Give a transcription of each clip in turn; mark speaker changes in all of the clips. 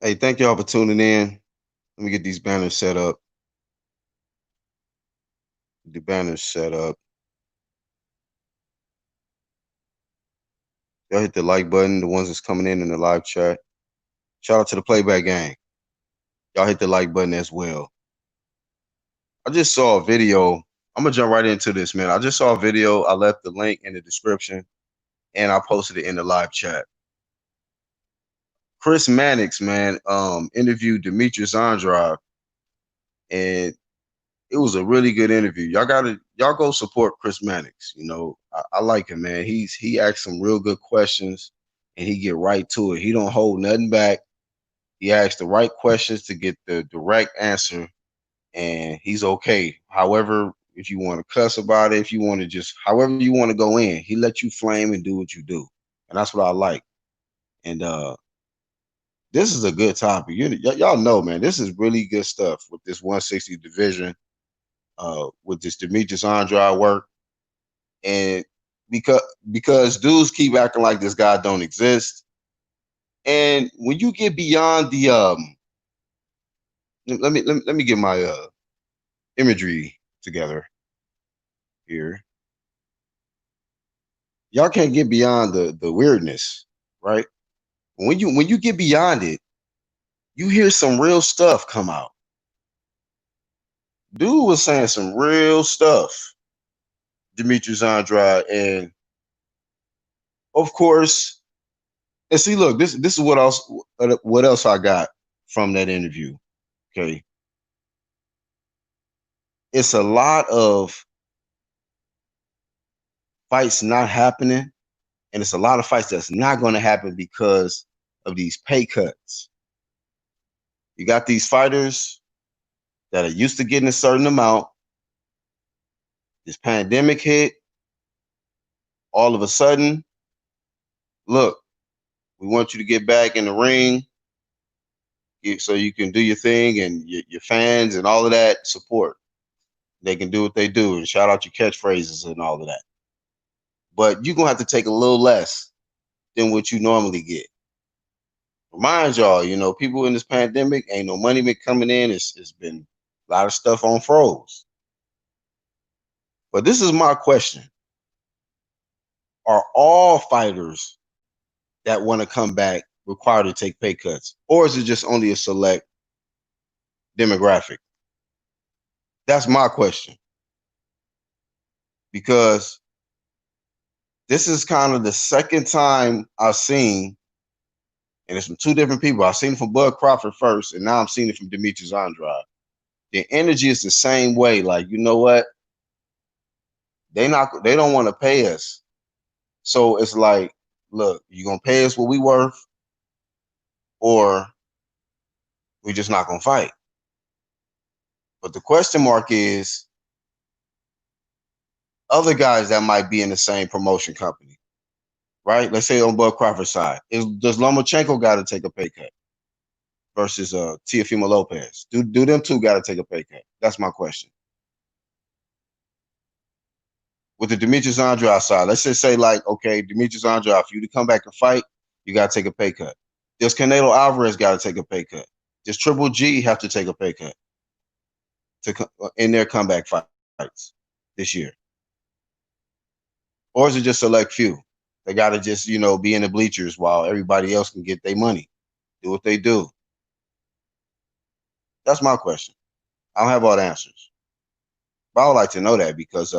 Speaker 1: Hey, thank y'all for tuning in. Let me get these banners set up. The banners set up. Y'all hit the like button, the ones that's coming in the live chat. Shout out to the playback gang. Y'all hit the like button as well. I just saw a video. I'm gonna jump right into this, man. I just saw a video. I left the link in the description and I posted it in the live chat. Chris Mannix, man, interviewed Demetrius Andrade, and it was a really good interview. Y'all go support Chris Mannix. I like him, man. He asks some real good questions and he get right to it. He don't hold nothing back. He asks the right questions to get the direct answer, and he's okay. However, if you want to cuss about it, if you want to just however you want to go in, he let you flame and do what you do. And that's what I like. And this is a good topic. Y'all know, man, this is really good stuff with this 160 division, with this Demetrius Andrade work. And because dudes keep acting like this guy don't exist. And when you get beyond the let me get my imagery together here. Y'all can't get beyond the weirdness, right? When you get beyond it, you hear some real stuff come out. Dude was saying some real stuff, Demetrius Andrade, and of course, and see, look, this is what else I got from that interview. Okay, it's a lot of fights not happening, and it's a lot of fights that's not going to happen because of these pay cuts. You got these fighters that are used to getting a certain amount. This pandemic hit. All of a sudden, look, we want you to get back in the ring so you can do your thing and your fans and all of that support. They can do what they do and shout out your catchphrases and all of that. But you're going to have to take a little less than what you normally get. Remind y'all, people in this pandemic, ain't no money been coming in. It's been a lot of stuff on froze. But this is my question. Are all fighters that want to come back required to take pay cuts? Or is it just only a select demographic? That's my question. Because this is kind of the second time I've seen, and it's from two different people. I've seen it from Bud Crawford first, and now I'm seeing it from Demetrius Andrade. The energy is the same way. Like, you know what? They don't want to pay us. So it's like, look, you gonna pay us what we worth, or we just not gonna fight. But the question mark is other guys that might be in the same promotion company, right? Let's say on Bud Crawford's side, does Lomachenko got to take a pay cut versus Teofimo Lopez? Do them two got to take a pay cut? That's my question. With the Demetrius Andrade side, let's just say, like, okay, Demetrius Andrade, for you to come back and fight, you got to take a pay cut. Does Canelo Alvarez got to take a pay cut? Does Triple G have to take a pay cut in their comeback fights this year? Or is it just select few? They got to just, be in the bleachers while everybody else can get their money, do what they do. That's my question. I don't have all the answers, but I would like to know that because,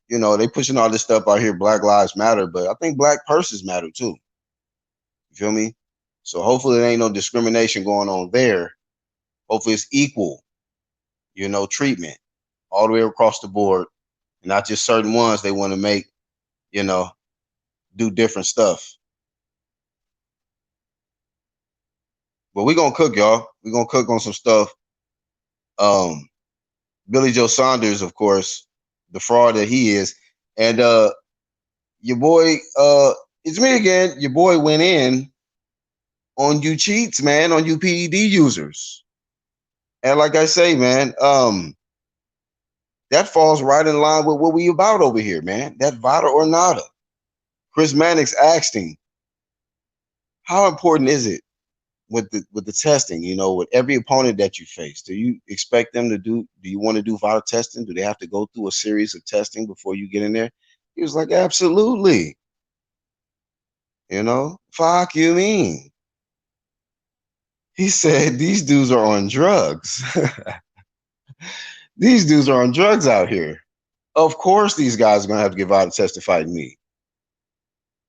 Speaker 1: they pushing all this stuff out here. Black Lives Matter, but I think black purses matter too. You feel me? So hopefully there ain't no discrimination going on there. Hopefully it's equal, treatment all the way across the board, and not just certain ones they want to make, do different stuff. But we're gonna cook, y'all. We're gonna cook on some stuff. Billy Joe Saunders, of course, the fraud that he is. And your boy, it's me again. Your boy went in on you cheats, man, on you PED users. And like I say, man, that falls right in line with what we about over here, man. That vada or nada. Chris Mannix asked him, How important is it with the testing? You know, with every opponent that you face, do you expect them to do? Do you want to do vital testing? Do they have to go through a series of testing before you get in there? He was like, absolutely. You know, fuck you mean? He said these dudes are on drugs. These dudes are on drugs out here. Of course, these guys are gonna have to give out a test to fight me.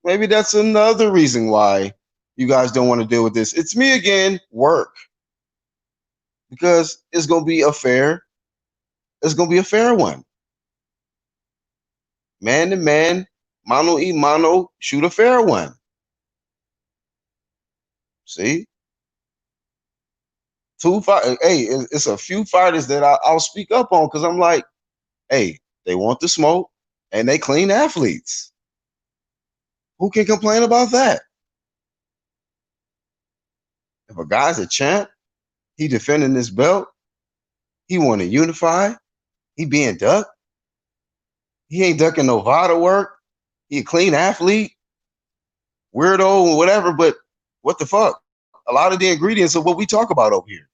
Speaker 1: Maybe that's another reason why you guys don't want to deal with this. It's me again, work. Because it's gonna be a fair, it's gonna be a fair one. Man to man, mano y mano, shoot a fair one. See? Hey, it's a few fighters that I'll speak up on because I'm like, hey, they want the smoke and they clean athletes. Who can complain about that? If a guy's a champ, he defending his belt, he want to unify, he being ducked, he ain't ducking no VADA work, he a clean athlete, weirdo, whatever, but what the fuck? A lot of the ingredients of what we talk about over here.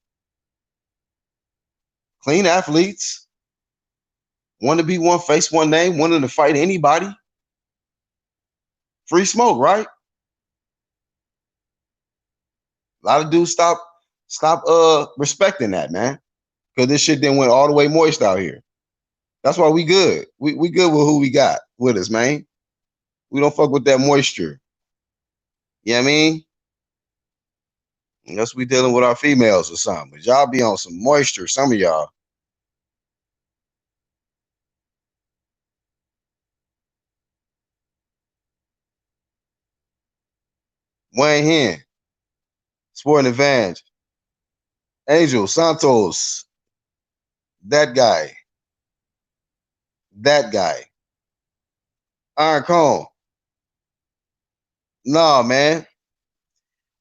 Speaker 1: Clean athletes, want to be one face, one name, wanting to fight anybody. Free smoke, right? A lot of dudes stop respecting that, man. Because this shit then went all the way moist out here. That's why we good. We good with who we got with us, man. We don't fuck with that moisture. You know what I mean? Unless we dealing with our females or something. But y'all be on some moisture, some of y'all. Wayne Hen, Sporting Advantage, Angel Santos, that guy, Iron Cone. Nah, man,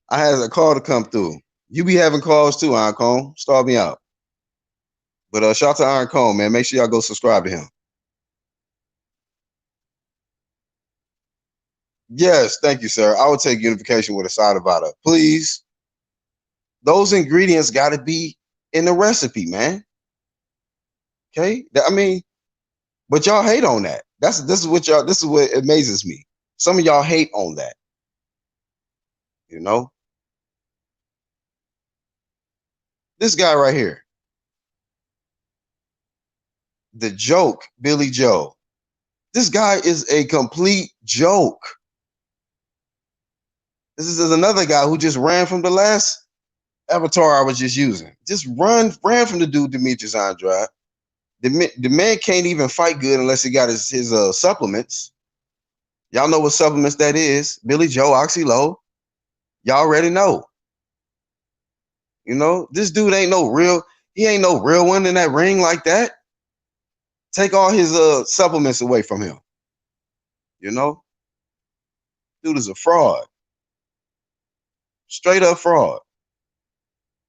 Speaker 1: I had a call to come through. You be having calls too, Iron Cone. Start me out. But shout out to Iron Cone, man. Make sure y'all go subscribe to him. Yes, thank you, sir. I would take unification with a side of VADA. Please. Those ingredients got to be in the recipe, man. Okay? I mean, but y'all hate on that. This is what amazes me. Some of y'all hate on that. You know? This guy right here. The joke, Billy Joe. This guy is a complete joke. This is another guy who just ran from the last avatar I was just using. Just ran from the dude Demetrius Andrade. The man can't even fight good unless he got his supplements. Y'all know what supplements that is. Billy Joe, Oxy Low. Y'all already know. You know, this dude ain't no real one in that ring like that. Take all his supplements away from him. You know? Dude is a fraud. Straight up fraud.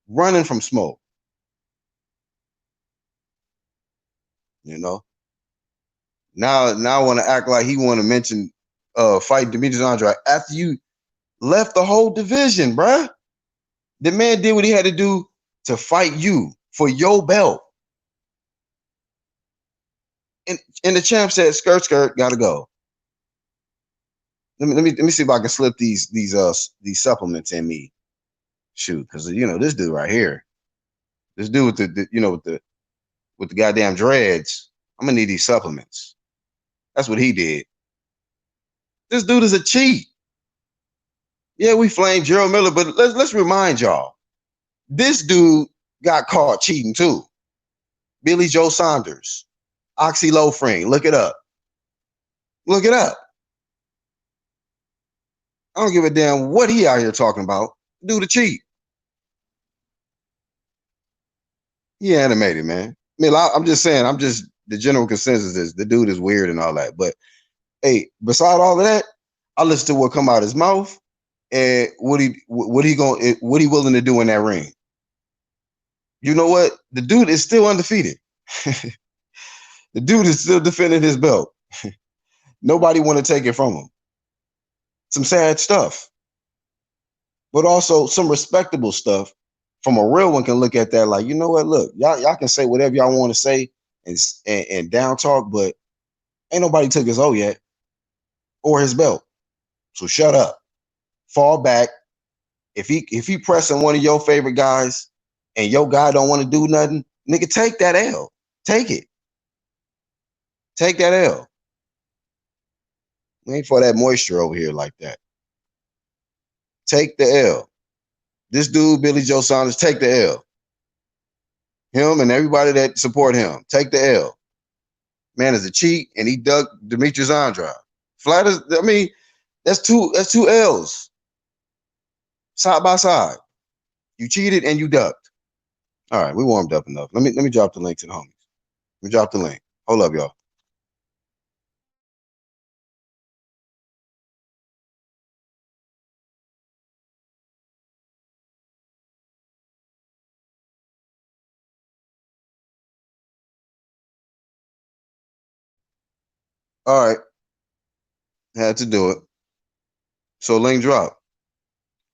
Speaker 1: Running from smoke. You know? Now I want to act like he want to mention fighting Demetrius Andrade after you left the whole division, bruh. The man did what he had to do to fight you for your belt. And the champ said, skirt, gotta go. Let me see if I can slip these supplements in me. Shoot, because you know this dude right here, this dude with with the goddamn dreads. I'm gonna need these supplements. That's what he did. This dude is a cheat. Yeah, we flamed Gerald Miller, but let's remind y'all, this dude got caught cheating too. Billy Joe Saunders, Oxy Low Frame. Look it up. Look it up. I don't give a damn what he out here talking about. Dude, a cheat. He animated, man. I mean, I'm just saying. The general consensus is the dude is weird and all that. But hey, beside all of that, I listen to what come out his mouth and what he willing to do in that ring. You know what? The dude is still undefeated. The dude is still defending his belt. Nobody want to take it from him. Some sad stuff. but also some respectable stuff from a real one can look at that like, you know what? Look, y'all can say whatever y'all want to say and down talk, but ain't nobody took his O yet or his belt. So shut up, fall back. If he pressing one of your favorite guys and your guy don't want to do nothing, nigga, take that L. Take it. Take that L. We ain't for that moisture over here like that. Take the L. This dude, Billy Joe Saunders, take the L. Him and everybody that support him, take the L. Man is a cheat, and he dug Demetrius Andrade. Flat as, I mean, that's two L's side by side. You cheated and you ducked. All right, we warmed up enough. Let me drop the link to the homies. Let me drop the link. Hold up, y'all. All right, had to do it. So link drop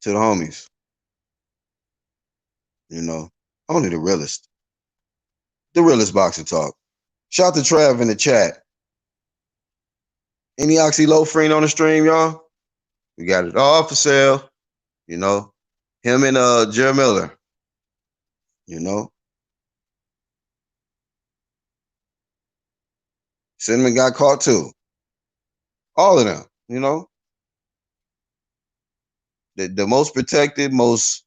Speaker 1: to the homies. You know, only the realest. The realest boxing talk. Shout to Trav in the chat. Any oxylofrene on the stream, y'all? We got it all for sale. You know, him and Jerry Miller. You know, Cinnamon got caught too. All of them. You know, the most protected, most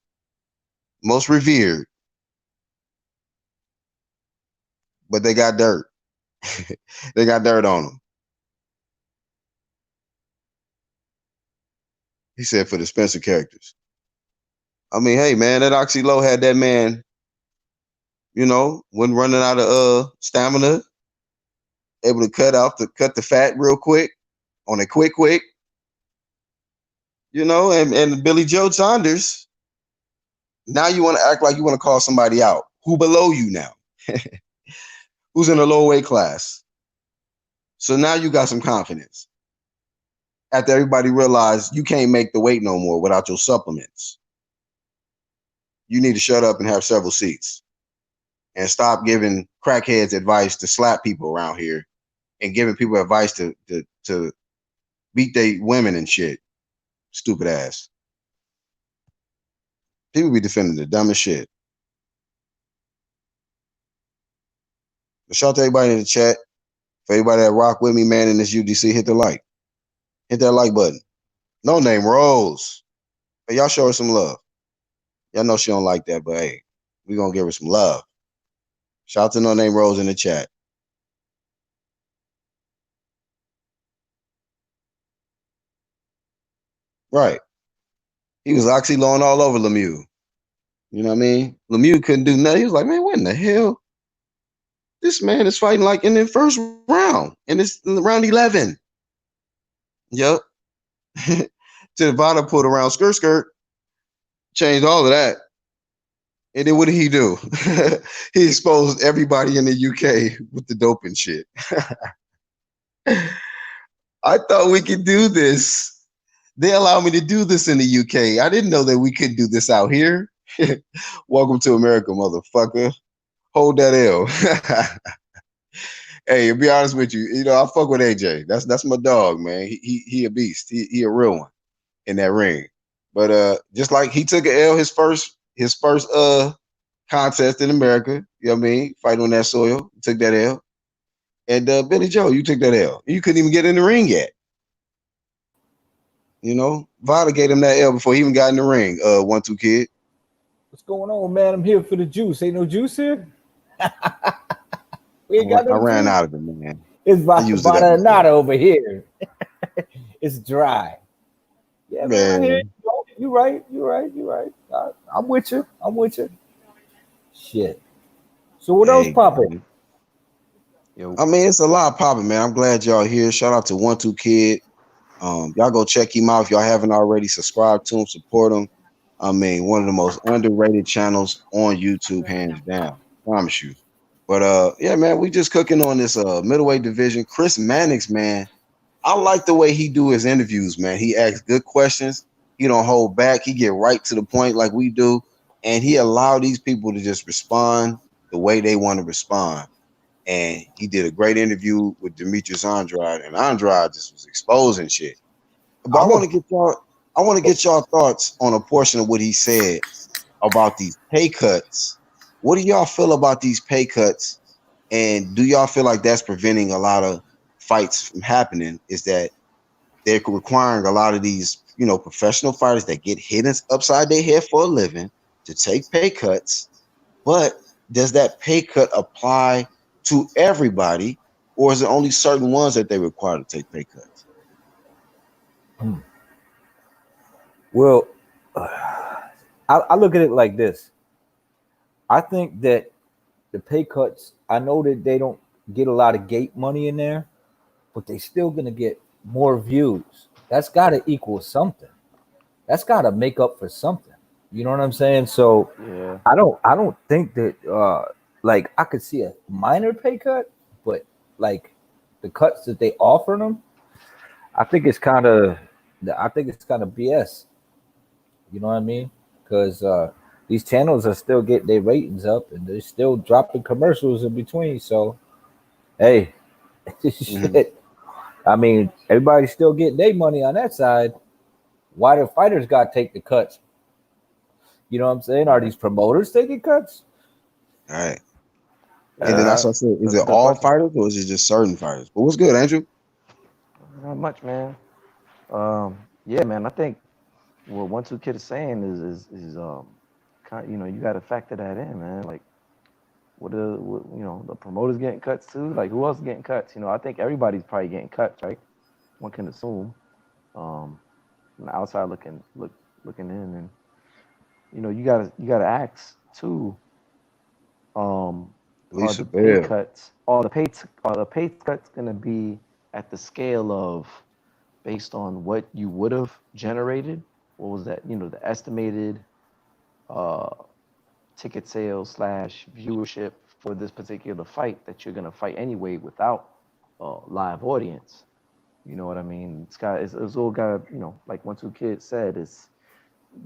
Speaker 1: revered, but they got dirt. They got dirt on them. He said for the Spencer characters. I mean, hey man, that Oxylo had that man, you know, when running out of stamina, able to cut the fat real quick on a quick. You know, and Billy Joe Saunders. Now you want to act like you want to call somebody out. Who below you now? Who's in a low weight class? So now you got some confidence. After everybody realized you can't make the weight no more without your supplements. You need to shut up and have several seats. And stop giving crackheads advice to slap people around here and giving people advice to beat their women and shit. Stupid ass. People be defending the dumbest shit. But shout out to everybody in the chat. For everybody that rock with me, man, in this UGC, hit the like. Hit that like button. No Name Rose. Hey, y'all show her some love. Y'all know she don't like that, but hey, we gonna give her some love. Shout out to No Name Rose in the chat. Right. He was oxylon all over Lemieux. You know what I mean? Lemieux couldn't do nothing. He was like, man, what in the hell? This man is fighting like in the first round. And it's round 11. Yep. Tivana pulled around skirt. Changed all of that. And then what did he do? He exposed everybody in the UK with the doping shit. I thought we could do this. They allow me to do this in the UK. I didn't know that we could do this out here. Welcome to America, motherfucker. Hold that L. Hey, to be honest with you, you know, I fuck with AJ. That's my dog, man. He a beast. He a real one in that ring. But just like he took an L his first contest in America, you know what I mean? Fighting on that soil, he took that L. And Billy Joe, you took that L. You couldn't even get in the ring yet. You know, Vada gave him that L before he even got in the ring. 1-2 Kid.
Speaker 2: What's going on, man? I'm here for the juice. Ain't no juice here. We ain't got no
Speaker 1: I ran
Speaker 2: juice.
Speaker 1: out of it, man.
Speaker 2: It's Vada nada over here. It's dry. Yeah, man. You right. I'm with you. Shit. So what else popping?
Speaker 1: I mean, it's a lot popping, man. I'm glad y'all here. Shout out to 1-2 Kid. Y'all go check him out if y'all haven't already. Subscribe to him, support him. I mean, one of the most underrated channels on YouTube, hands down. Promise you. But yeah, man, we just cooking on this middleweight division. Chris Mannix, man, I like the way he do his interviews, man. He asks good questions. He don't hold back. He get right to the point like we do, and he allow these people to just respond the way they want to respond. And he did a great interview with Demetrius Andrade, and Andrade just was exposing shit. But I want to get y'all thoughts on a portion of what he said about these pay cuts. What do y'all feel about these pay cuts? And do y'all feel like that's preventing a lot of fights from happening? Is that they're requiring a lot of these, professional fighters that get hit upside their head for a living to take pay cuts? But does that pay cut apply to everybody, or is it only certain ones that they require to take pay cuts?
Speaker 2: Well, I look at it like this. I think that the pay cuts, I know that they don't get a lot of gate money in there, but they still gonna get more views. That's gotta equal something. That's gotta make up for something. You know what I'm saying? So
Speaker 3: Yeah.
Speaker 2: I don't think that like I could see a minor pay cut, but like the cuts that they offer them, I think it's kind of BS. You know what I mean? Because these channels are still getting their ratings up, and they're still dropping commercials in between. So, hey, shit. I mean, everybody's still getting their money on that side. Why do fighters got to take the cuts? You know what I'm saying? Are these promoters taking cuts?
Speaker 1: All right. And then that's what I said. Is it all fighters or is it just certain fighters? But what's good, Andrew?
Speaker 3: Not much, man. Yeah, man. I think what 1-2 Kid is saying is you got to factor that in, man. Like, what the promoters getting cuts too? Like, who else is getting cuts? I think everybody's probably getting cuts, right? One can assume. From the outside looking in, and you gotta ask too. Are the pay cuts gonna be at the scale of based on what you would have generated? What was that? The estimated ticket sales / viewership for this particular fight that you're gonna fight anyway without a live audience. You know what I mean? It's all got, like 1-2 Kid said, it's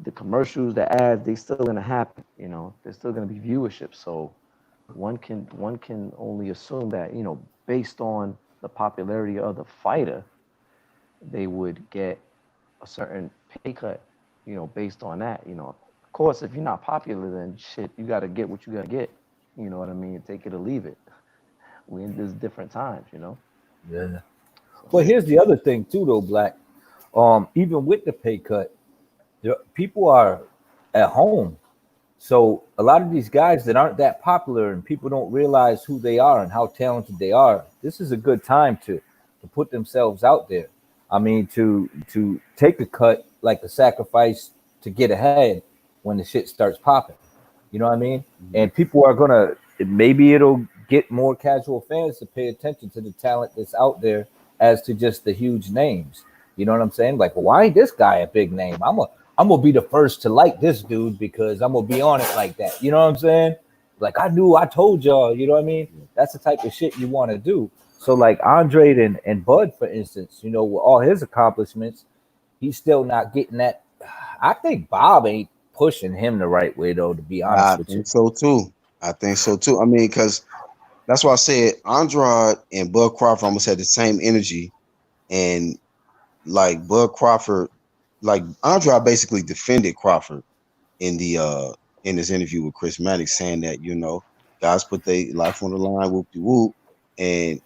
Speaker 3: the commercials, the ads, they still gonna happen. There's still gonna be viewership. So one can only assume that, based on the popularity of the fighter, they would get a certain pay cut, based on that. Of course, if you're not popular, then shit, you gotta get what you gotta get. You know what I mean? Take it or leave it. We in this different times,
Speaker 2: Yeah. But here's the other thing too, though, Black. Even with the pay cut, people are at home. So a lot of these guys that aren't that popular and people don't realize who they are and how talented they are, this is a good time to put themselves out there. I mean, to take a cut like a sacrifice to get ahead when the shit starts popping. You know what I mean? And people are gonna, maybe it'll get more casual fans to pay attention to the talent that's out there as to just the huge names. You know what I'm saying? Like, well, why ain't this guy a big name? I'm gonna be the first to like this dude because I'm gonna be on it like that. You know what I'm saying? Like, I told y'all, you know what I mean? That's the type of shit you want to do. So like Andrade and Bud, for instance, with all his accomplishments, he's still not getting that. I think Bob ain't pushing him the right way, though, to be honest with you.
Speaker 1: I think so too. I mean, because that's why I said Andrade and Bud Crawford almost had the same energy. And like Bud Crawford, like Andrade basically defended Crawford in his interview with Chris Maddox, saying that, guys put their life on the line, whoop-de-whoop. And,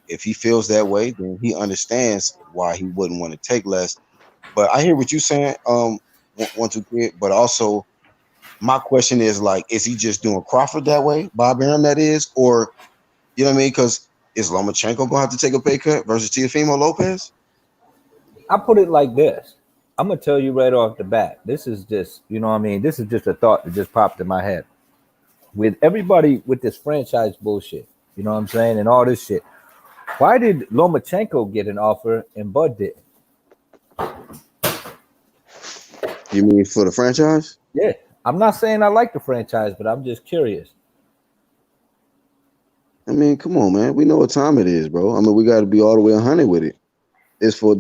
Speaker 1: if he feels that way, then he understands why he wouldn't want to take less. But I hear what you're saying, 1-2 Kid, but also my question is, like, is he just doing Crawford that way, Bob Arum that is, or, you know what I mean? Because is Lomachenko going to have to take a pay cut versus Teofimo Lopez?
Speaker 2: I put it like this. I'm going to tell you right off the bat. This is just, this is just a thought that just popped in my head. With everybody with this franchise bullshit, you know what I'm saying, and all this shit, why did Lomachenko get an offer and Bud didn't?
Speaker 1: You mean for the franchise?
Speaker 2: Yeah. I'm not saying I like the franchise, but I'm just curious.
Speaker 1: I mean, come on, man. We know what time it is, bro. I mean, we got to be all the way 100 with it. It's for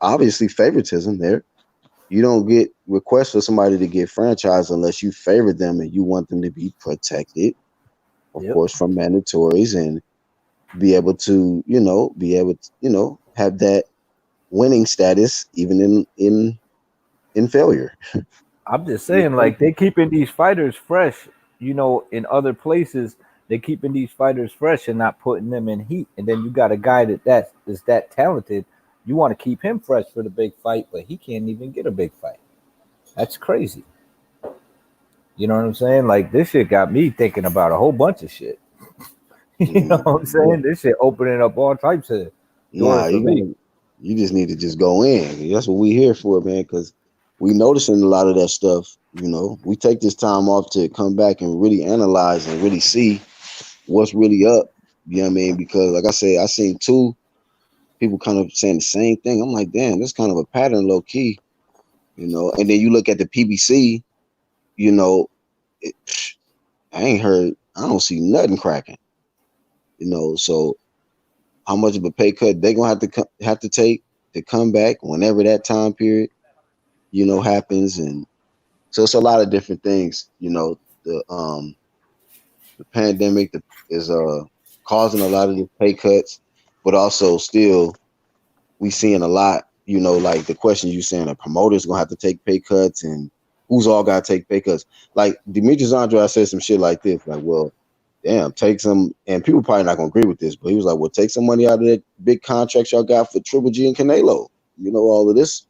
Speaker 1: obviously favoritism there. You don't get requests for somebody to get franchised unless you favor them and you want them to be protected, of
Speaker 2: Yep.
Speaker 1: course, from mandatories and be able to, have that winning status even in failure.
Speaker 2: I'm just saying, like they keeping these fighters fresh. In other places, they keeping these fighters fresh and not putting them in heat. And then you got a guy that is that talented. You want to keep him fresh for the big fight, but he can't even get a big fight. That's crazy. You know what I'm saying? Like this shit got me thinking about a whole bunch of shit. You know what I'm saying? This shit opening up all types of doors for me.
Speaker 1: You just need to just go in. That's what we here for, man, because we noticing a lot of that stuff. We take this time off to come back and really analyze and really see what's really up. You know what I mean? Because like I said, I seen two people kind of saying the same thing. I'm like, damn, this kind of a pattern low key, And then you look at the PBC, I don't see nothing cracking, so how much of a pay cut they gonna have to take to come back whenever that time period, happens. And so it's a lot of different things, the pandemic is causing a lot of the pay cuts, but also still we seeing a lot, like the question you saying a promoter's gonna have to take pay cuts and who's all gotta take pay cuts. Like Demetrius Andrade said some shit like this, like, well, damn, take some, and people probably not gonna agree with this, but he was like, well, take some money out of that big contracts y'all got for Triple G and Canelo. All of this.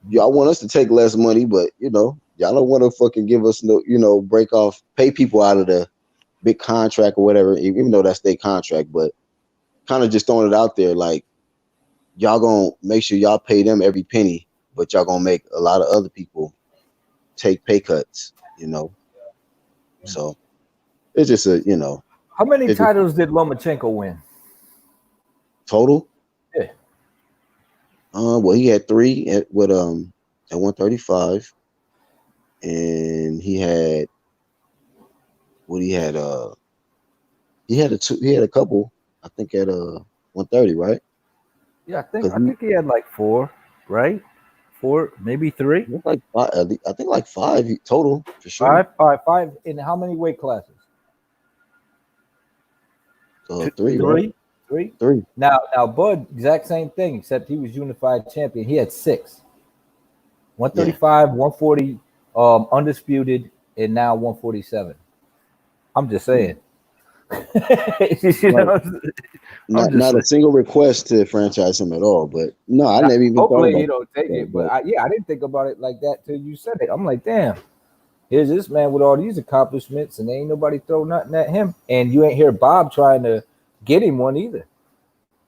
Speaker 1: Y'all want us to take less money, but y'all don't want to fucking give us no, pay people out of the big contract or whatever, even though that's their contract, but kind of just throwing it out there, like y'all gonna make sure y'all pay them every penny, but y'all gonna make a lot of other people take pay cuts, So it's just
Speaker 2: How many titles did Lomachenko win?
Speaker 1: Total?
Speaker 2: Yeah.
Speaker 1: Well, he had 3 at 135, and he had he had a couple, I think, at 130, right?
Speaker 2: Yeah, I think he had like 4, right? 4, maybe 3.
Speaker 1: Like 5, I think like 5 total for sure.
Speaker 2: 5. In how many weight classes?
Speaker 1: 3, right?
Speaker 2: 3. Now Bud, exact same thing, except he was unified champion. He had 6. 135, 140, undisputed, and now 147. I'm just saying.
Speaker 1: Not a single request to franchise him at all, but no, I never even thought about it.
Speaker 2: Hopefully he don't take it, but I didn't think about it like that till you said it. I'm like, damn, here's this man with all these accomplishments, and ain't nobody throw nothing at him, and you ain't hear Bob trying to get him one either.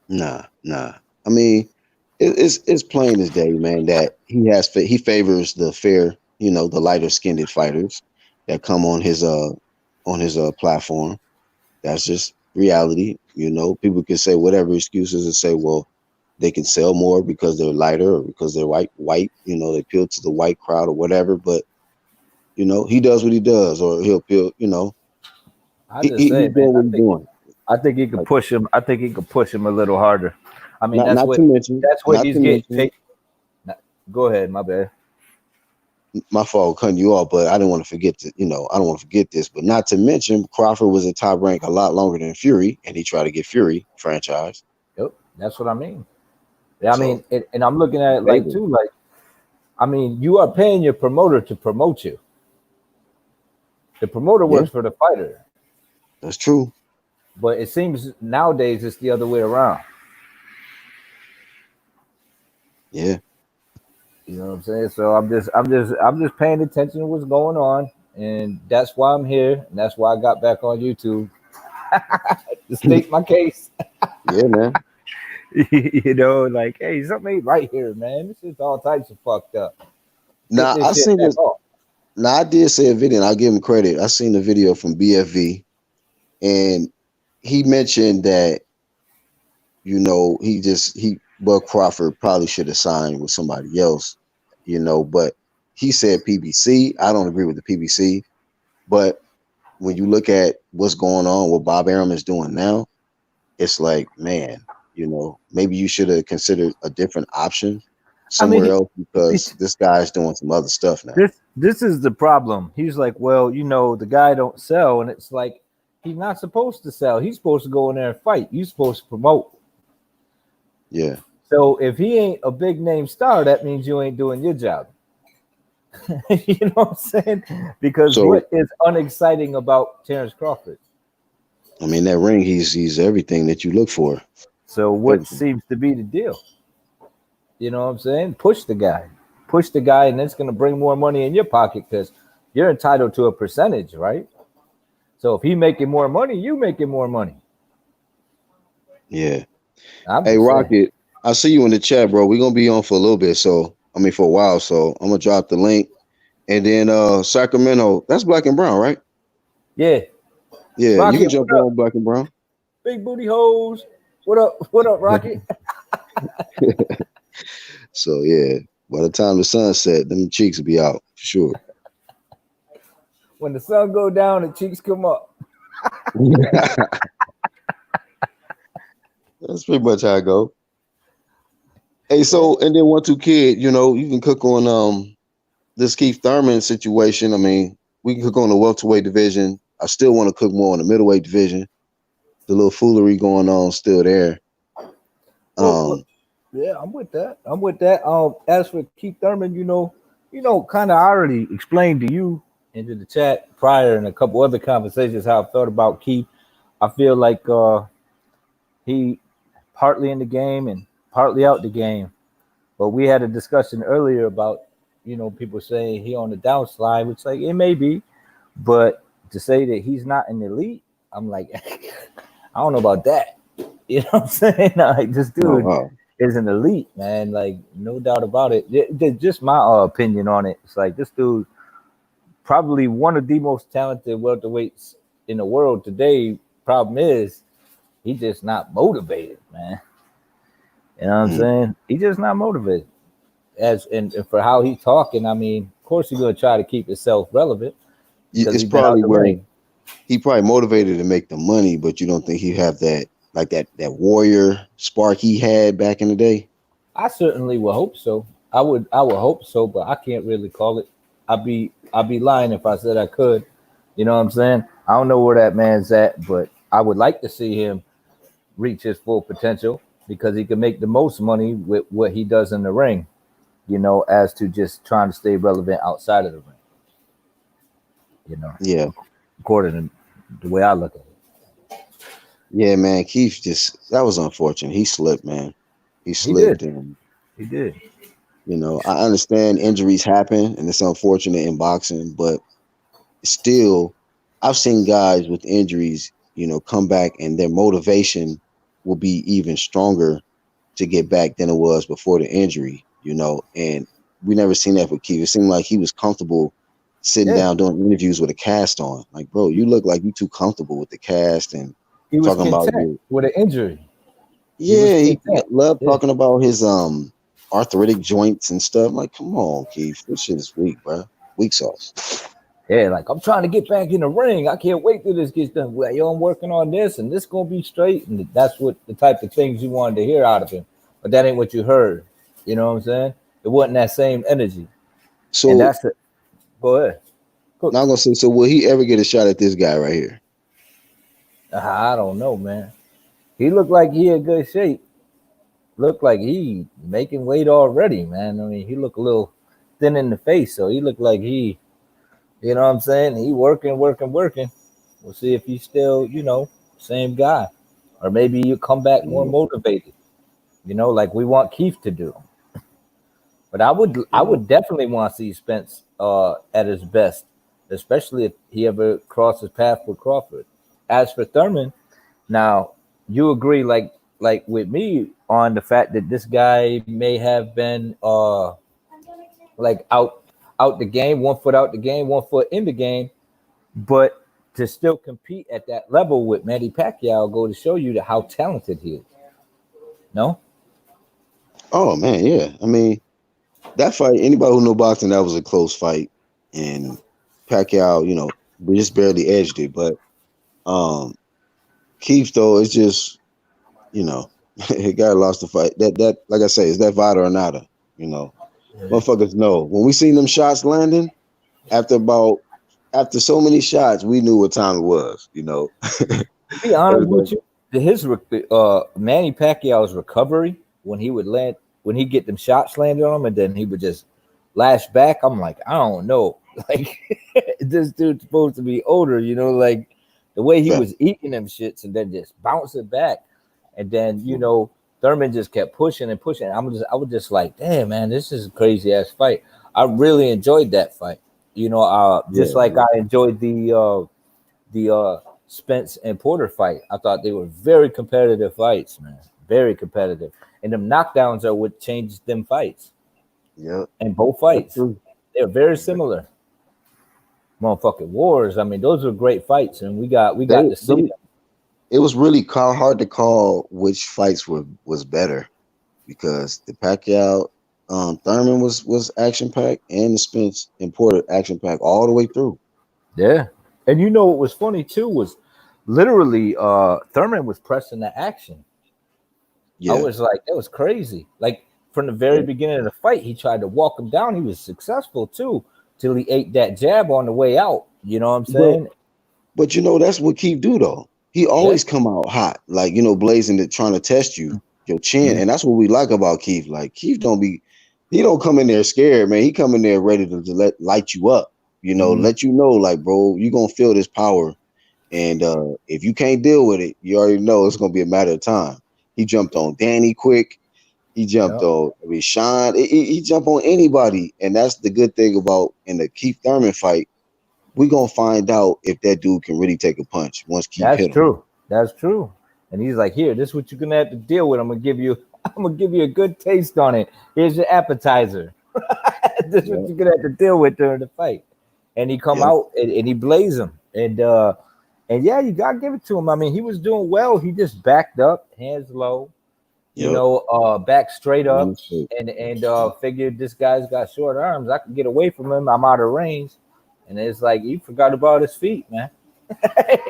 Speaker 1: Nah. I mean, it's plain as day, man, that he favors the fair, the lighter skinned fighters that come on his platform. That's just reality. People can say whatever excuses and say, well, they can sell more because they're lighter or because they're white, they appeal to the white crowd or whatever. But, he does what he does, or he'll appeal,
Speaker 2: I just say, man, I think he could push him. I think he could push him a little harder. I mean, that's what he's getting taken. Go ahead, my bad.
Speaker 1: My fault cutting you off, but I didn't want to forget I don't want to forget this, but not to mention Crawford was in Top Rank a lot longer than Fury, and he tried to get Fury franchised.
Speaker 2: Yep, that's what I mean. Yeah, I mean, and I'm looking at it like too, like, I mean, you are paying your promoter to promote you. The promoter works for the fighter.
Speaker 1: That's true.
Speaker 2: But it seems nowadays it's the other way around.
Speaker 1: Yeah.
Speaker 2: You know what I'm saying? So I'm just paying attention to what's going on, and that's why I'm here, and that's why I got back on YouTube to state my case.
Speaker 1: Yeah, man.
Speaker 2: Like, hey, something ain't right here, man. This is all types of fucked up.
Speaker 1: Now I seen this. Now I did say a video, and I'll give him credit. I seen the video from BFV, and he mentioned that, Bud Crawford probably should have signed with somebody else, but he said PBC. I don't agree with the PBC, but when you look at what's going on, what Bob Arum is doing now, it's like, man, maybe you should have considered a different option somewhere else because
Speaker 2: it's-
Speaker 1: this guy's doing some other stuff now.
Speaker 2: this is the problem. He's like, well, the guy don't sell, and it's like he's not supposed to sell. He's supposed to go in there and fight. You're supposed to promote.
Speaker 1: Yeah.
Speaker 2: So if he ain't a big name star, that means you ain't doing your job. You know what I'm saying? Because what is unexciting about Terrence Crawford?
Speaker 1: I mean, that ring, he's everything that you look for.
Speaker 2: So what seems to be the deal? You know what I'm saying? Push the guy, and it's going to bring more money in your pocket because you're entitled to a percentage, right? So if he making more money, you making more money.
Speaker 1: Yeah. Hey, Rocket, I see you in the chat, bro. We're going to be on for a little bit. So, for a while. So I'm going to drop the link. And then Sacramento, that's Black and Brown, right?
Speaker 2: Yeah.
Speaker 1: Yeah,
Speaker 2: Rocket,
Speaker 1: you can jump on Black and Brown.
Speaker 2: Big booty hoes. What up, Rocket?
Speaker 1: So, yeah, by the time the sun set, them cheeks will be out for sure.
Speaker 2: When the sun go down, the cheeks come up.
Speaker 1: That's pretty much how I go. Hey, so, and then 1-2 Kid, you can cook on this Keith Thurman situation. I mean, we can cook on the welterweight division. I still want to cook more on the middleweight division. The little foolery going on still there.
Speaker 2: Yeah, I'm with that. As for Keith Thurman, kind of I already explained to you into the chat prior and a couple other conversations how I felt about Keith. I feel like he partly in the game and partly out the game. But we had a discussion earlier about, people saying he on the downslide, which like it may be, but to say that he's not an elite, I'm like, I don't know about that. You know what I'm saying? Like this dude is an elite, man. Like no doubt about it. Just my opinion on it. It's like this dude probably one of the most talented welterweights in the world today. Problem is, he's just not motivated, man. You know what I'm saying? He's just not motivated. And for how he's talking, I mean, of course he's gonna try to keep himself relevant.
Speaker 1: It's probably where he probably motivated to make the money, but you don't think he have that that warrior spark he had back in the day?
Speaker 2: I certainly would hope so. I would hope so, but I can't really call it. I'd be lying if I said I could. You know what I'm saying? I don't know where that man's at, but I would like to see him reach his full potential because he can make the most money with what he does in the ring, as to just trying to stay relevant outside of the ring.
Speaker 1: Yeah.
Speaker 2: According to the way I look at it.
Speaker 1: Yeah, man. Keith that was unfortunate. He slipped, man. He slipped.
Speaker 2: He did.
Speaker 1: I understand injuries happen and it's unfortunate in boxing, but still, I've seen guys with injuries, come back and their motivation will be even stronger to get back than it was before the injury, and we never seen that with Keith. It seemed like he was comfortable sitting down doing interviews with a cast on. Like, bro, you look like you too comfortable with the cast and
Speaker 2: he was
Speaker 1: talking about you
Speaker 2: with an injury.
Speaker 1: Yeah, he loved talking about his arthritic joints and stuff. Like, come on, Keith, this shit is weak, bro. Weak sauce.
Speaker 2: Yeah, like I'm trying to get back in the ring. I can't wait till this gets done. Well, I'm working on this, and this gonna be straight. And that's what the type of things you wanted to hear out of him. But that ain't what you heard. You know what I'm saying? It wasn't that same energy.
Speaker 1: So
Speaker 2: and that's it. Go ahead.
Speaker 1: Now I'm gonna say, so will he ever get a shot at this guy right here?
Speaker 2: I don't know, man. He looked like he in good shape. Looked like he making weight already, man. I mean, he looked a little thin in the face, so he looked like he, you know what I'm saying? He working. We'll see if he's still, same guy. Or maybe you come back more motivated, like we want Keith to do. But I would definitely want to see Spence at his best, especially if he ever crosses path with Crawford. As for Thurman, now you agree like with me on the fact that this guy may have been like out the game, 1 foot out the game, 1 foot in the game, but to still compete at that level with Manny Pacquiao go to show you how talented he is. No?
Speaker 1: Oh man, yeah. I mean, that fight, anybody who know boxing, that was a close fight. And Pacquiao, we just barely edged it. But Keith, though, it's just, he got lost the fight. That like I say, is that Vada or nada? You know, motherfuckers know when we seen them shots landing after so many shots, we knew what time it was. You know,
Speaker 2: to be honest with you, his Manny Pacquiao's recovery when he would land, when he get them shots landed on him, and then he would just lash back. I'm like, I don't know, like this dude's supposed to be older, you know, like the way he was eating them shits and then just bouncing back, and then you know Thurman just kept pushing and pushing. I was just like, damn man, this is a crazy ass fight. I really enjoyed that fight. You know, just like I enjoyed the Spence and Porter fight. I thought they were very competitive fights, man. Very competitive. And them knockdowns are what changed them fights.
Speaker 1: Yeah.
Speaker 2: And both fights. They're very similar. Motherfucking wars. I mean, those were great fights, and we got to see them.
Speaker 1: It was really hard to call which fights was better because the Pacquiao Thurman was action packed and the Spence and Porter action packed all the way through.
Speaker 2: Yeah. And you know what was funny too was literally Thurman was pressing the action. Yeah. I was like, that was crazy. Like from the very beginning of the fight, he tried to walk him down. He was successful too, till he ate that jab on the way out. You know what I'm saying?
Speaker 1: But you know, that's what Keith do though. He always come out hot, like, you know, blazing, trying to test your chin. And that's what we like about Keith. Like Keith he don't come in there scared, man. He come in there ready to light you up, you know, let you know, like, bro, you're going to feel this power. And if you can't deal with it, you already know it's going to be a matter of time. He jumped on Danny quick. He jumped on Sean. He jumped on anybody. And that's the good thing about in the Keith Thurman fight. We're going to find out if that dude can really take a punch once Keith hit him.
Speaker 2: That's true. That's true. And he's like, here, this is what you're going to have to deal with. I'm going to give you a good taste on it. Here's your appetizer. This is what you're going to have to deal with during the fight. And he come out and he blaze him. And yeah, you got to give it to him. I mean, he was doing well. He just backed up, hands low, you know, back straight up and figured this guy's got short arms. I can get away from him. I'm out of range. And it's like, he forgot about his feet, man.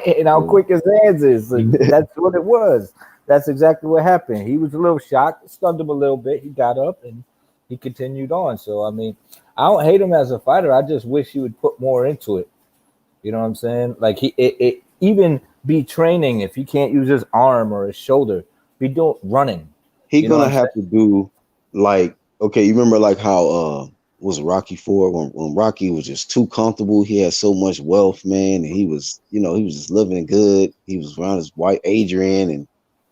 Speaker 2: And how quick his hands is. Like, that's what it was. That's exactly what happened. He was a little shocked, stunned him a little bit. He got up and he continued on. So, I mean, I don't hate him as a fighter. I just wish he would put more into it. You know what I'm saying? Like, even be training if he can't use his arm or his shoulder, be doing running.
Speaker 1: He's going to have to do, like, okay, you remember, like, how was Rocky IV when Rocky was just too comfortable. He had so much wealth, man, and he was, you know, he was just living good. He was around his wife Adrian, and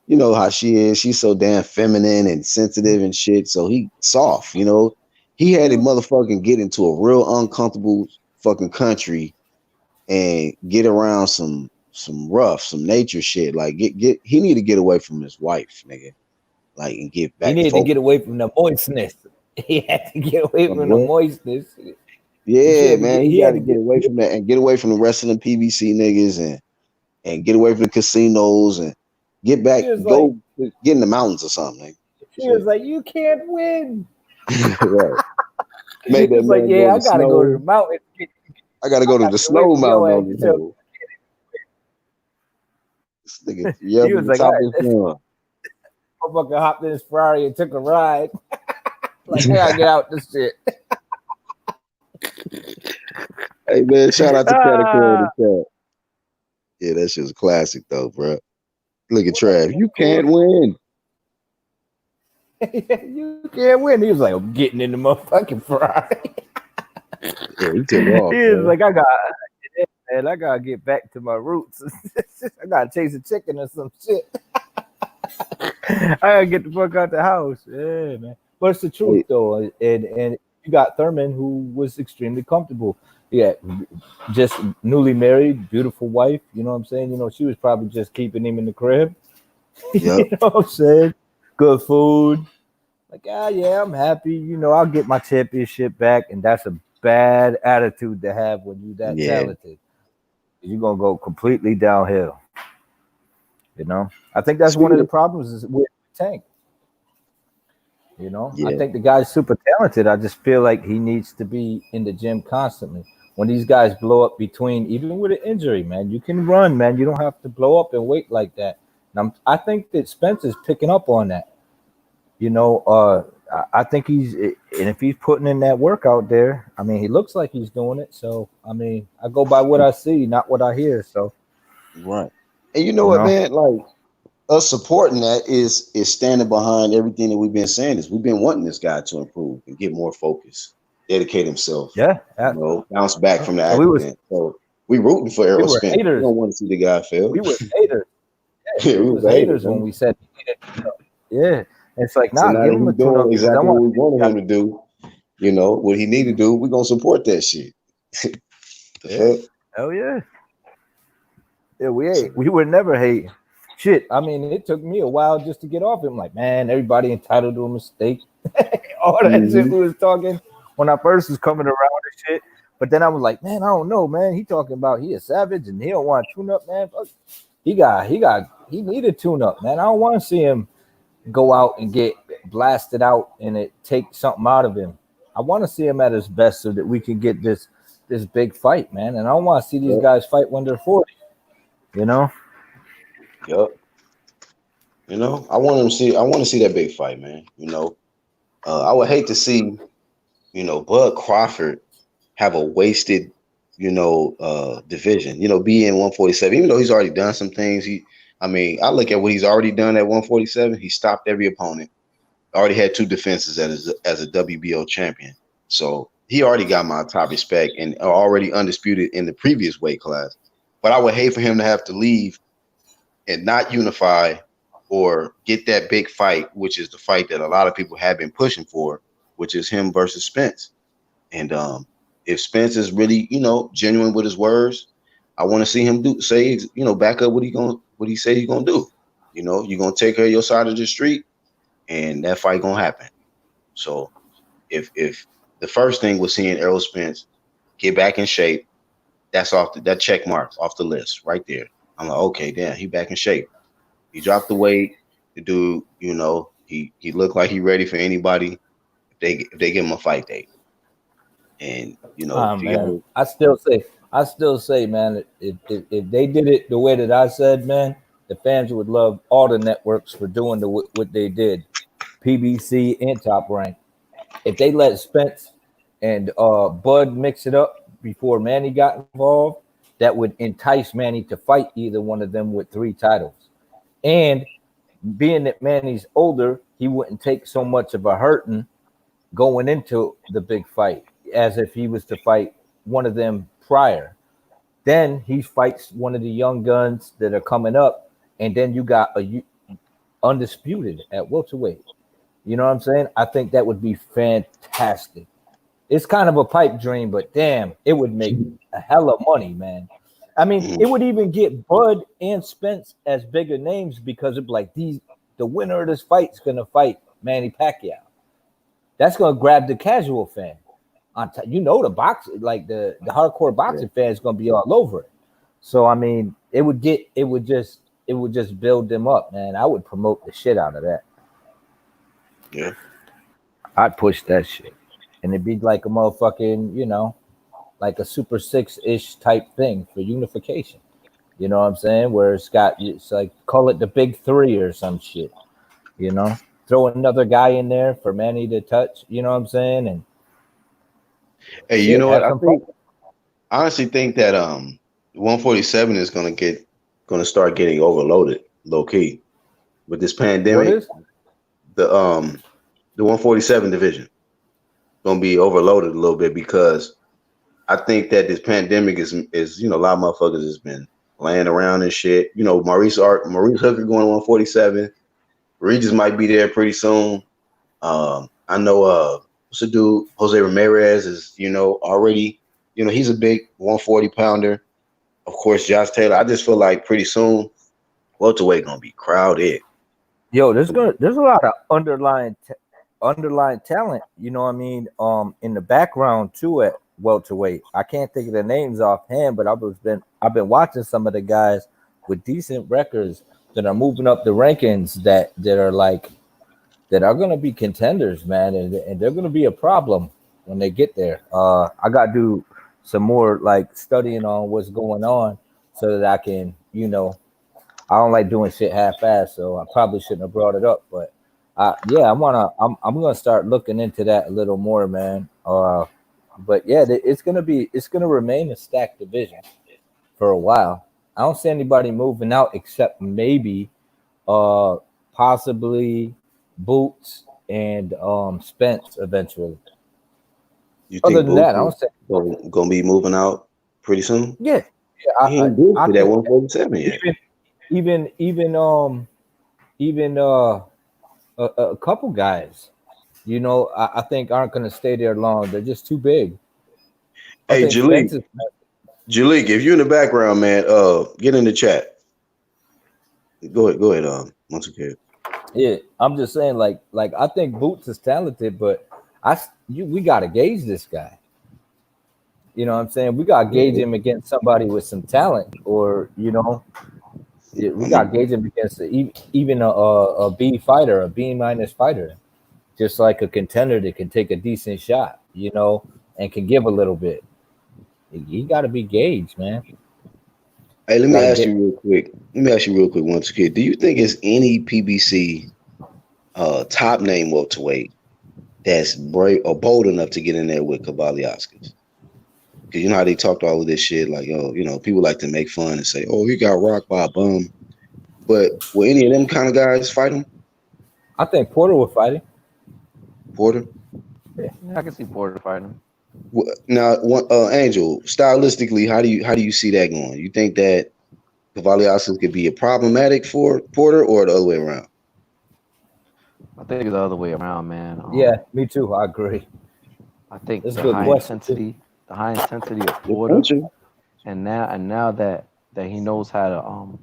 Speaker 1: you know how she is. She's so damn feminine and sensitive and shit. So he soft, you know. He had to motherfucking get into a real uncomfortable fucking country and get around some nature shit. Like he need to get away from his wife, nigga. Like and get back.
Speaker 2: He needed to get away from the moistness. He had to get away from the moistness.
Speaker 1: Yeah, man. He had to get away from that and get away from the rest of them PBC niggas and get away from the casinos and get back, go like, get in the mountains or something.
Speaker 2: He was like, you can't win.
Speaker 1: Right. Made that
Speaker 2: like, yeah, I gotta go to the mountain.
Speaker 1: I gotta go to the snow mountain. This nigga, he was like,
Speaker 2: motherfucker hopped in his Ferrari and took a ride. Like, I gotta get out this shit.
Speaker 1: Hey man, shout out to Category in the chat. Yeah, that shit's a classic though, bro. Look at Trav. You can't win.
Speaker 2: You can't win. He was like, I'm getting in the motherfucking Ferrari.
Speaker 1: Yeah, he took off.
Speaker 2: He was like, I gotta get back to my roots. I gotta chase a chicken or some shit. I gotta get the fuck out the house. Yeah, man. But it's the truth though, and you got Thurman who was extremely comfortable. Yeah, just newly married, beautiful wife. You know what I'm saying? You know, she was probably just keeping him in the crib. Yep. You know what I'm saying? Good food. Like, yeah, I'm happy. You know, I'll get my championship back, and that's a bad attitude to have when you're that talented. You're gonna go completely downhill. You know, I think that's one of the problems is with Tank. You know, I think the guy's super talented. I just feel like he needs to be in the gym constantly. When these guys blow up between, even with an injury, man, you can run, man. You don't have to blow up and wait like that. And I think that Spencer's picking up on that. You know, I think he's, and if he's putting in that work out there, I mean, he looks like he's doing it. So, I mean, I go by what I see, not what I hear. So,
Speaker 1: Right. And you know
Speaker 2: you
Speaker 1: what,
Speaker 2: know,
Speaker 1: man? Like us supporting that is standing behind everything that we've been saying. Is we've been wanting this guy to improve and get more focus, dedicate himself,
Speaker 2: yeah.
Speaker 1: bounce back from the
Speaker 2: And
Speaker 1: accident. So we rooting for
Speaker 2: we
Speaker 1: Errol
Speaker 2: were
Speaker 1: Spence. We
Speaker 2: haters.
Speaker 1: don't want to see the guy fail.
Speaker 2: We was haters. Yeah,
Speaker 1: Yeah,
Speaker 2: we
Speaker 1: we
Speaker 2: was
Speaker 1: was haters,
Speaker 2: haters when
Speaker 1: man.
Speaker 2: we said, yeah. It's like,
Speaker 1: So
Speaker 2: nah,
Speaker 1: now
Speaker 2: give
Speaker 1: that
Speaker 2: him a
Speaker 1: he's
Speaker 2: tune up
Speaker 1: doing
Speaker 2: because I
Speaker 1: exactly
Speaker 2: want
Speaker 1: what we
Speaker 2: to see
Speaker 1: wanted
Speaker 2: this
Speaker 1: him to do, what he need to do, we're gonna support that shit. The
Speaker 2: guy. Yeah.
Speaker 1: fuck?
Speaker 2: Hell yeah. Yeah, we were never hating. Shit, I mean, it took me a while just to get off him. Like, man, everybody entitled to a mistake. All that shit
Speaker 1: Mhm.
Speaker 2: we was talking when I first was coming around and shit. But then I was like, man, I don't know, man. He talking about he a savage and he don't want to tune up, man. Fuck. He needed tune up, man. I don't want to see him go out and get blasted out and it take something out of him. I want to see him at his best so that we can get this big fight, man. And I don't want to see these
Speaker 1: Yep.
Speaker 2: guys fight when they're 40. You know?
Speaker 1: Yep. I want him to see. I want to see that big fight, man. I would hate to see, Bud Crawford have a wasted, division. Be in 147, even though he's already done some things. I look at what he's already done at 147. He stopped every opponent. Already had 2 defenses as a WBO champion. So he already got my top respect and already undisputed in the previous weight class. But I would hate for him to have to leave and not unify or get that big fight, which is the fight that a lot of people have been pushing for, which is him versus Spence. And if Spence is really, genuine with his words, I want to see him back up what he said he's gonna do. You're gonna take care of your side of the street, and that fight gonna happen. So if the first thing was seeing Errol Spence get back in shape, that's that check mark off the list right there. I'm like, okay, damn, he back in shape. He dropped the weight. The dude, he looked like he ready for anybody if they give him a fight date. And if you
Speaker 2: Man,
Speaker 1: got
Speaker 2: I still say, man, if they did it the way that I said, man, the fans would love all the networks for doing what they did, PBC and Top Rank. If they let Spence and Bud mix it up before Manny got involved, that would entice Manny to fight either one of them with 3 titles. And being that Manny's older, he wouldn't take so much of a hurting going into the big fight as if he was to fight one of them prior. Then he fights one of the young guns that are coming up, and then you got undisputed at welterweight. You know what I'm saying? I think that would be fantastic. It's kind of a pipe dream, but damn, it would make a hell of money, man. I mean, it would even get Bud and Spence as bigger names because of like the winner of this fight is gonna fight Manny Pacquiao. That's gonna grab the casual fan. The box, like the hardcore boxing fan is gonna be all over it. So I mean, it would just build them up, man. I would promote the shit out of that.
Speaker 1: yeah.
Speaker 2: I'd push that shit, and it'd be like a motherfucking, like a Super 6-ish type thing for unification. You know what I'm saying? Where it's like call it the big 3 or some shit. Throw another guy in there for Manny to touch. You know what I'm saying? And
Speaker 1: Hey, you
Speaker 2: shit,
Speaker 1: know what?
Speaker 2: have some fun.
Speaker 1: I honestly think that 147 is gonna start getting overloaded, low key, with this
Speaker 2: What
Speaker 1: pandemic.
Speaker 2: is?
Speaker 1: The 147 division gonna be overloaded a little bit because I think that this pandemic is a lot of motherfuckers has been laying around and shit. Maurice Hooker going 147. Regis might be there pretty soon. I know what's the dude? Jose Ramirez is, already, he's a big 140 pounder. Of course, Josh Taylor. I just feel like pretty soon welterweight gonna be crowded.
Speaker 2: Yo, there's a lot of underlying talent. You know what I mean? In the background too at welterweight. I can't think of the names offhand, but I've been watching some of the guys with decent records that are moving up the rankings that are going to be contenders, man, and they're going to be a problem when they get there. I got to do some more like studying on what's going on so that I can, I don't like doing shit half-assed, so I probably shouldn't have brought it up, but Yeah, I'm gonna start looking into that a little more, man. But yeah, it's gonna remain a stacked division for a while. I don't see anybody moving out except maybe uh possibly Boots and Spence eventually.
Speaker 1: You
Speaker 2: Other
Speaker 1: think
Speaker 2: than that,
Speaker 1: Boots
Speaker 2: I
Speaker 1: is
Speaker 2: don't say
Speaker 1: gonna be moving out pretty soon?
Speaker 2: yeah. Yeah,
Speaker 1: He ain't good
Speaker 2: I
Speaker 1: to that
Speaker 2: think
Speaker 1: 147 yet.
Speaker 2: even even a couple guys, I think aren't gonna stay there long. They're just too big. I
Speaker 1: Hey,
Speaker 2: think Spence
Speaker 1: Jalik,
Speaker 2: is
Speaker 1: Jalik, if you're in the background, man, get in the chat. Go ahead, once again.
Speaker 2: yeah. I'm just saying, like I think Boots is talented, but we gotta gauge this guy. You know what I'm saying? We got to gauge
Speaker 1: Yeah,
Speaker 2: him against somebody with some talent, or we
Speaker 1: I'm
Speaker 2: got to
Speaker 1: gonna,
Speaker 2: gauge him against even a B fighter, a B minus fighter, just like a contender that can take a decent shot, and can give a little bit. He got to be gauged, man.
Speaker 1: hey, let me
Speaker 2: Got to
Speaker 1: ask
Speaker 2: get.
Speaker 1: you real quick. Let me ask you real quick, once again. Do you think it's any PBC top name welterweight that's brave or bold enough to get in there with Oscars? Because you know how they talked all of this shit, like, oh, people like to make fun and say, oh, he got rocked by a bum. But will any of them kind of guys fight him,
Speaker 2: I think Porter will fight him.
Speaker 1: Porter?
Speaker 2: Yeah.
Speaker 3: Yeah, I can see Porter fighting him.
Speaker 1: Now, Angel, stylistically, how do you see that going? You think that Oscars could be a problematic for Porter, or the other way around?
Speaker 3: I think it's the other way around, man.
Speaker 2: Yeah, me too. I agree.
Speaker 3: I think
Speaker 2: That's a good question too.
Speaker 3: the high intensity of
Speaker 1: Good
Speaker 3: Porter,
Speaker 1: puncher.
Speaker 3: and now that he knows how to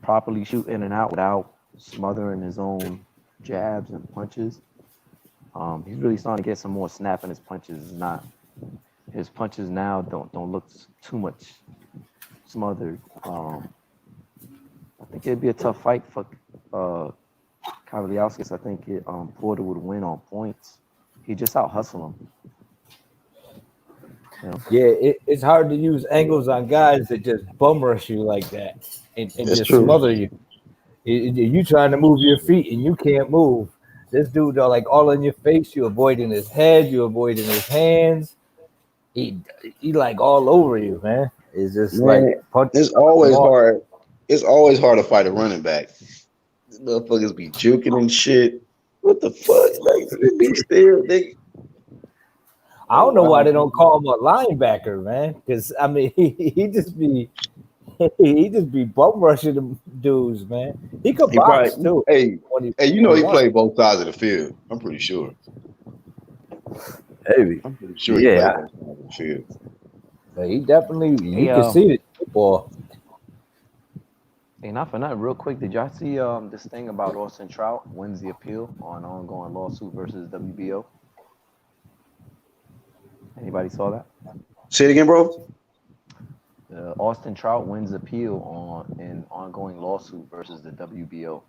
Speaker 3: properly shoot in and out without smothering his own jabs and punches, he's really starting to get some more snap in his punches. It's not his punches now don't look too much smothered. I think it'd be a tough fight for uh, Kavaliauskas. I think Porter would win on points. He just out hustle him. You know?
Speaker 2: Yeah, it's hard to use angles on guys that just bum rush you like that and
Speaker 1: That's
Speaker 2: just
Speaker 1: true.
Speaker 2: smother you. You trying to move your feet and you can't move. This dude are like all in your face. You avoiding his head. You avoiding his hands. He he like all over you, man. It's just like
Speaker 1: Man,
Speaker 2: punch
Speaker 1: it's
Speaker 2: him
Speaker 1: always
Speaker 2: off.
Speaker 1: hard. It's always hard to fight a running back. These motherfuckers be juking and shit. What the fuck? Like, nigga, be still, nigga.
Speaker 2: I
Speaker 1: Like,
Speaker 2: don't know why
Speaker 1: wow.
Speaker 2: they don't call him a linebacker, man. Because I mean, he just be bum rushing them dudes, man. He could
Speaker 1: He
Speaker 2: box
Speaker 1: probably,
Speaker 2: too
Speaker 1: hey,
Speaker 2: when he
Speaker 1: hey,
Speaker 2: when he
Speaker 1: he
Speaker 2: wants.
Speaker 1: played both sides of the field. I'm pretty sure.
Speaker 2: Maybe,
Speaker 1: I'm pretty sure he played
Speaker 2: yeah.
Speaker 1: both sides of the field.
Speaker 2: But he definitely
Speaker 3: Hey,
Speaker 2: you can see it. Boy,
Speaker 3: not for nothing. Real quick, did y'all see this thing about Austin Trout wins the appeal on ongoing lawsuit versus WBO? Anybody saw that?
Speaker 1: Say it again, bro.
Speaker 3: Austin Trout wins appeal on an ongoing lawsuit versus the WBO.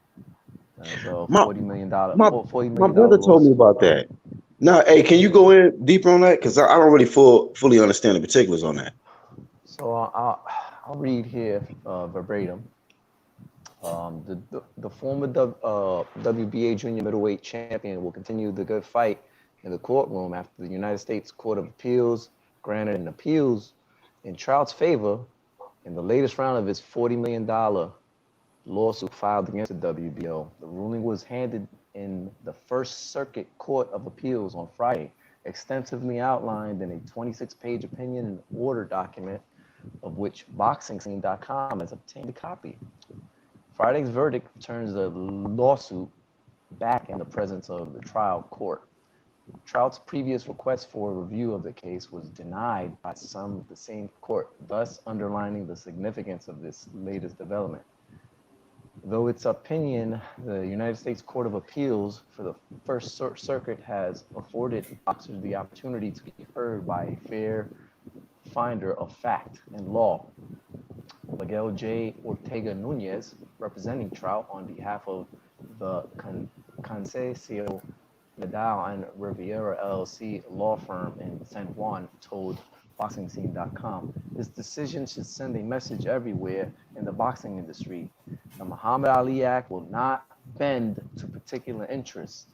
Speaker 3: It's a
Speaker 1: My
Speaker 3: $40 million
Speaker 1: my
Speaker 3: $40
Speaker 1: my
Speaker 3: million
Speaker 1: brother told me
Speaker 3: lawsuit.
Speaker 1: about that. Now, hey, can you go in deeper on that? Because I don't really fully understand the particulars on that.
Speaker 3: So I'll read here verbatim. The former WBA junior middleweight champion will continue the good fight in the courtroom after the United States Court of Appeals granted an appeals in Trout's favor in the latest round of his $40 million lawsuit filed against the WBO. The ruling was handed in the First Circuit Court of Appeals on Friday, extensively outlined in a 26-page opinion and order document, of which BoxingScene.com has obtained a copy. Friday's verdict turns the lawsuit back in the presence of the trial court. Trout's previous request for a review of the case was denied by the same court, thus underlining the significance of this latest development. Though its opinion, the United States Court of Appeals for the First Circuit has afforded boxers the opportunity to be heard by a fair finder of fact and law. Miguel J. Ortega Nunez, representing Trout on behalf of the Concesio Nadal and Riviera LLC law firm in San Juan, told BoxingScene.com. This decision should send a message everywhere in the boxing industry. The Muhammad Ali Act will not bend to particular interests.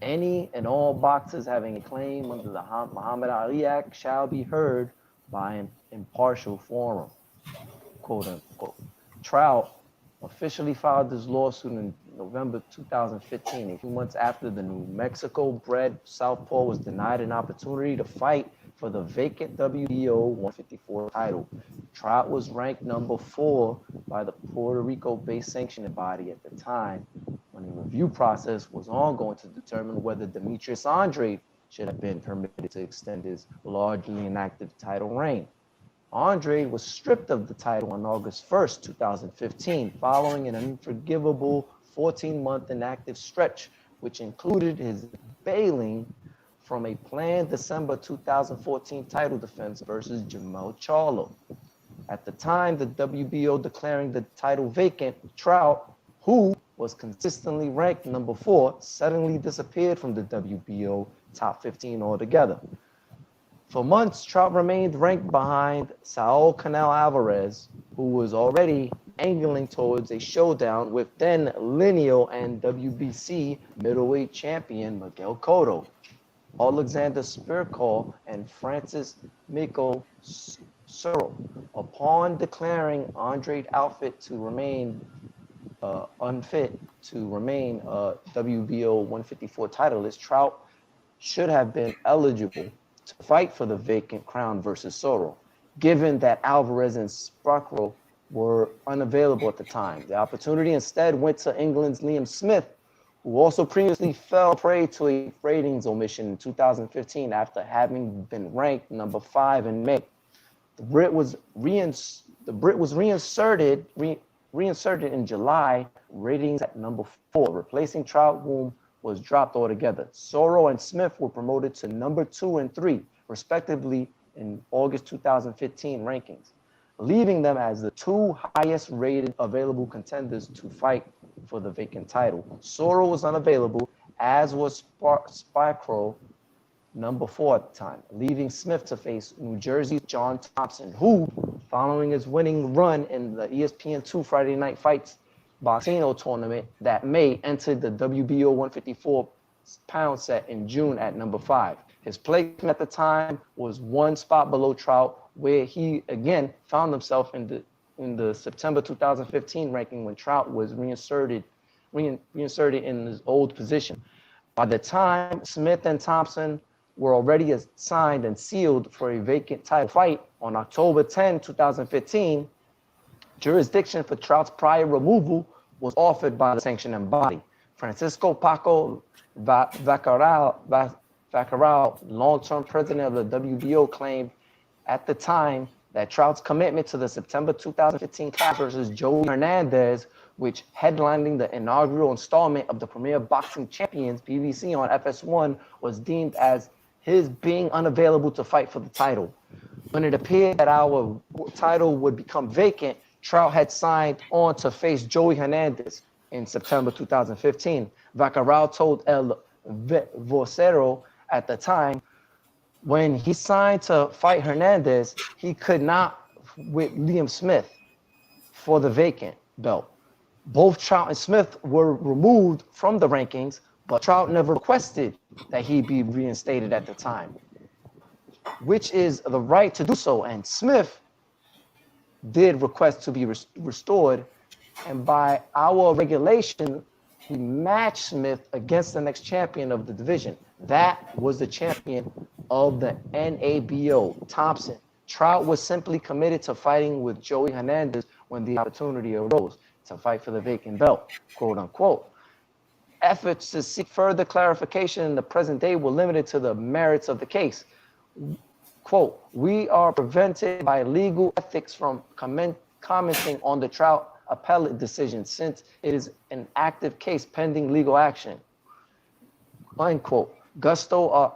Speaker 3: Any and all boxers having a claim under the Muhammad Ali Act shall be heard by an impartial forum, quote unquote. Trout officially filed this lawsuit in November 2015, a few months after the New Mexico-bred southpaw was denied an opportunity to fight for the vacant WBO 154 title. Trout was ranked number 4 by the Puerto Rico-based sanctioning body at the time, when a review process was ongoing to determine whether Demetrius Andrade should have been permitted to extend his largely inactive title reign. Andrade was stripped of the title on August 1st, 2015, following an unforgivable 14-month inactive stretch, which included his bailing from a planned December 2014 title defense versus Jermell Charlo. At the time, the WBO declaring the title vacant, Trout, who was consistently ranked number 4, suddenly disappeared from the WBO top 15 altogether. For months, Trout remained ranked behind Saul Canelo Alvarez, who was already angling towards a showdown with then lineal and WBC middleweight champion Miguel Cotto, Alexander Spirkall, and Francis Miko Searle. Upon declaring Andrade unfit to remain WBO 154 titleist, Trout should have been eligible to fight for the vacant crown versus Sorrell, given that Alvarez and Spirkall were unavailable at the time. The opportunity instead went to England's Liam Smith, who also previously fell prey to a ratings omission in 2015 after having been ranked number 5 in May. The Brit was reinserted in July, ratings at number 4, replacing Trout, whom was dropped altogether. Sorrell and Smith were promoted to number 2 and 3, respectively, in August 2015 rankings, leaving them as the 2 highest rated available contenders to fight for the vacant title. Sorrell was unavailable, as was Spirkall, number 4 at the time, leaving Smith to face New Jersey's John Thompson, who, following his winning run in the ESPN2 Friday Night Fights Boxino tournament that May, entered the WBO 154 pound set in June at number 5. His placement at the time was 1 spot below Trout, where he again found himself in the September 2015 ranking when Trout was reinserted in his old position. By the time Smith and Thompson were already signed and sealed for a vacant title fight on October 10, 2015, jurisdiction for Trout's prior removal was offered by the sanctioning body. Francisco Paco Vaqueral, long-term president of the WBO, claimed at the time that Trout's commitment to the September 2015 clash versus Joey Hernandez, which headlining the inaugural installment of the Premier Boxing Champions PBC on FS1, was deemed as his being unavailable to fight for the title. When it appeared that our title would become vacant, Trout had signed on to face Joey Hernandez in September 2015. Vaqueral told El Vocero at the time, when he signed to fight Hernandez, he could not with Liam Smith for the vacant belt. Both Trout and Smith were removed from the rankings, but Trout never requested that he be reinstated at the time, which is the right to do so. And Smith did request to be restored, and by our regulation, we matched Smith against the next champion of the division. That was the champion of the NABO, Thompson. Trout was simply committed to fighting with Joey Hernandez when the opportunity arose to fight for the vacant belt, quote unquote. Efforts to seek further clarification in the present day were limited to the merits of the case. Quote, we are prevented by legal ethics from commenting on the Trout appellate decision since it is an active case pending legal action. Unquote. Gustavo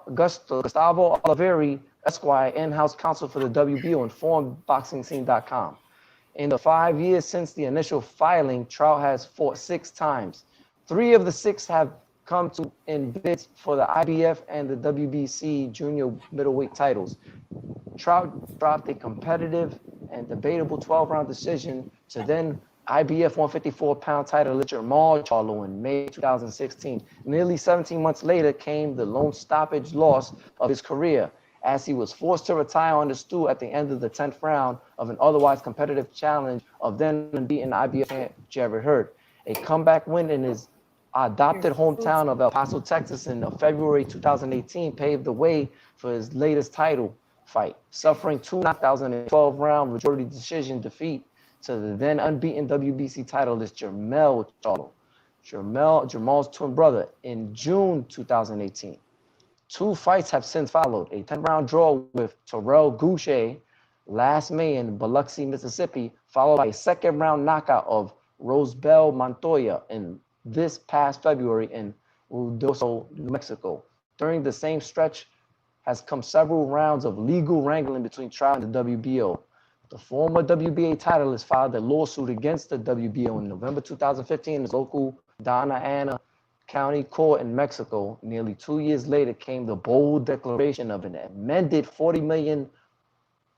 Speaker 3: Oliveri, Esquire, in-house counsel for the WBO, informed BoxingScene.com. In the 5 years since the initial filing, Trout has fought 6 times. 3 of the 6 have come to in bids for the IBF and the WBC junior middleweight titles. Trout dropped a competitive and debatable 12-round decision to then IBF 154-pound title Jamal Charlo in May 2016. Nearly 17 months later came the lone stoppage loss of his career, as he was forced to retire on the stool at the end of the 10th round of an otherwise competitive challenge of then unbeaten IBF champ Jared Hurd. A comeback win in his adopted hometown of El Paso, Texas in February 2018 paved the way for his latest title fight, suffering 2 knockouts in a 12-round majority decision defeat to the then unbeaten WBC titleist Jamal Charlo, Jamal's twin brother, in June 2018. 2 fights have since followed: a 10-round draw with Terrell Goucher last May in Biloxi, Mississippi, followed by a second-round knockout of Rosbel Montoya in this past February in Ruidoso, New Mexico. During the same stretch has come several rounds of legal wrangling between Trout and the WBO. The former WBA titleist filed a lawsuit against the WBO in November 2015 in his local Donna Ana County Court in Mexico. Nearly 2 years later came the bold declaration of an amended $40 million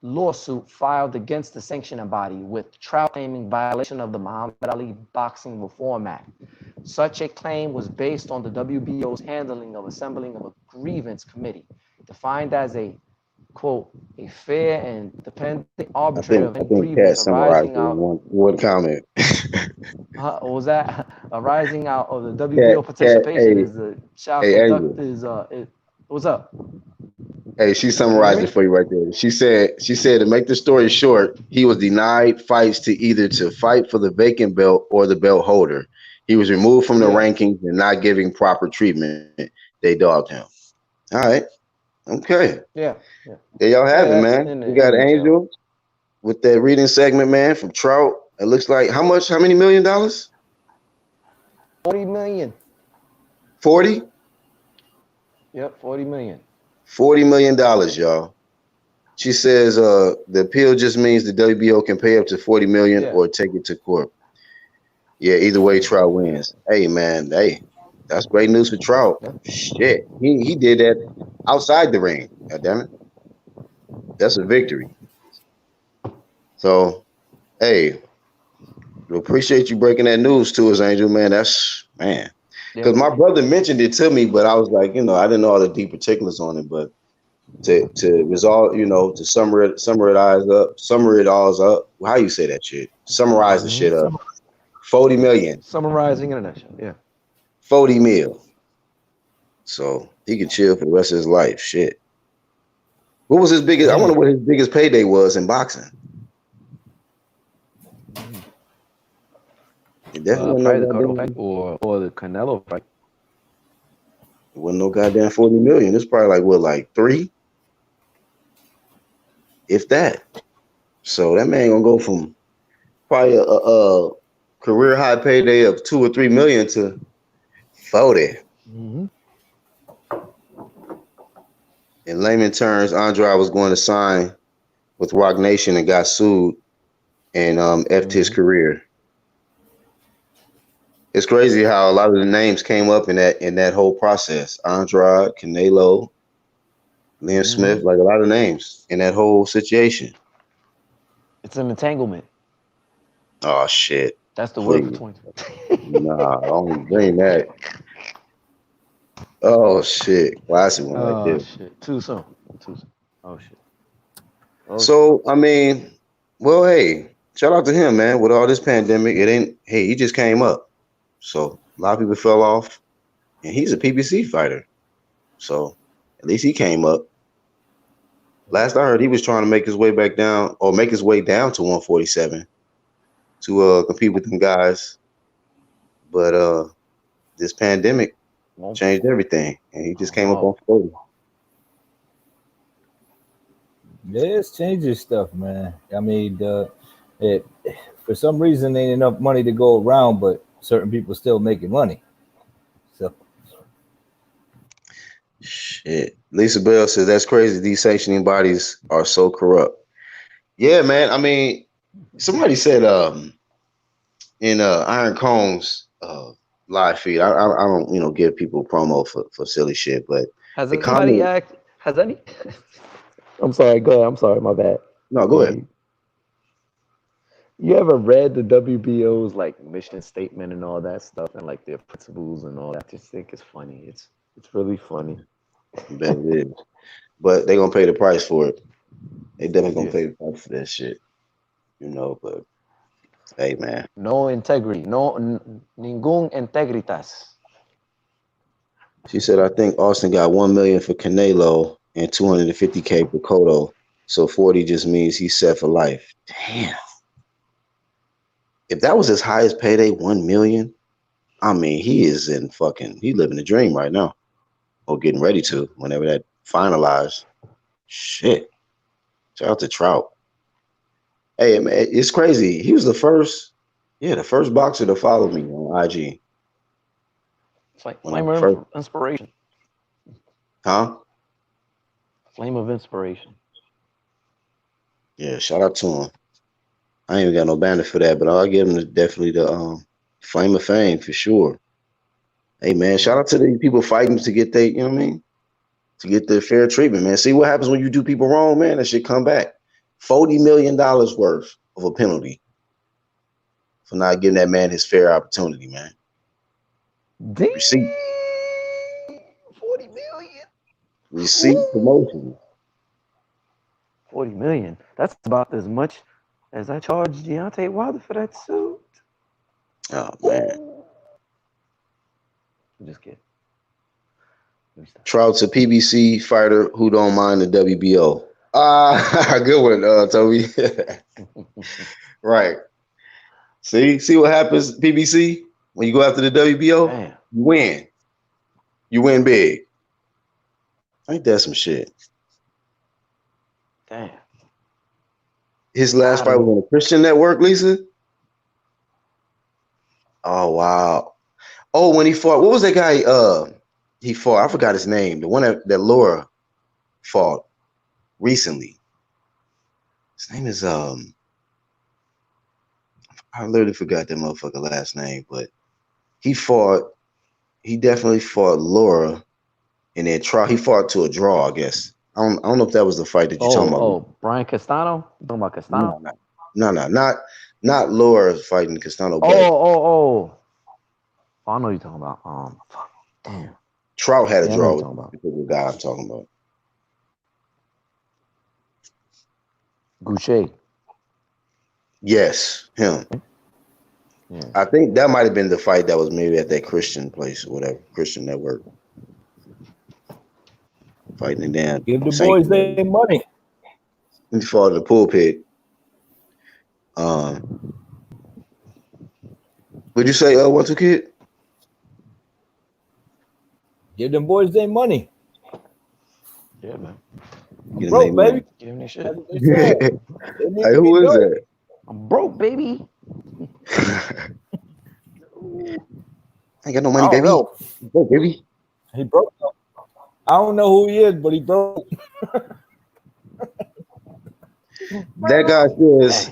Speaker 3: lawsuit filed against the sanctioning body, with Trout claiming violation of the Muhammad Ali Boxing Reform Act. Such a claim was based on the WBO's handling of assembling of a grievance committee, defined as a, quote, a fair and independent arbitrator of any grievance arising out.
Speaker 1: One comment.
Speaker 3: What was that? Arising out of the WBO participation is the shall conduct is what's up?
Speaker 1: Hey, she summarized it for you right there. She said to make the story short, he was denied fights to either to fight for the vacant belt or the belt holder. He was removed from the rankings and not giving proper treatment. They dogged him. All right. Okay.
Speaker 3: Yeah.
Speaker 1: There y'all have it, man. We got Angel with that reading segment, man, from Trout. It looks like how many $1 million? $40
Speaker 3: million.
Speaker 1: 40?
Speaker 3: Yep, $40 million.
Speaker 1: $40 million, y'all. She says the appeal just means the WBO can pay up to $40 million or take it to court. Yeah, either way, Trout wins. Hey, man, that's great news for Trout. Shit, he did that outside the ring. God damn it, that's a victory. So, hey, we appreciate you breaking that news to us, Angel. Man, because my brother mentioned it to me, but I was like, I didn't know all the deep particulars on it. But to resolve, to summarize it all up. How you say that shit? Summarize the shit up. 40 million.
Speaker 3: Summarizing in a nutshell, yeah.
Speaker 1: 40 mil. So he can chill for the rest of his life. Shit. What was his biggest? I wonder what his biggest payday was in boxing.
Speaker 3: Probably the Cotto fight or the Canelo fight.
Speaker 1: It wasn't no goddamn 40 million. It's probably like 3, if that. So that man gonna go from probably a career high payday of 2 or 3 million to 40.
Speaker 3: Mm-hmm.
Speaker 1: In layman terms, Andrade was going to sign with Rock Nation and got sued and effed his career. It's crazy how a lot of the names came up in that whole process. Andrade, Canelo, Liam Smith, like a lot of names in that whole situation.
Speaker 3: It's an entanglement.
Speaker 1: Oh shit.
Speaker 3: That's the word for 20.
Speaker 1: Nah, don't bring that. Oh shit. Classic one right there.
Speaker 3: Shit. Too soon. Oh shit.
Speaker 1: So I mean, well, hey, shout out to him, man. With all this pandemic, he just came up. So a lot of people fell off, and he's a PBC fighter. So at least he came up. Last I heard, he was trying to make his way back down, or make his way down to 147 to compete with them guys. But this pandemic changed everything, and he just came up on 40.
Speaker 2: Yeah, it's changing stuff, man. I mean, for some reason, ain't enough money to go around, but certain people still making money. So,
Speaker 1: shit. Lisa Bell says that's crazy. These sanctioning bodies are so corrupt. Yeah, man. I mean, somebody said in Iron Combs live feed. I don't give people promo for silly shit, but
Speaker 3: has anybody asked? Has any? I'm sorry. Go ahead. I'm sorry. My bad.
Speaker 1: No, go ahead.
Speaker 3: You ever read the WBO's like mission statement and all that stuff and like their principles and all that? I just think it's funny. It's really funny.
Speaker 1: Bet it is. But they gonna pay the price for it. They definitely gonna
Speaker 3: Yeah.
Speaker 1: pay the price for that shit. You know, but hey man.
Speaker 3: No integrity. No ningún integritas.
Speaker 1: She said I think Austin got 1 million for Canelo and 250K for Cotto. So 40 just means he's set for life. Damn. If that was his highest payday, 1 million, I mean, he is in fucking, he living the dream right now. Or getting ready to, whenever that finalized. Shit. Shout out to Trout. Hey, man, it's crazy. He was the first boxer to follow me on IG.
Speaker 3: It's like
Speaker 1: When I
Speaker 3: flame of
Speaker 1: first,
Speaker 3: inspiration.
Speaker 1: huh?
Speaker 3: Flame of inspiration.
Speaker 1: Yeah, shout out to him. I ain't even got no banner for that, but I'll give him definitely the flame of fame for sure. Hey man, shout out to the people fighting to get their, you know what I mean? To get the fair treatment, man. See what happens when you do people wrong, man. That shit come back. $40 million worth of a penalty for not giving that man his fair opportunity, man.
Speaker 3: Damn.
Speaker 1: Receipt.
Speaker 3: 40 million.
Speaker 1: Receipt promotion.
Speaker 3: 40 million. That's about as much as I charged Deontay Wilder for that suit.
Speaker 1: Oh man.
Speaker 3: I'm just kidding. Let me stop.
Speaker 1: Trout's a PBC fighter who don't mind the WBO. Good one, Toby. Right. See what happens, PBC? When you go after the WBO,
Speaker 3: Damn.
Speaker 1: you win. You win big. Ain't that some shit?
Speaker 3: Damn.
Speaker 1: His last fight was on the Christian Network, Lisa? Oh, wow. Oh, when he fought, what was that guy he fought? I forgot his name. The one that Laura fought recently. His name is I literally forgot that motherfucker last name, but he definitely fought Laura and then he fought to a draw, I guess. I don't know if that was the fight that you're talking about.
Speaker 3: Oh, Brian Castano? You talking about Castano?
Speaker 1: No, not Laura fighting Castano.
Speaker 3: Oh, I know you're talking about. Damn.
Speaker 1: Trout had a draw
Speaker 3: with
Speaker 1: the guy I'm talking about.
Speaker 3: Goucher.
Speaker 1: Yes, him. Yeah. I think that might have been the fight that was maybe at that Christian place or whatever, Christian Network. Fighting it down.
Speaker 2: Give the boys their money.
Speaker 1: He fought in the pulpit. Would you say 1-2 kid?
Speaker 2: Give them boys their money.
Speaker 3: Yeah, man.
Speaker 2: I'm broke, baby.
Speaker 3: Give them their shit.
Speaker 1: Hey, who is that?
Speaker 3: I'm broke, baby.
Speaker 1: I ain't got no money, baby. Broke, baby.
Speaker 2: He broke. I don't know who he is, but he broke.
Speaker 1: That guy says,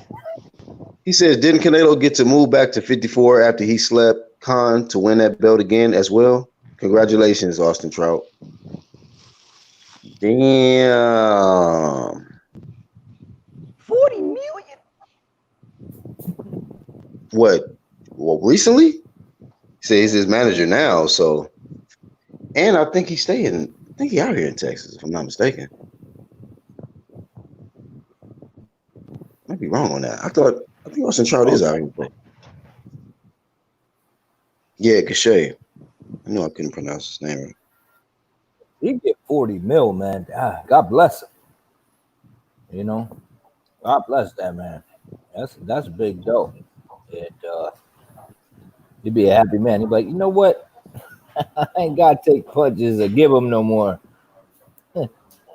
Speaker 1: he says, didn't Canelo get to move back to 54 after he slept Khan to win that belt again as well? Congratulations, Austin Trout. Damn.
Speaker 3: 40 million?
Speaker 1: What? Well, recently? He says he's his manager now, so. And I think he's staying. I think he's out here in Texas, if I'm not mistaken. Might be wrong on that. I think Austin Trout is out here. But yeah, Cachet. I know I couldn't pronounce his name right.
Speaker 2: He get 40 mil, man. God bless him. You know, God bless that man. That's big dough. He'd be a happy man. He'd be like, you know what? I ain't got to take punches or give him no more.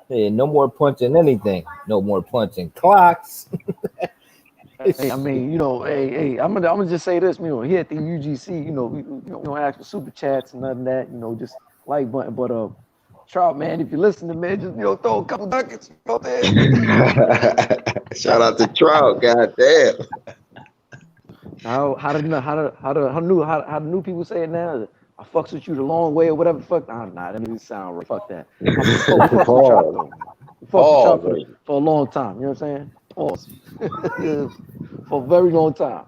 Speaker 2: Hey, no more punching anything. No more punching clocks.
Speaker 3: Hey, I mean, you know, hey, I'm gonna just say this, you know, here at the UGC, you know, we don't ask for super chats and nothing of that, you know, just like button. But Trout, man, if you listen to me, just throw a couple ducats out there.
Speaker 1: Shout out to Trout, goddamn.
Speaker 3: How the new people say it now? I fucks with you the long way or whatever the fuck. Nah, that doesn't sound right. Fuck that. Fuck with Trout for a long time. You know what I'm saying? Pause. for a very long time.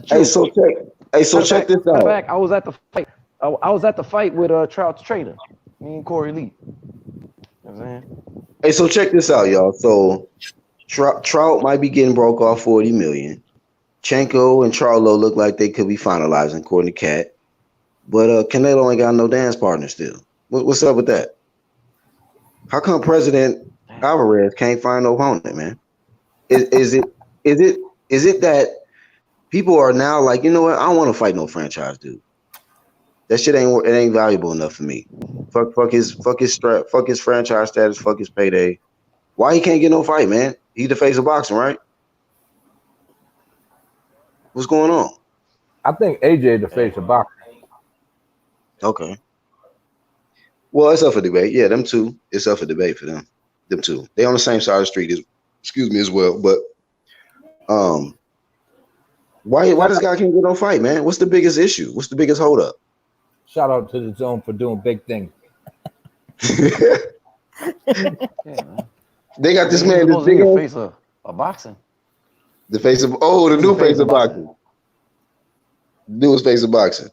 Speaker 1: Hey, so check this
Speaker 3: Matter of
Speaker 1: out.
Speaker 3: fact, I was at the fight. I was at the fight with Trout's trainer, me and Corey Lee. You know what I'm saying?
Speaker 1: Hey, so check this out, y'all. So Trout might be getting broke off 40 million. Chenko and Charlo look like they could be finalizing, according to Cat. But Canelo ain't got no dance partner still. What's up with that? How come President Alvarez can't find no opponent, man? Is it that people are now like, you know what? I don't want to fight no franchise dude. That shit ain't valuable enough for me. Fuck his franchise status, fuck his payday. Why he can't get no fight, man? He the face of boxing, right? What's going on?
Speaker 2: I think AJ the face of boxing.
Speaker 1: Okay. Well, it's up for debate. Yeah, them two. It's up for debate for them. Them two. They on the same side of the street as well. But why this guy can't get no fight, man? What's the biggest issue? What's the biggest holdup?
Speaker 2: Shout out to the Zone for doing big things.
Speaker 1: They got this man. This big
Speaker 3: face of boxing.
Speaker 1: The face of the new face of boxing. Newest face of boxing.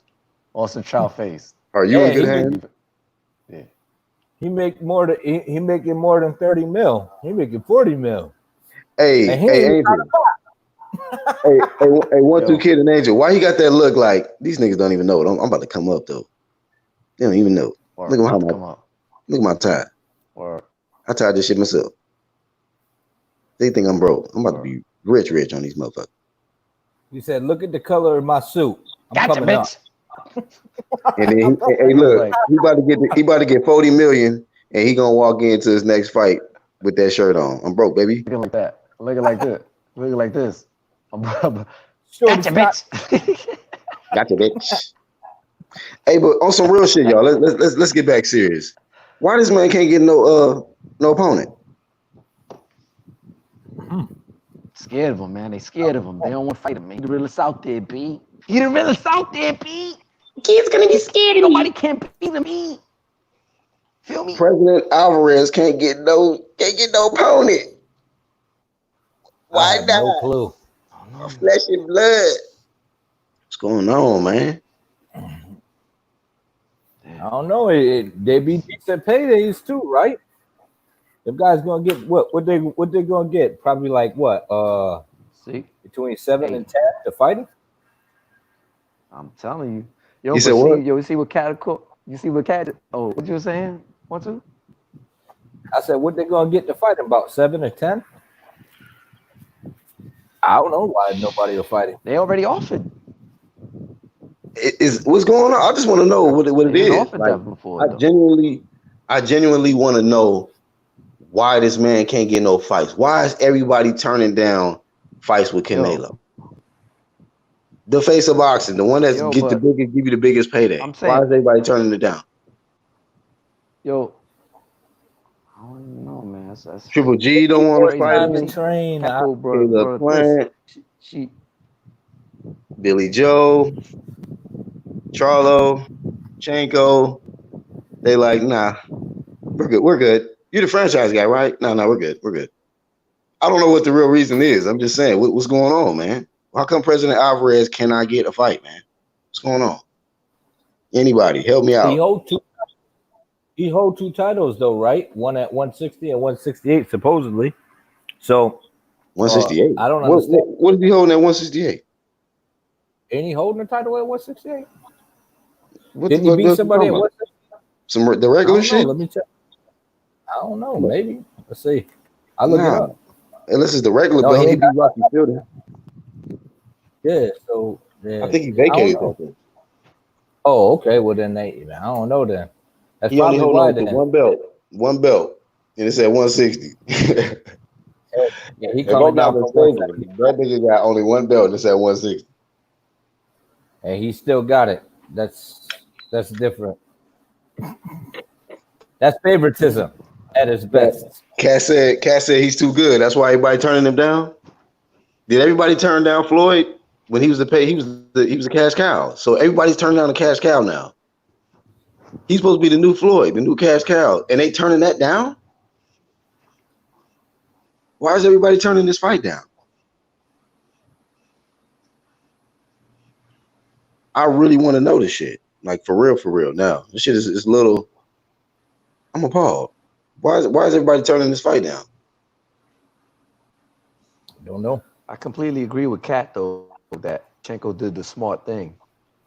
Speaker 3: Austin Trout face.
Speaker 1: Are you in good hands?
Speaker 3: Yeah.
Speaker 2: He making more than 30 mil. He making 40 mil.
Speaker 1: Hey, Angel. hey, 1-2 Kid and Angel. Why he got that look like these niggas don't even know it? I'm about to come up though. They don't even know. Look at my tie. I tied this shit myself. They think I'm broke. I'm about to be rich on these motherfuckers.
Speaker 2: He said, "Look at the color of my suit. I'm
Speaker 3: gotcha,
Speaker 2: coming
Speaker 3: bitch."
Speaker 2: up."
Speaker 1: And then he about to get 40 million, and he gonna walk into his next fight with that shirt on. I'm broke, baby.
Speaker 3: Looking like that. Looking like this. Looking like this.
Speaker 2: Gotcha,
Speaker 3: bitch.
Speaker 1: Gotcha, bitch. Hey, but on some real shit, y'all. Let's get back serious. Why this man can't get no opponent?
Speaker 3: Scared of him, man. They scared of him. They don't want to fight him, man. He the realest out there, B. He the realest out there, B. Kids gonna be scared. Nobody can beat him, B. Feel me?
Speaker 1: President Alvarez can't get no opponent. Why not?
Speaker 2: No clue.
Speaker 1: Flesh and blood. What's going on, man?
Speaker 2: I don't know. They be decent paydays too, right? Them guys gonna get what they gonna get? Probably like what? Between 7 and 10 to fight him.
Speaker 3: I'm telling you. Yo,
Speaker 1: you said what?
Speaker 3: You see what Cat? You see what Cat? Oh, what you were saying? 1-2.
Speaker 2: I said, what they gonna get to fight him? About 7 or 10? I don't know why nobody will fight him.
Speaker 3: They already offered.
Speaker 1: What's going on? I just want to know what it is.
Speaker 3: Like, before,
Speaker 1: I genuinely want to know why this man can't get no fights. Why is everybody turning down fights with Canelo? The face of boxing, the one that's give you the biggest payday. Why is everybody turning it down?
Speaker 3: Yo, I don't know, man. That's
Speaker 1: Triple G don't want to fight him.
Speaker 2: Train,
Speaker 1: Billy Joe, Charlo, Chenko. They like, nah, we're good. You're the franchise guy, right? No, we're good. I don't know what the real reason is. I'm just saying, what's going on, man? How come President Alvarez cannot get a fight, man? What's going on? Anybody, help me out.
Speaker 2: He hold two titles though, right? One at 160 and 168, supposedly. So
Speaker 1: 168.
Speaker 2: I don't understand.
Speaker 1: What is he holding at 168?
Speaker 2: Ain't he holding the title at 168? Didn't he beat somebody at 168?
Speaker 1: The regular shit?
Speaker 2: Let me check. I don't know. Maybe. Let's see. I'll look it up.
Speaker 1: Unless it's the regular belt, he beat Rocky Fielding.
Speaker 2: Yeah, so yeah.
Speaker 1: I think he vacated something.
Speaker 2: Oh, okay. Well, then I don't know then. That's
Speaker 1: he only hold on to one belt, and it's at 160.
Speaker 2: Yeah, he coming down from
Speaker 1: that nigga got only one belt, and it's at 160.
Speaker 2: And he still got it. That's different. That's favoritism at its best.
Speaker 1: Cass said he's too good. That's why everybody turning him down. Did everybody turn down Floyd when he was he was a cash cow? So everybody's turning down the cash cow now. He's supposed to be the new Floyd, the new cash cow, and they turning that down. Why is everybody turning this fight down? I really want to know this shit. Like for real. Now this shit is little. I'm appalled. Why is everybody turning this fight down?
Speaker 2: Don't know.
Speaker 3: I completely agree with Kat though that Chenko did the smart thing.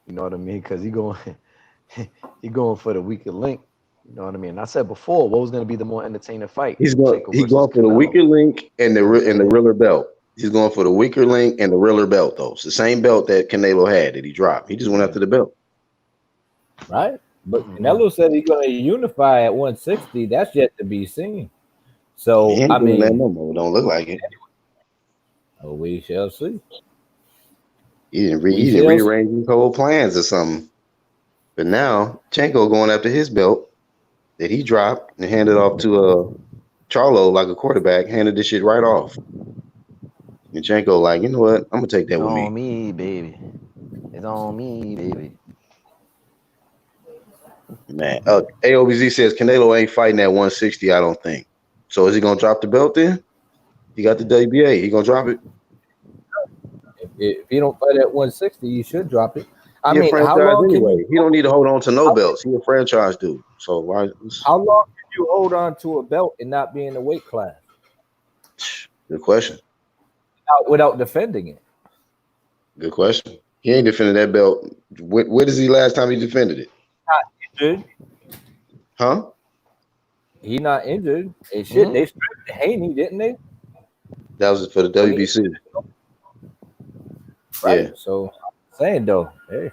Speaker 3: You know what I mean? Because he going for the weaker link. You know what I mean? I said before, what was going to be the more entertaining fight?
Speaker 1: He's
Speaker 3: Chenko
Speaker 1: going
Speaker 3: versus
Speaker 1: for the
Speaker 3: Canelo.
Speaker 1: weaker link and the realer belt. He's going for the weaker link and the realer belt though. It's the same belt that Canelo had that he dropped. He just went after the belt.
Speaker 2: Right? But Canelo said he's going to unify at 160. That's yet to be seen. So
Speaker 1: He ain't
Speaker 2: I
Speaker 1: doing that
Speaker 2: mean,
Speaker 1: no more. Don't look like it.
Speaker 2: oh, we shall see.
Speaker 1: He didn't rearrange his whole plans or something. But now Chenko going after his belt that he dropped and handed off to Charlo like a quarterback, handed this shit right off. And Chenko like, you know what? I'm gonna take that with me.
Speaker 3: On me, baby. It's on me, baby.
Speaker 1: Man, AOBZ says Canelo ain't fighting at 160. I don't think. So is he gonna drop the belt then? He got the WBA. He gonna drop it?
Speaker 2: If you don't fight at 160, you should drop it. I
Speaker 1: He
Speaker 2: mean, how long
Speaker 1: anyway?
Speaker 2: can
Speaker 1: He don't need to hold on to no belts. He a franchise dude. So why?
Speaker 2: how long can you hold on to a belt and not be in the weight class?
Speaker 1: Good question.
Speaker 2: Without defending it.
Speaker 1: Good question. He ain't defended that belt. When is he last time he defended it?
Speaker 2: Not injured.
Speaker 1: Huh?
Speaker 2: He not injured. And shit, they stripped Haney, didn't they?
Speaker 1: That was for the WBC.
Speaker 2: Right.
Speaker 1: Yeah.
Speaker 2: So I'm saying though, hey.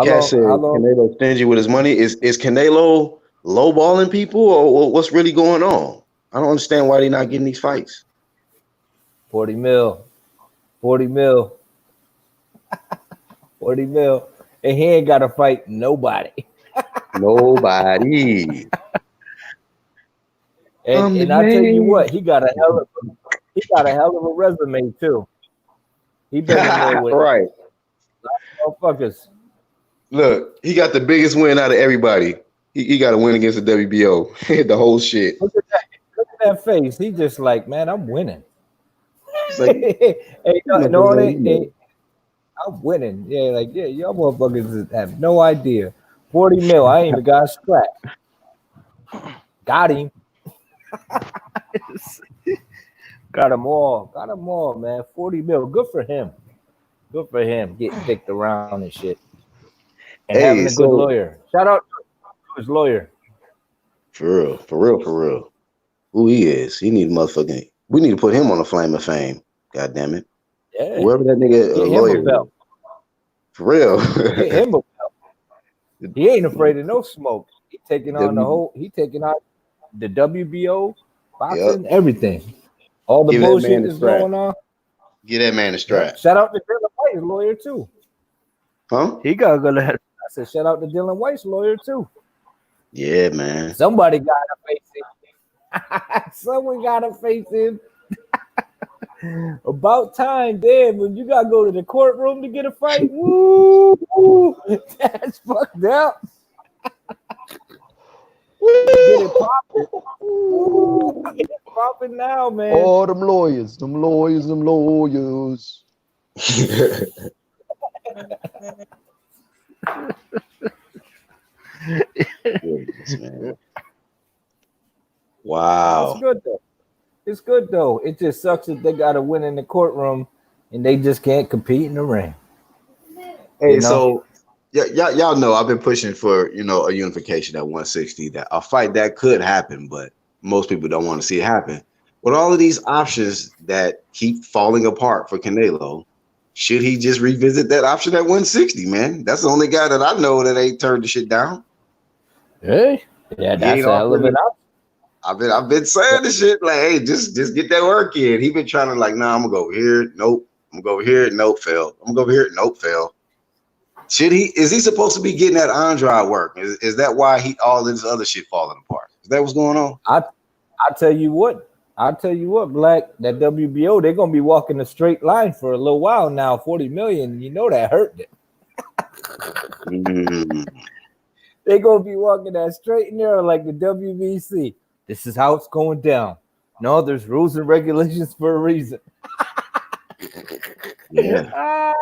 Speaker 1: Cat said Canelo stingy with his money. Is Canelo lowballing people or what's really going on? I don't understand why they're not getting these fights.
Speaker 2: 40 mil. 40 mil. 40 mil. And he ain't got to fight nobody.
Speaker 1: Nobody.
Speaker 2: And I tell you what, he got a hell of a resume too. He been in there with
Speaker 1: right.
Speaker 2: motherfuckers.
Speaker 1: Look, he got the biggest win out of everybody. He got a win against the WBO. The whole shit.
Speaker 2: Look at that face. He just like, man, I'm winning.
Speaker 1: Like,
Speaker 2: hey, no, I'm winning. Yeah, like, yeah, y'all motherfuckers have no idea. 40 mil. I ain't even got a scrap. Got him. Got them all, man. 40 mil. Good for him. Getting kicked around and shit. And having a good lawyer. Shout out to his lawyer.
Speaker 1: For real. Who he is. He need motherfucking. We need to put him on the flame of fame. God damn it.
Speaker 2: Yeah.
Speaker 1: Whoever that nigga lawyer is. For real.
Speaker 2: Get him a belt. He ain't afraid of no smoke. He taking on the WBO, boxing, everything. All the bullshit that's going on.
Speaker 1: Get that man a strap.
Speaker 2: Shout out to Dylan White's lawyer too.
Speaker 1: Huh?
Speaker 2: He got to go ahead. I said, shout out to Dylan White's lawyer too.
Speaker 1: Yeah, man.
Speaker 2: Somebody got to face him. Someone got to face him. About time, damn. When you got to go to the courtroom to get a fight, woo, that's fucked up. Get it popping. Get it popping now, man.
Speaker 3: Oh, them lawyers.
Speaker 1: Man. Wow.
Speaker 2: It's good though. It just sucks that they got to win in the courtroom and they just can't compete in the ring.
Speaker 1: Hey, so y'all know I've been pushing for a unification at 160. That a fight that could happen, but most people don't want to see it happen. With all of these options that keep falling apart for Canelo, should he just revisit that option at 160? Man, that's the only guy that I know that ain't turned the shit down.
Speaker 2: Hey, yeah, that's a hell of an option.
Speaker 1: I've been saying this shit like, hey, just get that work in. He been trying to like, nah, I'm gonna go over here. Nope. I'm gonna go over here. Nope, fail. I'm gonna go over here. Nope, fail. Is he supposed to be getting that Andrade work? Is that why all this other shit falling apart? Is that what's going on?
Speaker 2: I tell you what, Black, that WBO, they're gonna be walking a straight line for a little while now. 40 million, you know that hurt them. They're gonna be walking that straight and narrow like the WBC. This is how it's going down. No, there's rules and regulations for a reason.
Speaker 1: Yeah.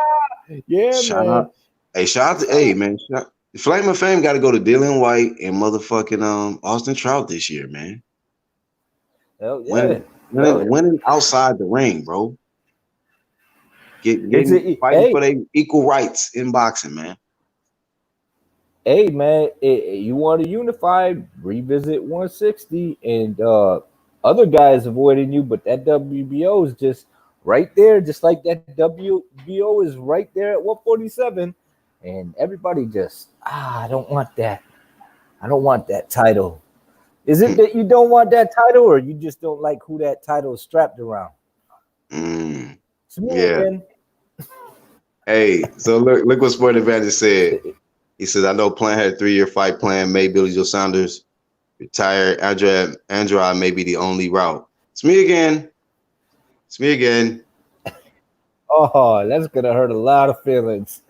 Speaker 2: Yeah,
Speaker 1: Shout
Speaker 2: man.
Speaker 1: out. Hey, shout out to man. Flame of Fame got to go to Dylan White and motherfucking Austin Trout this year, man.
Speaker 2: Hell yeah.
Speaker 1: Winning outside the ring, bro. Fighting
Speaker 2: Hey,
Speaker 1: for their equal rights in boxing, man.
Speaker 2: hey, man, you want to unify, revisit 160, and other guys avoiding you, but that WBO is just right there, just like that WBO is right there at 147, and everybody just, I don't want that. I don't want that title. Is it that you don't want that title, or you just don't like who that title is strapped around? It's me again.
Speaker 1: Hey, so look what Sport Advantage said. He says, I know Plant had a 3-year fight plan, made Billy Joe Saunders retire. Andrade may be the only route. It's me again. It's me again.
Speaker 2: Oh, that's gonna hurt a lot of feelings.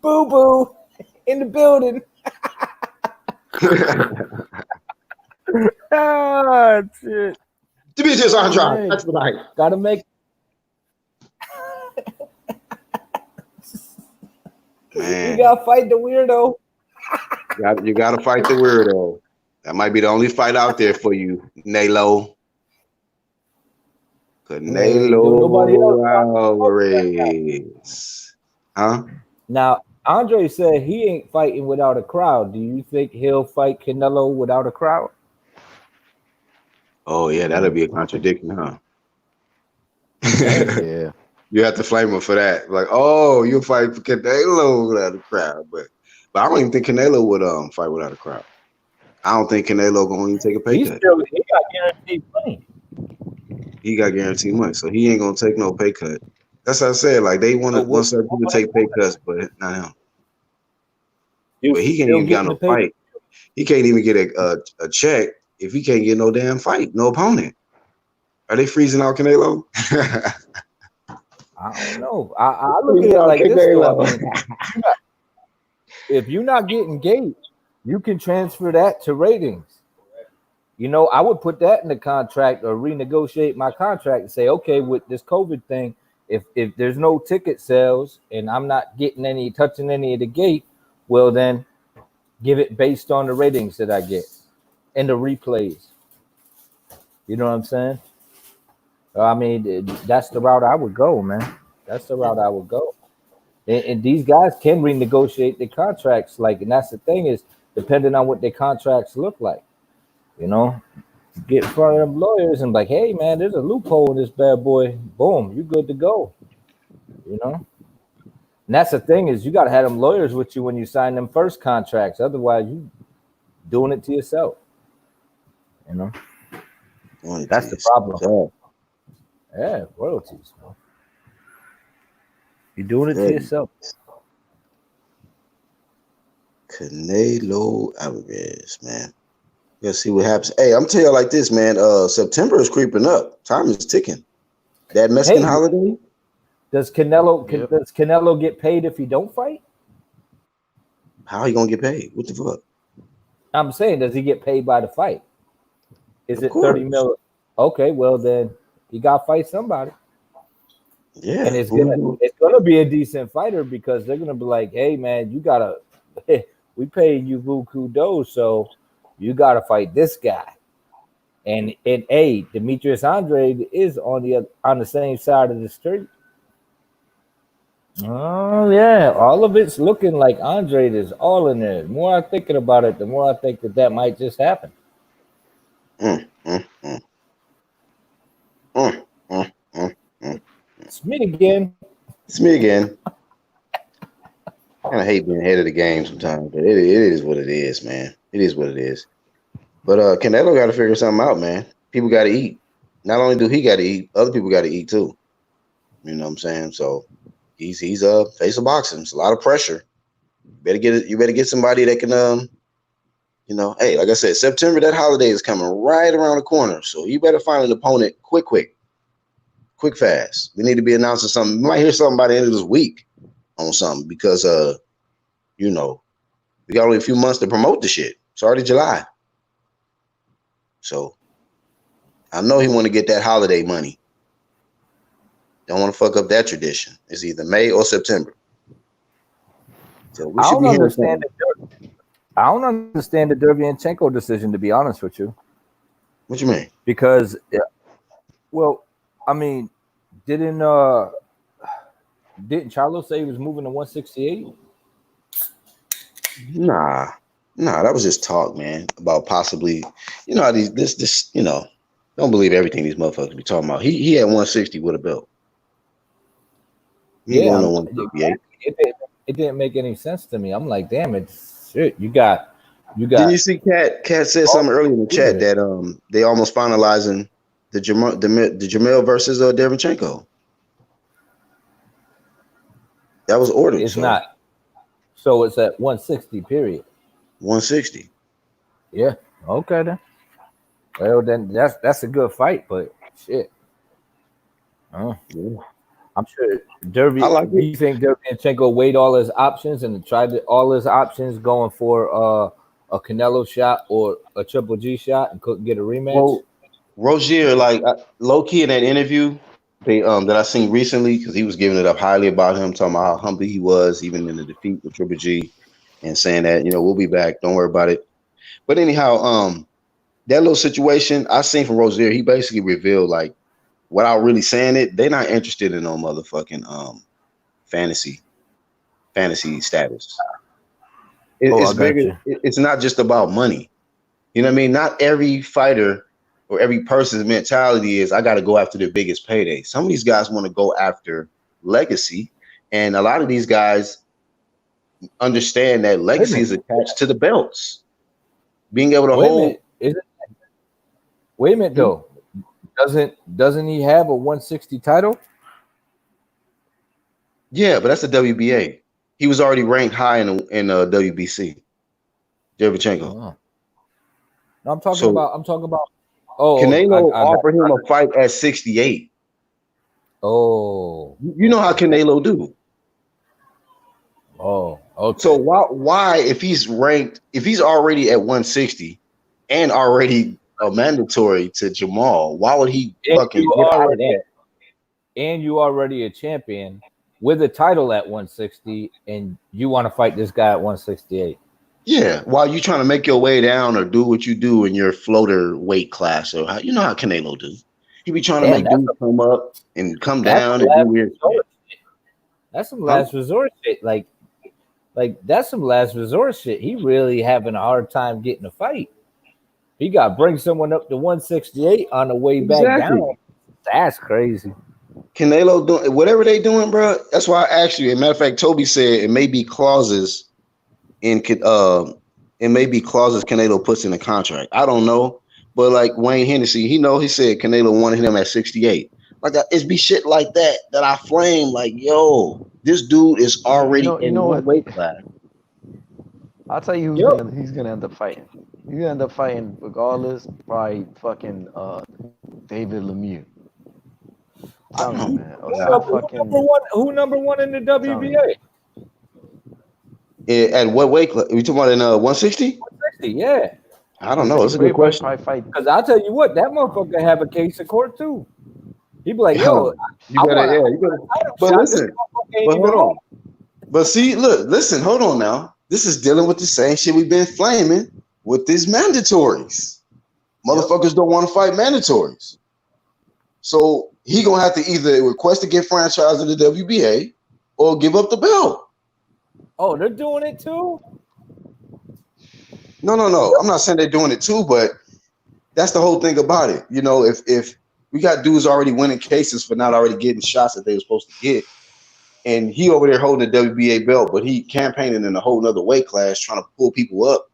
Speaker 2: Boo boo in the building. Ah, shit.
Speaker 1: Demetrius Andrade, that's right.
Speaker 2: Gotta make.
Speaker 1: Man,
Speaker 2: you gotta fight the weirdo.
Speaker 1: You gotta fight the weirdo. That might be the only fight out there for you, Canelo. Canelo Alvarez. Huh?
Speaker 2: Now, Andre said he ain't fighting without a crowd. Do you think he'll fight Canelo without a crowd?
Speaker 1: Oh yeah, that'll be a contradiction, huh?
Speaker 3: Yeah.
Speaker 1: You have to flame him for that. Like, oh, you fight for Canelo without a crowd, but I don't even think Canelo would fight without a crowd. I don't think Canelo gonna even take a pay cut.
Speaker 2: He got guaranteed money.
Speaker 1: He got guaranteed money, so he ain't gonna take no pay cut. That's what I said. Like they want certain people to take pay cuts, but not him. But he can't even get no fight. He can't even get a check if he can't get no damn fight, no opponent. Are they freezing out Canelo?
Speaker 2: I don't know. I look at it like this though. I mean, if you're not getting gate, you can transfer that to ratings. You know, I would put that in the contract or renegotiate my contract and say, okay, with this COVID thing, if there's no ticket sales and I'm not getting touching any of the gate, well then give it based on the ratings that I get and the replays. You know what I'm saying? I mean, that's the route I would go, man. That's the route I would go. And these guys can renegotiate their contracts, and that's the thing is, depending on what their contracts look like, you know, get in front of them lawyers and like, hey, man, there's a loophole in this bad boy. Boom, you good to go, you know. And that's the thing is, you got to have them lawyers with you when you sign them first contracts. Otherwise, you doing it to yourself, you know. That's the problem. Yeah, royalties, bro. You're doing it to yourself.
Speaker 1: Canelo Alvarez, man. Let's see what happens. Hey, I'm telling you like this, man. September is creeping up. Time is ticking. That Mexican holiday.
Speaker 2: Does Canelo get paid if he don't fight?
Speaker 1: How he gonna get paid? What the fuck?
Speaker 2: I'm saying, does he get paid by the fight? Is it 30 million? Okay, well then you got to fight somebody.
Speaker 1: Yeah,
Speaker 2: and it's gonna be a decent fighter because they're gonna be like, hey man, you gotta, we paid you buku dough, so you gotta fight this guy. And Demetrius Andrade is on the same side of the street. Oh yeah, all of it's looking like Andrade is all in there. The more I'm thinking about it, the more I think that might just happen. It's me again.
Speaker 1: It's me again. I kind of hate being ahead of the game sometimes, but it is what it is, man. It is what it is. But Canelo got to figure something out, man. People got to eat. Not only do he got to eat, other people got to eat too. You know what I'm saying? So he's face of boxing. It's a lot of pressure. You better get somebody that can you know, hey, like I said, September, that holiday is coming right around the corner. So you better find an opponent quick, fast. We need to be announcing something. We might hear something by the end of this week on something because you know, we got only a few months to promote the shit. It's already July. So I know he want to get that holiday money. Don't want to fuck up that tradition. It's either May or September. So we
Speaker 2: I
Speaker 1: should
Speaker 2: don't
Speaker 1: be hearing
Speaker 2: understand
Speaker 1: something.
Speaker 2: I don't understand the Derevyanchenko decision, to be honest with you.
Speaker 1: What you mean?
Speaker 2: Because, well, I mean, didn't Charlo say he was moving to 168?
Speaker 1: Nah, that was just talk, man, about possibly, you know, how this, you know, don't believe everything these motherfuckers be talking about. He had 160 with a belt. He ain't going to 158.
Speaker 2: It didn't make any sense to me. I'm like, damn it, shit. You got.
Speaker 1: Didn't you see Cat said something earlier in the chat that they almost finalizing the Jamel versus Derevyanchenko. That was ordered.
Speaker 2: It's not. So it's at 160. Period.
Speaker 1: 160.
Speaker 2: Yeah. Okay then. Well then, that's a good fight, but shit.
Speaker 1: Yeah.
Speaker 2: I'm sure Derby.
Speaker 1: Like
Speaker 2: do you think Derevyanchenko weighed all his options and tried all his options going for a Canelo shot or a Triple G shot and couldn't get a rematch?
Speaker 1: Well, Rozier, like low key in that interview that I seen recently, because he was giving it up highly about him, talking about how humble he was, even in the defeat with Triple G, and saying that, you know, we'll be back, don't worry about it. But anyhow, that little situation I seen from Rozier, he basically revealed, like, without really saying it, they're not interested in no motherfucking fantasy status. It's bigger. It's not just about money. You know what I mean? Not every fighter or every person's mentality is, I got to go after the biggest payday. Some of these guys want to go after legacy, and a lot of these guys understand that legacy is attached to the belts. Being able to hold.
Speaker 2: Wait a minute, though. Doesn't he have a 160 title?
Speaker 1: Yeah, but that's the WBA. He was already ranked high in WBC. Derevyanchenko.
Speaker 2: Oh. No, I'm talking about. Oh,
Speaker 1: Canelo offered him a fight at 68.
Speaker 2: Oh,
Speaker 1: you know how Canelo do.
Speaker 2: Oh, okay.
Speaker 1: So why if he's already at 160 and already a mandatory to Jamal, why would he fucking get out of that?
Speaker 2: And you already a champion with a title at 160, and you want to fight this guy at 168.
Speaker 1: Yeah, while you trying to make your way down or do what you do in your floater weight class, or how, you know how Canelo do. He be trying to make dudes come up and come down and do weird shit.
Speaker 2: That's some last resort shit. Like that's some last resort shit. He really having a hard time getting a fight. He got to bring someone up to 168 on the way back down. That's crazy.
Speaker 1: Canelo doing whatever they doing, bro. That's why I asked you. As a matter of fact, Toby said it may be clauses Canelo puts in the contract. I don't know, but like Wayne Hennessy, he said Canelo wanted him at 68. Like it's be shit like that I flame. Like, yo, this dude is already in one weight class.
Speaker 3: I'll tell you he's gonna end up fighting. He's gonna end up fighting regardless. Probably fucking David Lemieux. Tell me, man.
Speaker 2: Who number one in the WBA?
Speaker 1: At what weight class? We talking about in 160?
Speaker 2: 160, yeah.
Speaker 1: I don't know. It's a good question.
Speaker 2: Because I'll tell you what, that motherfucker have a case in court too. He'd be like, yo,
Speaker 1: you better. But listen, but hold on. But see, listen, hold on now. This is dealing with the same shit we've been flaming with these mandatories. Motherfuckers don't want to fight mandatories. So he gonna have to either request to get franchised in the WBA or give up the belt.
Speaker 2: Oh, they're doing it too?
Speaker 1: No. I'm not saying they're doing it too, but that's the whole thing about it. You know, if we got dudes already winning cases for not already getting shots that they were supposed to get, and he over there holding the WBA belt, but he campaigning in a whole nother weight class trying to pull people up,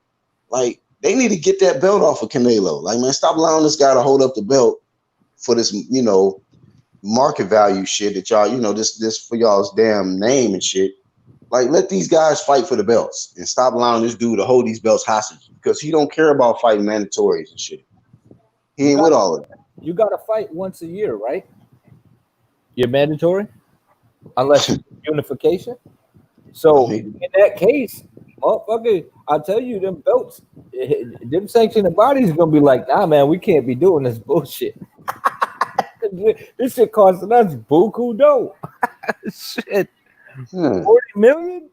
Speaker 1: like they need to get that belt off of Canelo. Like, man, stop allowing this guy to hold up the belt for this, you know, market value shit that y'all, you know, this for y'all's damn name and shit. Like, let these guys fight for the belts and stop allowing this dude to hold these belts hostage, because he don't care about fighting mandatories and shit. He ain't with all of that.
Speaker 2: You got to fight once a year, right? You're mandatory, unless unification. So in that case, motherfucker, I'll tell you, them belts, them sanctioning bodies are gonna be like, nah, man, we can't be doing this bullshit. This shit costing us buku dough. Shit, 40 million.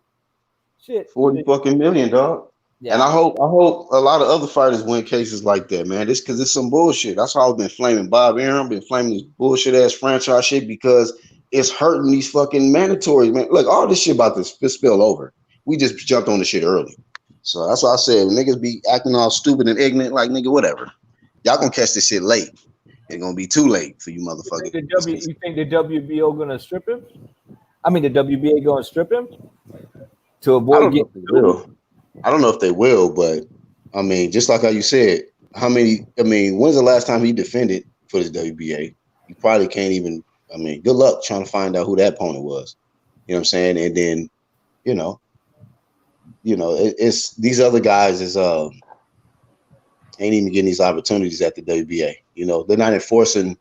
Speaker 2: Shit,
Speaker 1: 40 fucking million, dog.
Speaker 2: yeah.
Speaker 1: And I hope a lot of other fighters win cases like that, man. This because it's some bullshit. That's how I've been flaming Bob Arum, been flaming this bullshit ass franchise shit because it's hurting these fucking mandatories, man. Look, all this shit about this spill over. We just jumped on the shit early. So that's why I said niggas be acting all stupid and ignorant, like nigga, whatever. Y'all gonna catch this shit late. It's gonna be too late for you motherfuckers.
Speaker 2: You think the WBO gonna strip him? I mean, the WBA gonna strip him to avoid getting
Speaker 1: will. I don't know if they will, but I mean, just like how you said, when's the last time he defended for the WBA? You probably can't even, good luck trying to find out who that opponent was. You know what I'm saying? And then, it's these other guys ain't even getting these opportunities at the WBA. You know, they're not enforcing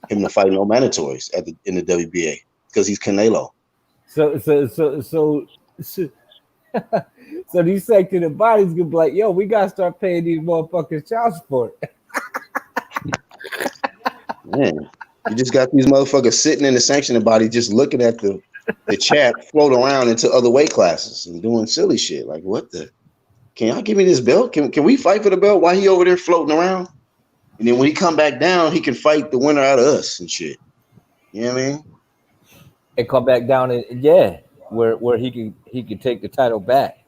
Speaker 1: him to fight no mandatories in the WBA because he's Canelo.
Speaker 2: So these sanctioned bodies gonna be like, yo, we gotta start paying these motherfuckers child support.
Speaker 1: Man, you just got these motherfuckers sitting in the sanctioning body just looking at the chat float around into other weight classes and doing silly shit. Like, what the? Can y'all give me this belt? Can we fight for the belt while he over there floating around? And then when he come back down, he can fight the winner out of us and shit. You know what I mean?
Speaker 2: And come back down and where he can take the title back.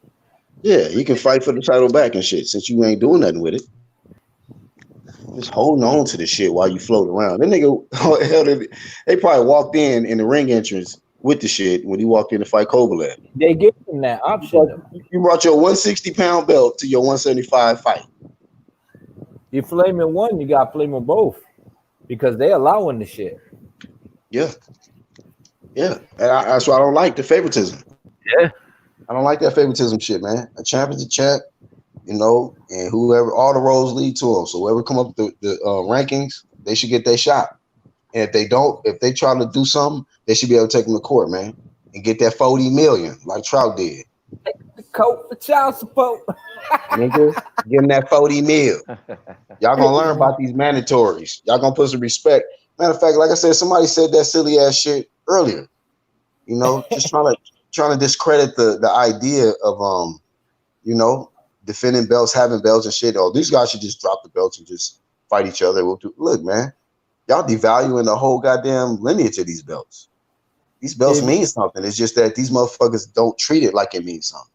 Speaker 1: Yeah, he can fight for the title back and shit since you ain't doing nothing with it. Just holding on to the shit while you float around. That nigga, they probably walked in the ring entrance with the shit when he walked in to fight Kovalev.
Speaker 2: They give him that option.
Speaker 1: You brought your 160-pound belt to your 175 fight.
Speaker 2: You flaming one, you got flaming both because they allowing the shit.
Speaker 1: Yeah. Yeah. And that's why I don't like the favoritism.
Speaker 2: Yeah.
Speaker 1: I don't like that favoritism shit, man. A champ is a champ, and whoever, all the roads lead to them. So whoever come up with the rankings, they should get their shot. And if they try to do something, they should be able to take them to court, man, and get that 40 million like Trout did.
Speaker 2: Take the coat for child support.
Speaker 1: Nigga, give them that 40 mil. Y'all gonna learn about these mandatories. Y'all gonna put some respect. Matter of fact, like I said, somebody said that silly ass shit earlier. Just trying to discredit the idea of defending belts, having belts and shit. Oh, these guys should just drop the belts and just fight each other. Look, man, y'all devaluing the whole goddamn lineage of these belts. These belts mean something. It's just that these motherfuckers don't treat it like it means something.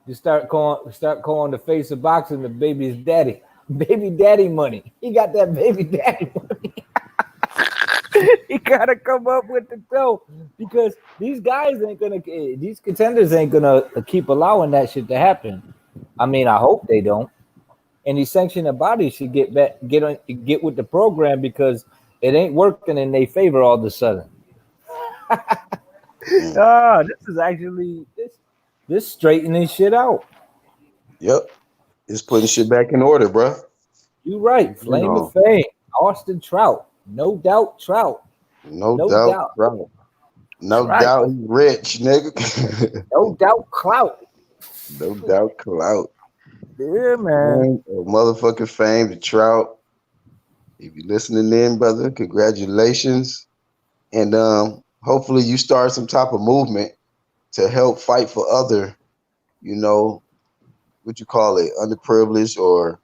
Speaker 2: You start calling the face of boxing the baby's daddy. Baby daddy money. He got that baby daddy money. He gotta come up with the dough because these contenders ain't gonna keep allowing that shit to happen. I mean, I hope they don't. And these sanctioned bodies should get with the program because it ain't working in their favor all of a sudden. This is actually this straightening shit out.
Speaker 1: Yep, it's putting shit back in order, bro.
Speaker 2: You right, Flame of Fame, Austin Trout. No doubt, Trout.
Speaker 1: No doubt, Trout. No doubt, he's rich, nigga.
Speaker 2: No doubt, clout.
Speaker 1: No doubt, clout.
Speaker 2: Yeah, man.
Speaker 1: Motherfucking Fame to Trout. If you're listening in, brother, congratulations. And hopefully you start some type of movement to help fight for other, underprivileged or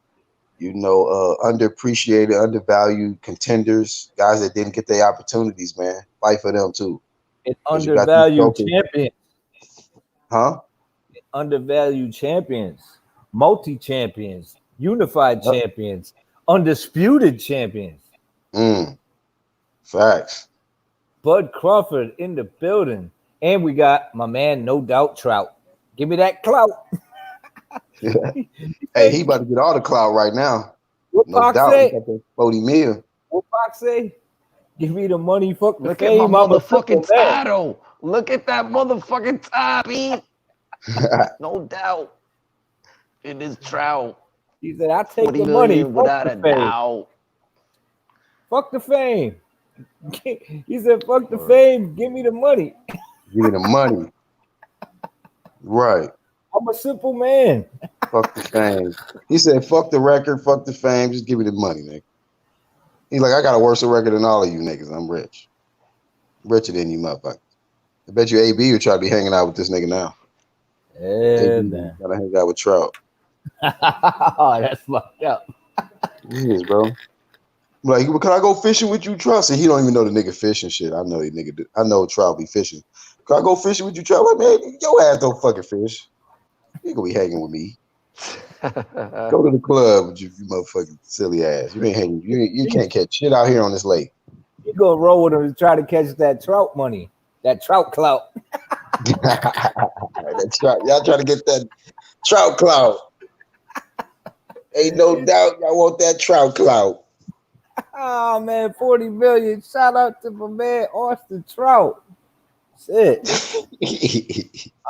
Speaker 1: underappreciated, undervalued contenders, guys that didn't get their opportunities, man. Fight for them too.
Speaker 2: And undervalued champions.
Speaker 1: Huh?
Speaker 2: Undervalued champions, multi-champions, unified champions, undisputed champions.
Speaker 1: Facts.
Speaker 2: Bud Crawford in the building. And we got my man, No Doubt Trout. Give me that clout.
Speaker 1: Hey, he about to get all the clout right now.
Speaker 2: What
Speaker 1: no doubt. He got that 40 mil.
Speaker 2: What Fox say? Give me the money, fuck the
Speaker 3: Look
Speaker 2: fame.
Speaker 3: at my motherfucking title. Look at that motherfucking title. No doubt. It is Trout.
Speaker 2: He said, I take the money
Speaker 3: without a doubt.
Speaker 2: Fuck the fame. He said, fuck the fame. Give me the money.
Speaker 1: Give me the money. Right.
Speaker 2: I'm a simple man.
Speaker 1: Fuck the fame. He said, fuck the record, fuck the fame. Just give me the money, nigga. He's like, I got a worse record than all of you niggas. I'm rich. Richer than you motherfuckers. I bet you AB would try to be hanging out with this nigga now.
Speaker 2: Yeah,
Speaker 1: AB
Speaker 2: man.
Speaker 1: gotta hang out with Trout.
Speaker 2: Oh, that's fucked up.
Speaker 1: He is, bro. I'm like, can I go fishing with you, Trout? See, he don't even know the nigga fishing shit. I know the nigga do. I know Trout be fishing. Can I go fishing with you, Trout? Like, man, your ass don't fucking fish. You gonna be hanging with me. Go to the club with you motherfucking silly ass. You ain't hanging. You can't catch shit out here on this lake.
Speaker 2: You go roll with him and try to catch that trout money, that trout clout.
Speaker 1: That trout, y'all trying to get that trout clout. Ain't no doubt y'all want that trout clout.
Speaker 2: Oh man, 40 million. Shout out to my man Austin Trout. Shit.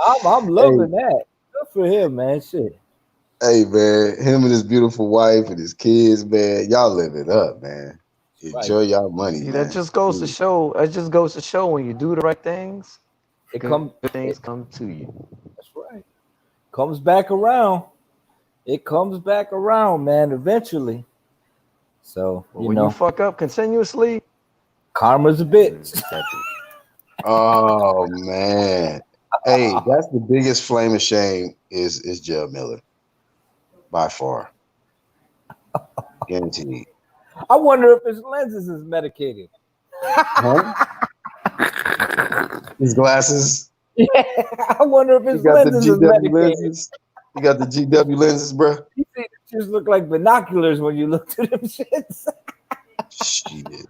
Speaker 2: I'm loving that. Good for him, man. Shit.
Speaker 1: Hey man, him and his beautiful wife and his kids, man, y'all live it up, man. Enjoy y'all money.
Speaker 3: See,
Speaker 1: man.
Speaker 3: that just goes to show. That just goes to show when you do the right things,
Speaker 2: Good
Speaker 3: things come to you.
Speaker 2: That's right. Comes back around. It comes back around, man, eventually. So,
Speaker 3: When you fuck up continuously,
Speaker 2: karma's a bitch.
Speaker 1: Oh man. Hey, that's the biggest flame of shame is Jeb Miller. By far. Guaranteed.
Speaker 2: I wonder if his lenses is medicated.
Speaker 1: Huh? His glasses.
Speaker 2: Yeah, I wonder if his lenses is medicated.
Speaker 1: Lenses. You got the GW lenses, bro.
Speaker 2: You see, it just look like binoculars when you look to them shits.
Speaker 1: Shit.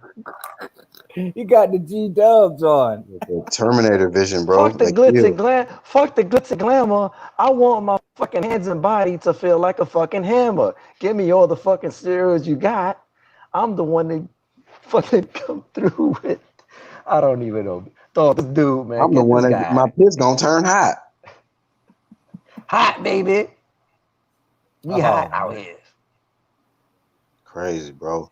Speaker 2: You got the G dubs on.
Speaker 1: The Terminator vision, bro.
Speaker 3: Fuck the glitz and glam. Fuck the glitz and glamour. I want my fucking hands and body to feel like a fucking hammer. Give me all the fucking steroids you got. I'm the one that fucking come through with. I don't even know. Dog, this dude, man.
Speaker 1: I'm the one that my piss gonna turn hot.
Speaker 3: Hot, baby. We hot out here.
Speaker 1: Crazy, bro.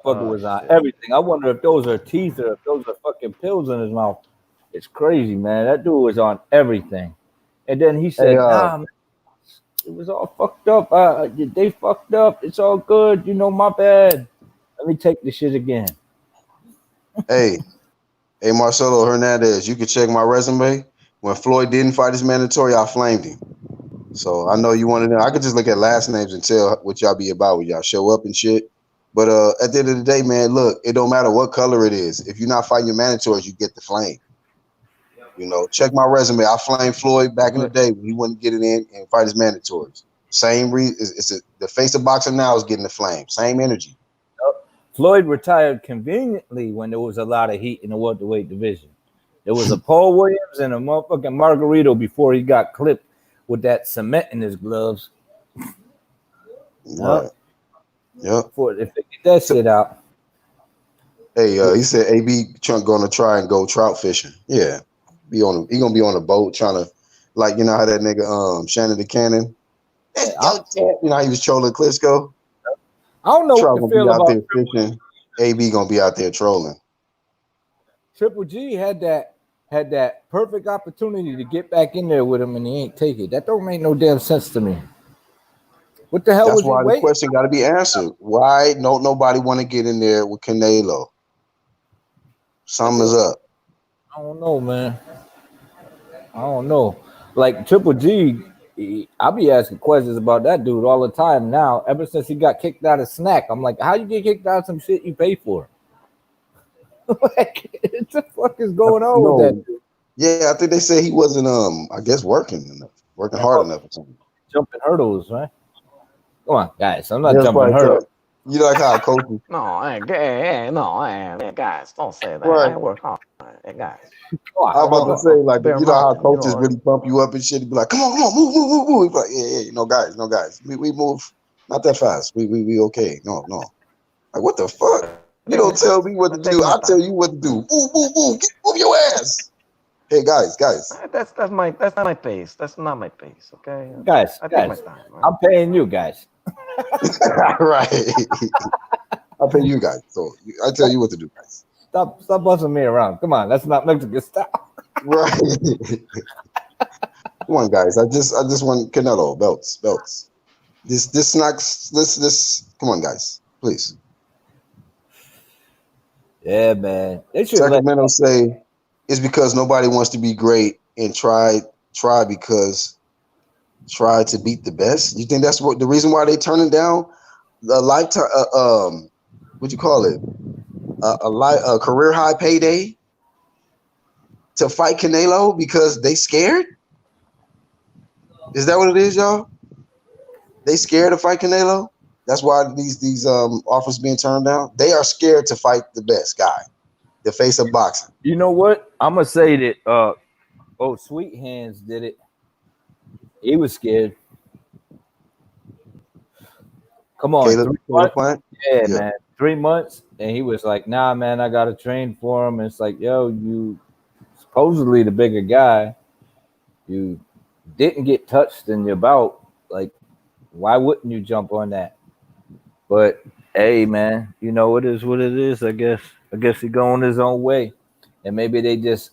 Speaker 2: Fucker was on everything. I wonder if those are teeth or if those are fucking pills in his mouth. It's crazy, man. That dude was on everything. And then he said, nah, man, it was all fucked up. They fucked up. It's all good. You know, my bad. Let me take the shit again.
Speaker 1: Hey, Marcelo Hernandez, you can check my resume. When Floyd didn't fight his mandatory, I flamed him. So I know you want to know. I could just look at last names and tell what y'all be about when y'all show up and shit. But at the end of the day, man, look, it don't matter what color it is. If you're not fighting your mandatories, you get the flame. You know, check my resume. I flamed Floyd back in the day when he wouldn't get it in and fight his mandatories. Same reason. The face of boxing now is getting the flame. Same energy.
Speaker 2: Floyd retired conveniently when there was a lot of heat in the welterweight division. There was a Paul Williams and a motherfucking Margarito before he got clipped with that cement in his gloves.
Speaker 1: Right. Yep.
Speaker 2: If they get that shit out.
Speaker 1: Hey, he said AB Trump gonna try and go trout fishing. Yeah. He gonna be on a boat trying to, like, you know how that nigga Shannon the Cannon. You know how he was trolling Klitschko?
Speaker 2: I don't know
Speaker 1: Trout
Speaker 2: what to feel
Speaker 1: out
Speaker 2: about
Speaker 1: there fishing. AB gonna be out there trolling.
Speaker 2: Triple G had that perfect opportunity to get back in there with him, and he ain't take it. That don't make no damn sense to me. What the hell
Speaker 1: That's
Speaker 2: was he
Speaker 1: why the
Speaker 2: waiting?
Speaker 1: question got to be answered. Why don't nobody want to get in there with Canelo? Something is up.
Speaker 2: I don't know, man. I don't know. Like Triple G, I be asking questions about that dude all the time now. Ever since he got kicked out of Snack, I'm like, how you get kicked out of some shit you pay for? Like, what the fuck is going on with that dude?
Speaker 1: Yeah, I think they said he wasn't I guess working hard enough or something.
Speaker 2: Jumping hurdles, right? Come on, guys. I'm not jumping hurdles.
Speaker 1: You like how coaches?
Speaker 3: Guys, don't say that.
Speaker 1: Right.
Speaker 3: I work hard. Hey, guys.
Speaker 1: I'm about to say, like, you know how coaches really pump you up and shit. He'd be like, come on, move. He'd be like, yeah, no guys. We move not that fast. We okay. No. Like, what the fuck? You don't tell me what to do. I tell you what to do. Move your ass. Hey, guys.
Speaker 3: That's not my pace. That's not my pace, okay?
Speaker 2: Guys,
Speaker 3: I take my time, right?
Speaker 2: I'm paying you guys.
Speaker 1: Right. I'll pay you guys. So I tell you what to do, guys.
Speaker 2: Stop buzzing me around. Come on, that's not Mexican style.
Speaker 1: Right. Come on, guys. I just want Canelo belts. This snacks. This. Come on, guys. Please.
Speaker 2: Yeah, man. They should let.
Speaker 1: Sacramento say it's because nobody wants to be great and try to beat the best. You think that's what the reason why they turning down a lifetime? What you call it? A career high payday to fight Canelo because they scared? Is that what it is, y'all? They scared to fight Canelo? That's why these offers being turned down. They are scared to fight the best guy, the face of boxing.
Speaker 2: You know what? I'm gonna say that. Sweet Hands did it. He was scared. Come on,
Speaker 1: Caleb,
Speaker 2: 3 months? Yeah,
Speaker 1: yeah,
Speaker 2: man, 3 months, and he was like, "Nah, man, I gotta train for him." And it's like, yo, you supposedly the bigger guy, you didn't get touched in your bout. Like, why wouldn't you jump on that? But hey, man, you know it is what it is. I guess he going his own way, and maybe they just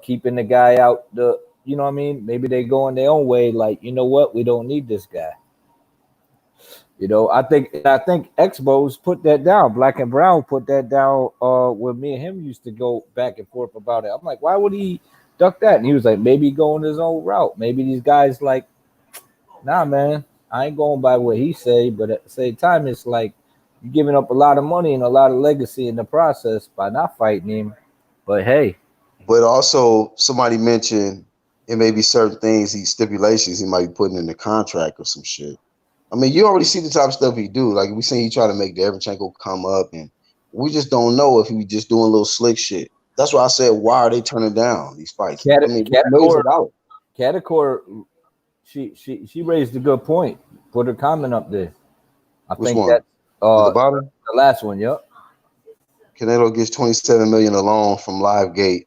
Speaker 2: keeping the guy out. You know what I mean? Maybe they going their own way. Like, you know what? We don't need this guy. You know, I think Expos put that down. Black and Brown put that down when me and him used to go back and forth about it. I'm like, why would he duck that? And he was like, maybe going his own route. Maybe these guys like, nah, man, I ain't going by what he say. But at the same time, it's like you're giving up a lot of money and a lot of legacy in the process by not fighting him. But hey.
Speaker 1: But also somebody mentioned it may be certain things, these stipulations he might be putting in the contract or some shit. I mean, you already see the type of stuff he do. Like we seen he try to make Derevchenko come up, and we just don't know if he just doing little slick shit. That's why I said, why are they turning down these fights?
Speaker 2: Catacor, she raised a good point. Put her comment up there.
Speaker 1: Which
Speaker 2: think
Speaker 1: one?
Speaker 2: that's
Speaker 1: the bottom?
Speaker 2: The last one, yep.
Speaker 1: Canelo gets $27 million alone from Livegate.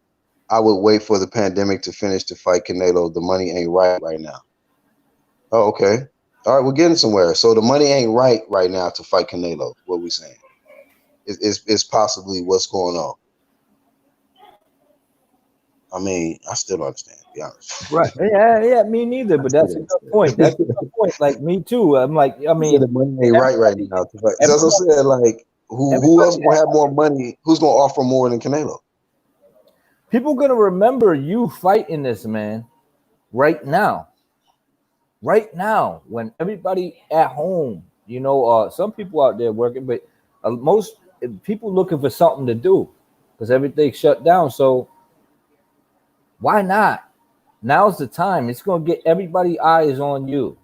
Speaker 1: I would wait for the pandemic to finish to fight Canelo. The money ain't right now. Oh, okay. All right, we're getting somewhere. So the money ain't right now to fight Canelo. What we saying? It's possibly what's going on. I mean, I still don't understand, to be honest.
Speaker 2: Right. Yeah, me neither. But that's a good point. That's a good point. Like me too. I'm like, I mean,
Speaker 1: the money ain't right now. That's what I said. Like, who else gonna have more money? Who's gonna offer more than Canelo?
Speaker 2: People gonna remember you fighting this man right now. Right now, when everybody at home, you know, some people out there working, but most people looking for something to do because everything's shut down. So why not? Now's the time. It's gonna get everybody eyes on you.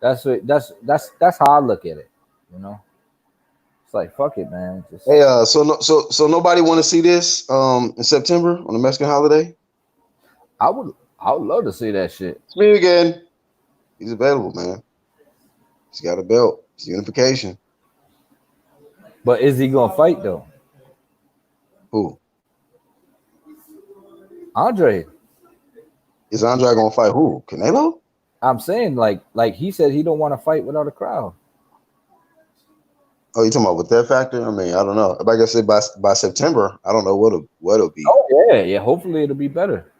Speaker 2: That's how I look at it. You know, it's like fuck it, man.
Speaker 1: Hey, so nobody want to see this in September on the Mexican holiday?
Speaker 2: I would love to see that shit.
Speaker 1: It's me again. He's available, man. He's got a belt. It's unification.
Speaker 2: But is he gonna fight though?
Speaker 1: Who?
Speaker 2: Andrade.
Speaker 1: Is Andrade gonna fight who? Canelo?
Speaker 2: I'm saying like he said he don't want to fight without a crowd.
Speaker 1: Oh, you talking about with that factor? I mean, I don't know. Like I said, by September, I don't know what'll be.
Speaker 2: Oh yeah. Hopefully it'll be better.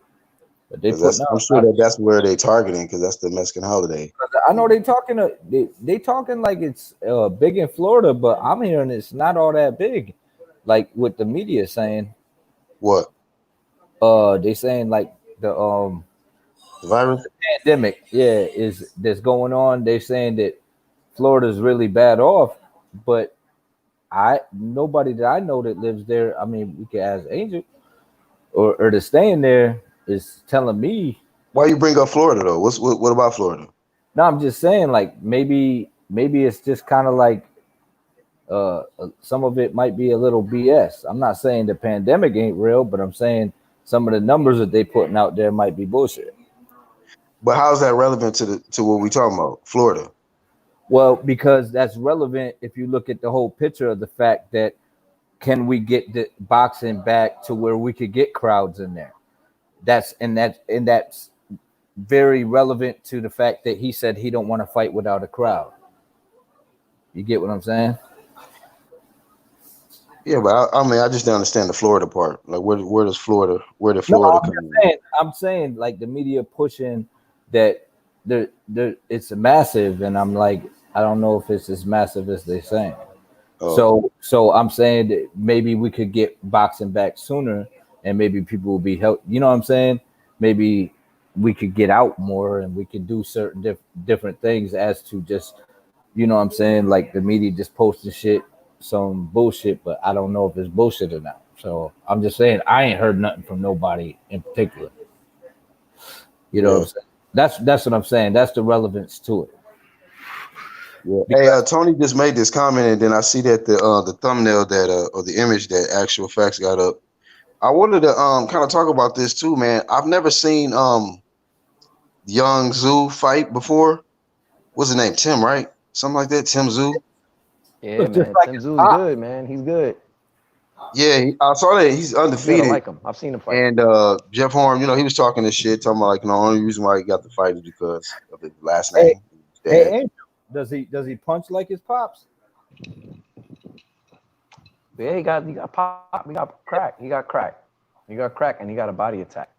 Speaker 2: But
Speaker 1: I'm sure that's where they're targeting because that's the Mexican holiday.
Speaker 2: I know they talking like it's big in Florida, but I'm hearing it's not all that big, like what the media is saying.
Speaker 1: What?
Speaker 2: They saying like the
Speaker 1: virus,
Speaker 2: the pandemic, that's going on. They're saying that Florida's really bad off, but nobody that I know that lives there. I mean, we could ask Angel or to staying there. Is telling me.
Speaker 1: Why you bring up Florida though? What about Florida?
Speaker 2: No, I'm just saying like maybe it's just kind of like some of it might be a little BS. I'm not saying the pandemic ain't real, but I'm saying some of the numbers that they putting out there might be bullshit.
Speaker 1: But how's that relevant to what we talking about, Florida?
Speaker 2: Well, because that's relevant if you look at the whole picture of the fact that can we get the boxing back to where we could get crowds in there? That's very relevant to the fact that he said he don't want to fight without a crowd. You get what I'm saying?
Speaker 1: Yeah, but I mean, I just don't understand the Florida part. Like, where does Florida come in?
Speaker 2: I'm saying like the media pushing that it's massive, and I'm like, I don't know if it's as massive as they're saying. Oh. So So I'm saying that maybe we could get boxing back sooner, and maybe people will be helped. You know what I'm saying? Maybe we could get out more, and we could do certain different things as to just, you know what I'm saying? Like the media just posting shit, some bullshit, but I don't know if it's bullshit or not. So I'm just saying I ain't heard nothing from nobody in particular. You know what
Speaker 1: Yeah.
Speaker 2: I'm saying? That's what I'm saying. That's the relevance to it.
Speaker 1: Yeah. Hey, Tony just made this comment, and then I see that the thumbnail that or the image that Actual Facts got up. I wanted to kind of talk about this too, man. I've never seen Young Zoo fight before. What's his name? Tim, right? Something like that. Tim Zoo.
Speaker 3: Yeah,
Speaker 2: Looks just
Speaker 3: man.
Speaker 2: like
Speaker 3: Tim
Speaker 2: his
Speaker 3: Zoo's
Speaker 2: pop.
Speaker 3: good, man. He's good.
Speaker 1: Yeah, I saw that he's
Speaker 3: He's good. I
Speaker 1: undefeated.
Speaker 3: like him. I've seen him fight.
Speaker 1: And Jeff Horn, he was talking this shit, talking about like, the only reason why he got the fight is because of his last
Speaker 2: Hey,
Speaker 1: name. His
Speaker 2: hey,
Speaker 1: dad.
Speaker 2: Angel, does he punch like his pops?
Speaker 3: Yeah, he got pop. He got crack. He got crack. He got crack, and he got a body attack.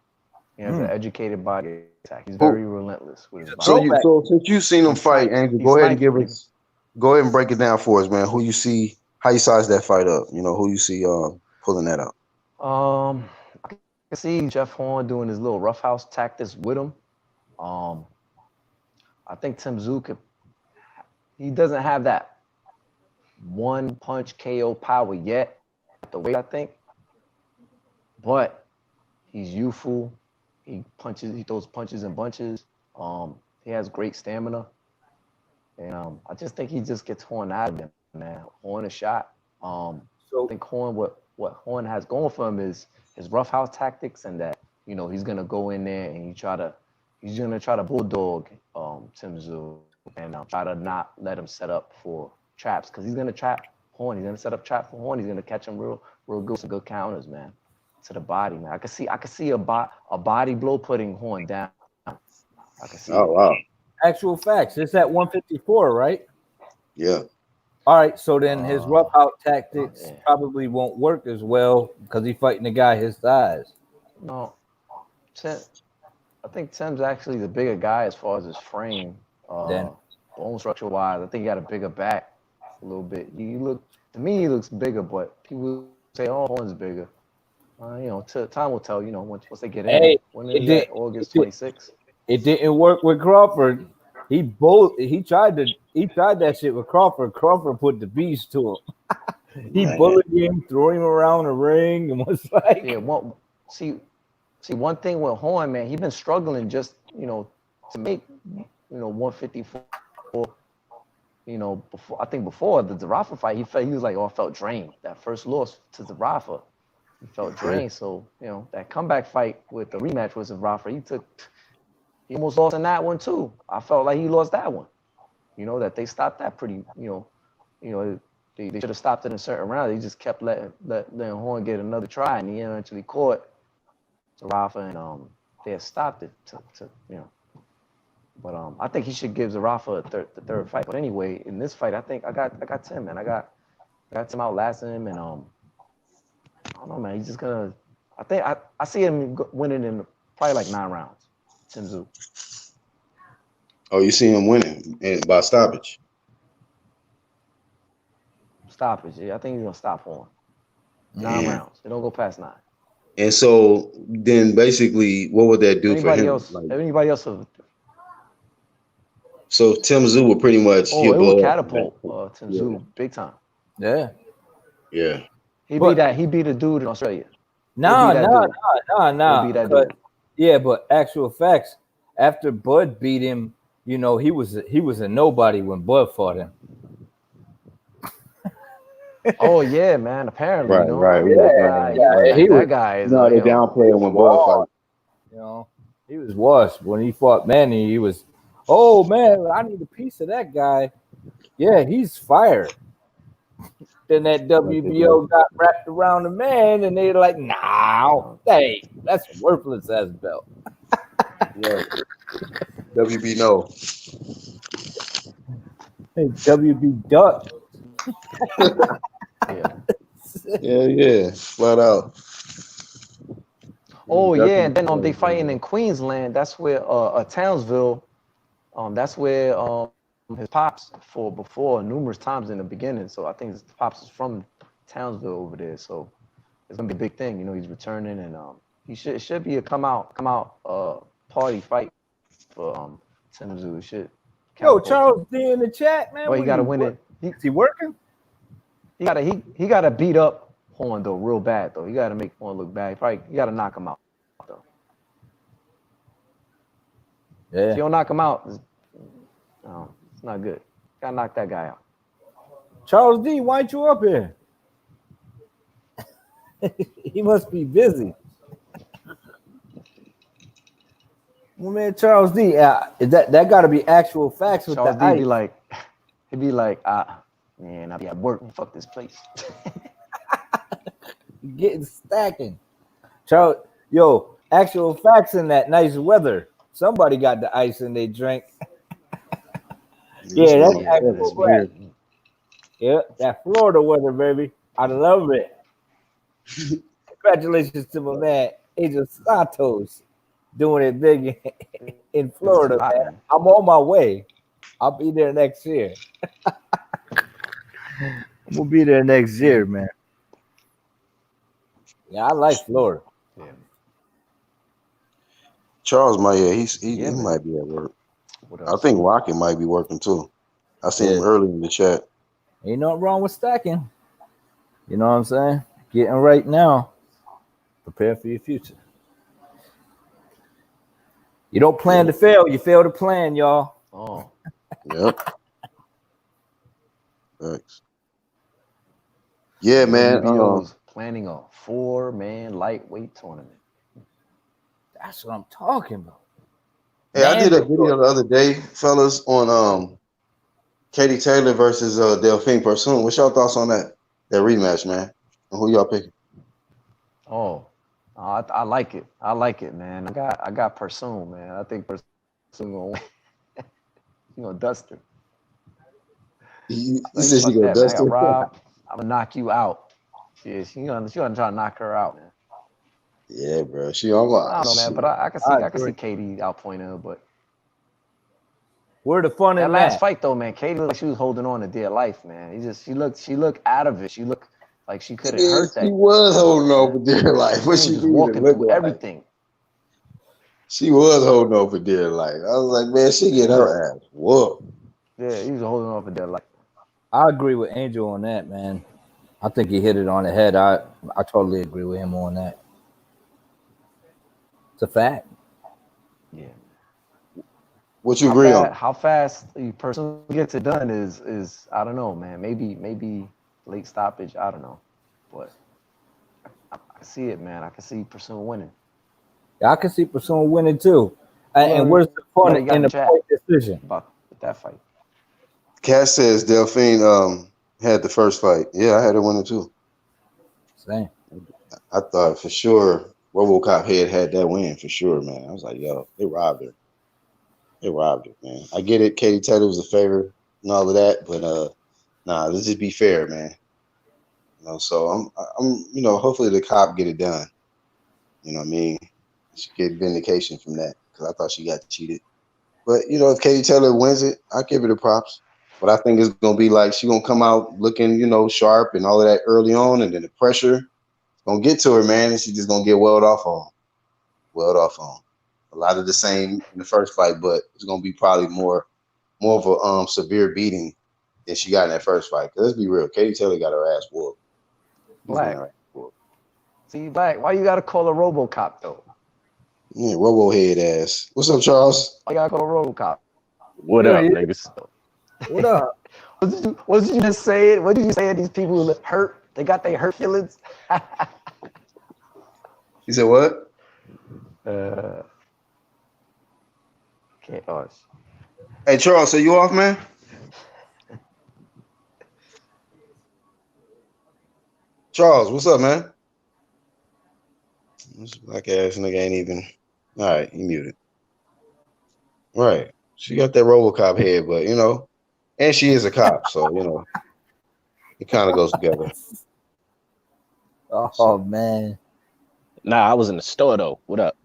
Speaker 3: He has an educated body attack. He's very relentless with his body.
Speaker 1: So since you've seen him fight, Angel, go ahead and go ahead and break it down for us, man. Who you see, how you size that fight up? Who you see pulling that up?
Speaker 3: I can see Jeff Horn doing his little roughhouse tactics with him. I think Tim Zoo he doesn't have that one punch KO power yet, the way I think. But he's youthful. He throws punches in bunches. He has great stamina. And I just think he just gets Horn out of him, man. Horn a shot. I think Horn, what Horn has going for him is his roughhouse tactics, and that he's gonna go in there and he's gonna try to bulldog Tim Zoo and try to not let him set up for traps, because he's gonna trap Horn. He's gonna set up trap for Horn. He's gonna catch him real good, some good counters, man, to the body, man. I could see a body blow putting Horn down. I can see.
Speaker 1: Oh wow.
Speaker 2: Actual Facts. It's at 154, right?
Speaker 1: Yeah.
Speaker 2: All right. So then his rough out tactics
Speaker 3: yeah.
Speaker 2: probably won't work as well because he's fighting a guy his size.
Speaker 3: No, I think Tim's actually the bigger guy as far as his frame, bone structure wise. I think he got a bigger back a little bit. To me, he looks bigger, but people say, "Oh, Horn's bigger." Time will tell. Once they get in.
Speaker 2: Hey,
Speaker 3: When is that? August 26th.
Speaker 2: It didn't work with Crawford. He tried that shit with Crawford. Crawford put the beast to him. He bullied him, threw him around the ring, and was like,
Speaker 3: "Yeah, see, one thing with Horn, man, he's been struggling just to make 154. Before the Zarafa fight, he was like, I felt drained. That first loss to Zarafa, he felt drained. So that comeback fight with the rematch with Zarafa, he almost lost in that one too. I felt like he lost that one. That they stopped that pretty. They should have stopped it in certain rounds. They just kept letting Horn get another try, and he eventually caught Zarafa, and they had stopped it to. But I think he should give Zarafa the third fight. But anyway, in this fight, I think I got Tim, man. I got Tim outlasting him, and I don't know, man. He's just gonna. I think I see him winning in probably like 9 rounds. Tim Zoo.
Speaker 1: Oh, you see him winning by stoppage?
Speaker 3: Stoppage. Yeah, I think he's gonna stop Horn. 9 rounds. They don't go past 9.
Speaker 1: And so then, basically, what would that do for him?
Speaker 3: Anybody else?
Speaker 1: So Tim Zoo would pretty much.
Speaker 3: It would catapult Tim Zoo big time.
Speaker 2: Yeah.
Speaker 1: Yeah.
Speaker 3: He beat a dude in Australia.
Speaker 2: No.
Speaker 3: He beat that dude.
Speaker 2: Yeah, but Actual Facts, after Bud beat him, he was a nobody when Bud fought him.
Speaker 3: Oh yeah, man. Apparently,
Speaker 1: right.
Speaker 3: That guy is.
Speaker 1: They downplay him when Bud fight.
Speaker 2: He was washed when he fought Manny. He was, oh man, I need a piece of that guy. Yeah, he's fired. Then that WBO got wrapped around the man, and they're like, "Nah, hey, that's worthless as belt."
Speaker 1: Yeah. WB no.
Speaker 2: Hey, WB duck.
Speaker 1: Yeah, flat out.
Speaker 3: Oh yeah, and then they fighting in Queensland. That's where Townsville. That's where his pops for before numerous times in the beginning. So I think his pops is from Townsville over there. So it's gonna be a big thing. You know, he's returning, and he should be a come out party fight for Tim Zoo. Shit.
Speaker 2: Yo, Charles D in the chat, man.
Speaker 3: But he gotta win it.
Speaker 2: Is he working?
Speaker 3: He gotta beat up Horn though, real bad though. He gotta make Horn look bad. You gotta knock him out though.
Speaker 2: Yeah.
Speaker 3: If you don't knock him out, it's not good. Gotta knock that guy out.
Speaker 2: Charles D, why ain't you up here? He must be busy. Well, man, Charles D, that got to be actual facts with
Speaker 3: Charles
Speaker 2: the ice.
Speaker 3: He'd be like, man, I'll be at work and fuck this place.
Speaker 2: Getting stacking. Charles, yo, actual facts in that nice weather. Somebody got the ice in they drink. Yeah, that's actual facts. Yeah, that Florida weather, baby. I love it. Congratulations to my man, Angel Santos, doing it big in Florida, man. I'm on my way. I'll be there next year. We'll be there next year, man. Yeah, I like Florida.
Speaker 3: Yeah.
Speaker 1: Charles might, he might be at work. I think Rocket might be working too. I seen him early in the chat.
Speaker 2: Ain't nothing wrong with stacking. You know what I'm saying? Getting right now. Prepare for your future. You don't plan to fail. You fail to plan, y'all.
Speaker 3: Oh.
Speaker 1: Yep. Thanks. Yeah, man.
Speaker 3: Planning a 4-man lightweight tournament.
Speaker 2: That's what I'm talking about.
Speaker 1: Hey, I did a video the other day, fellas, on Katie Taylor versus Delphine Persoon. What's y'all thoughts on that rematch, man? And who y'all picking?
Speaker 3: Oh, I like it. I like it, man. I got Persoon, man. I think Persoon gonna win. You gonna dust her.
Speaker 1: You said she gonna dust her.
Speaker 3: Rob, I'm gonna knock you out. Yeah, she gonna try to knock her out, man.
Speaker 1: Yeah, bro.
Speaker 3: I don't know, man, but I can see Katie outpointing her, but
Speaker 2: where the fun in
Speaker 3: that last fight though, man, Katie looked like she was holding on to dear life, man. She looked out of it. She looked like she couldn't hurt that.
Speaker 1: She was holding on for dear life. What she
Speaker 3: was walking through everything.
Speaker 1: She was holding on for dear life. I was like, man, she get her ass whooped.
Speaker 3: Yeah, he was holding on for dear life.
Speaker 2: I agree with Angel on that, man. I think he hit it on the head. I totally agree with him on that. It's a fact.
Speaker 3: Yeah.
Speaker 1: What you agree on?
Speaker 3: How fast a person gets it done is I don't know, man. Maybe late stoppage. I don't know, but I see it, man. I can see Persoon winning.
Speaker 2: Yeah, I can see Persoon winning too. And where's the fun in the point decision
Speaker 3: about that fight?
Speaker 1: Cass says Delphine had the first fight. Yeah, I had her winning too.
Speaker 2: Same.
Speaker 1: I thought for sure RoboCop had that win for sure, man. I was like, yo, they robbed her. They robbed her, man. I get it. Katie Taylor was a favorite and all of that, but nah, let's just be fair, man. You know, so I'm you know, hopefully the cop get it done. You know what I mean? She get vindication from that because I thought she got cheated. But you know, if Katie Taylor wins it, I give her the props. But I think it's gonna be like she gonna come out looking, you know, sharp and all of that early on, and then the pressure gonna get to her, man, and she's just gonna get welled off on. A lot of the same in the first fight, but it's gonna be probably more of a severe beating than she got in that first fight. Cause let's be real, Katie Taylor got her ass whooped.
Speaker 3: Black. See, Black, why you gotta call her RoboCop though?
Speaker 1: Yeah, Robo head ass. What's up, Charles?
Speaker 3: Why you gotta call her RoboCop?
Speaker 4: What up, niggas?
Speaker 2: What up?
Speaker 3: What did you just say? What did you say? These people hurt. They got their hurt feelings.
Speaker 1: You said what?
Speaker 3: Can't us.
Speaker 1: Hey, Charles, so you off, man? Charles, what's up, man? This black ass nigga ain't even. All right, he muted. Right. She got that RoboCop head, but you know, and she is a cop, so you know, it kind of goes together.
Speaker 2: Oh man.
Speaker 4: Nah, I was in the store though. What up?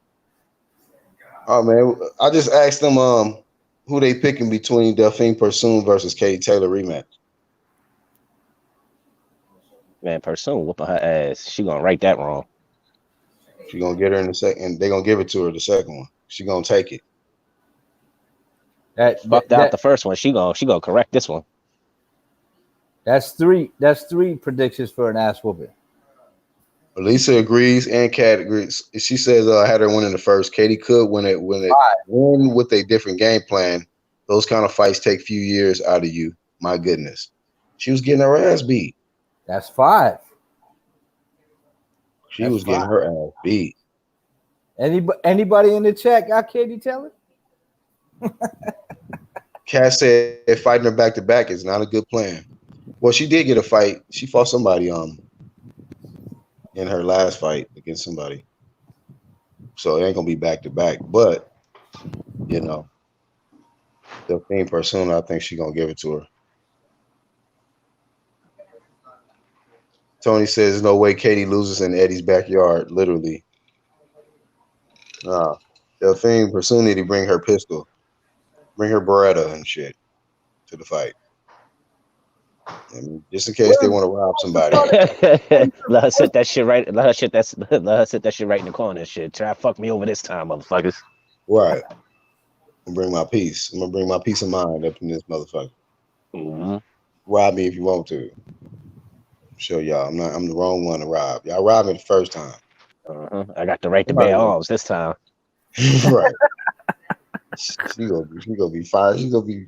Speaker 1: Oh man, I just asked them who they picking between Delphine Persoon versus Katie Taylor rematch?
Speaker 4: Man, Persoon whooping her ass. She gonna right that wrong.
Speaker 1: She gonna get her in the second. They gonna give it to her the second one. She gonna take it.
Speaker 4: Fucked out the first one. She gonna correct this one.
Speaker 2: That's three predictions for an ass whooping.
Speaker 1: Lisa agrees and Kat agrees. She says I had her win in the first. Katie could win with a different game plan. Those kind of fights take few years out of you. My goodness. She was getting her ass beat.
Speaker 2: That's 5.
Speaker 1: She was getting her ass beat.
Speaker 2: Anybody in the chat got Katie Taylor?
Speaker 1: Kat said fighting her back to back is not a good plan. Well, she did get a fight. She fought somebody in her last fight against somebody. So it ain't gonna be back to back. But you know, the same person, I think she's gonna give it to her. Tony says there's no way Katie loses in Eddie's backyard, literally. Delphine Persoon need to bring her pistol, bring her Beretta and shit to the fight. And just in case they want to rob somebody.
Speaker 4: Let her sit that shit right. Let her sit that shit right in the corner and shit. Try to fuck me over this time, motherfuckers.
Speaker 1: Right. I'm gonna bring my peace. I'm gonna bring my peace of mind up in this motherfucker.
Speaker 4: Mm-hmm.
Speaker 1: Rob me if you want to. Show y'all I'm the wrong one to rob. Y'all robbed me the first time.
Speaker 4: I got the right to bear arms this time.
Speaker 1: Right. She gonna be fired. She gonna be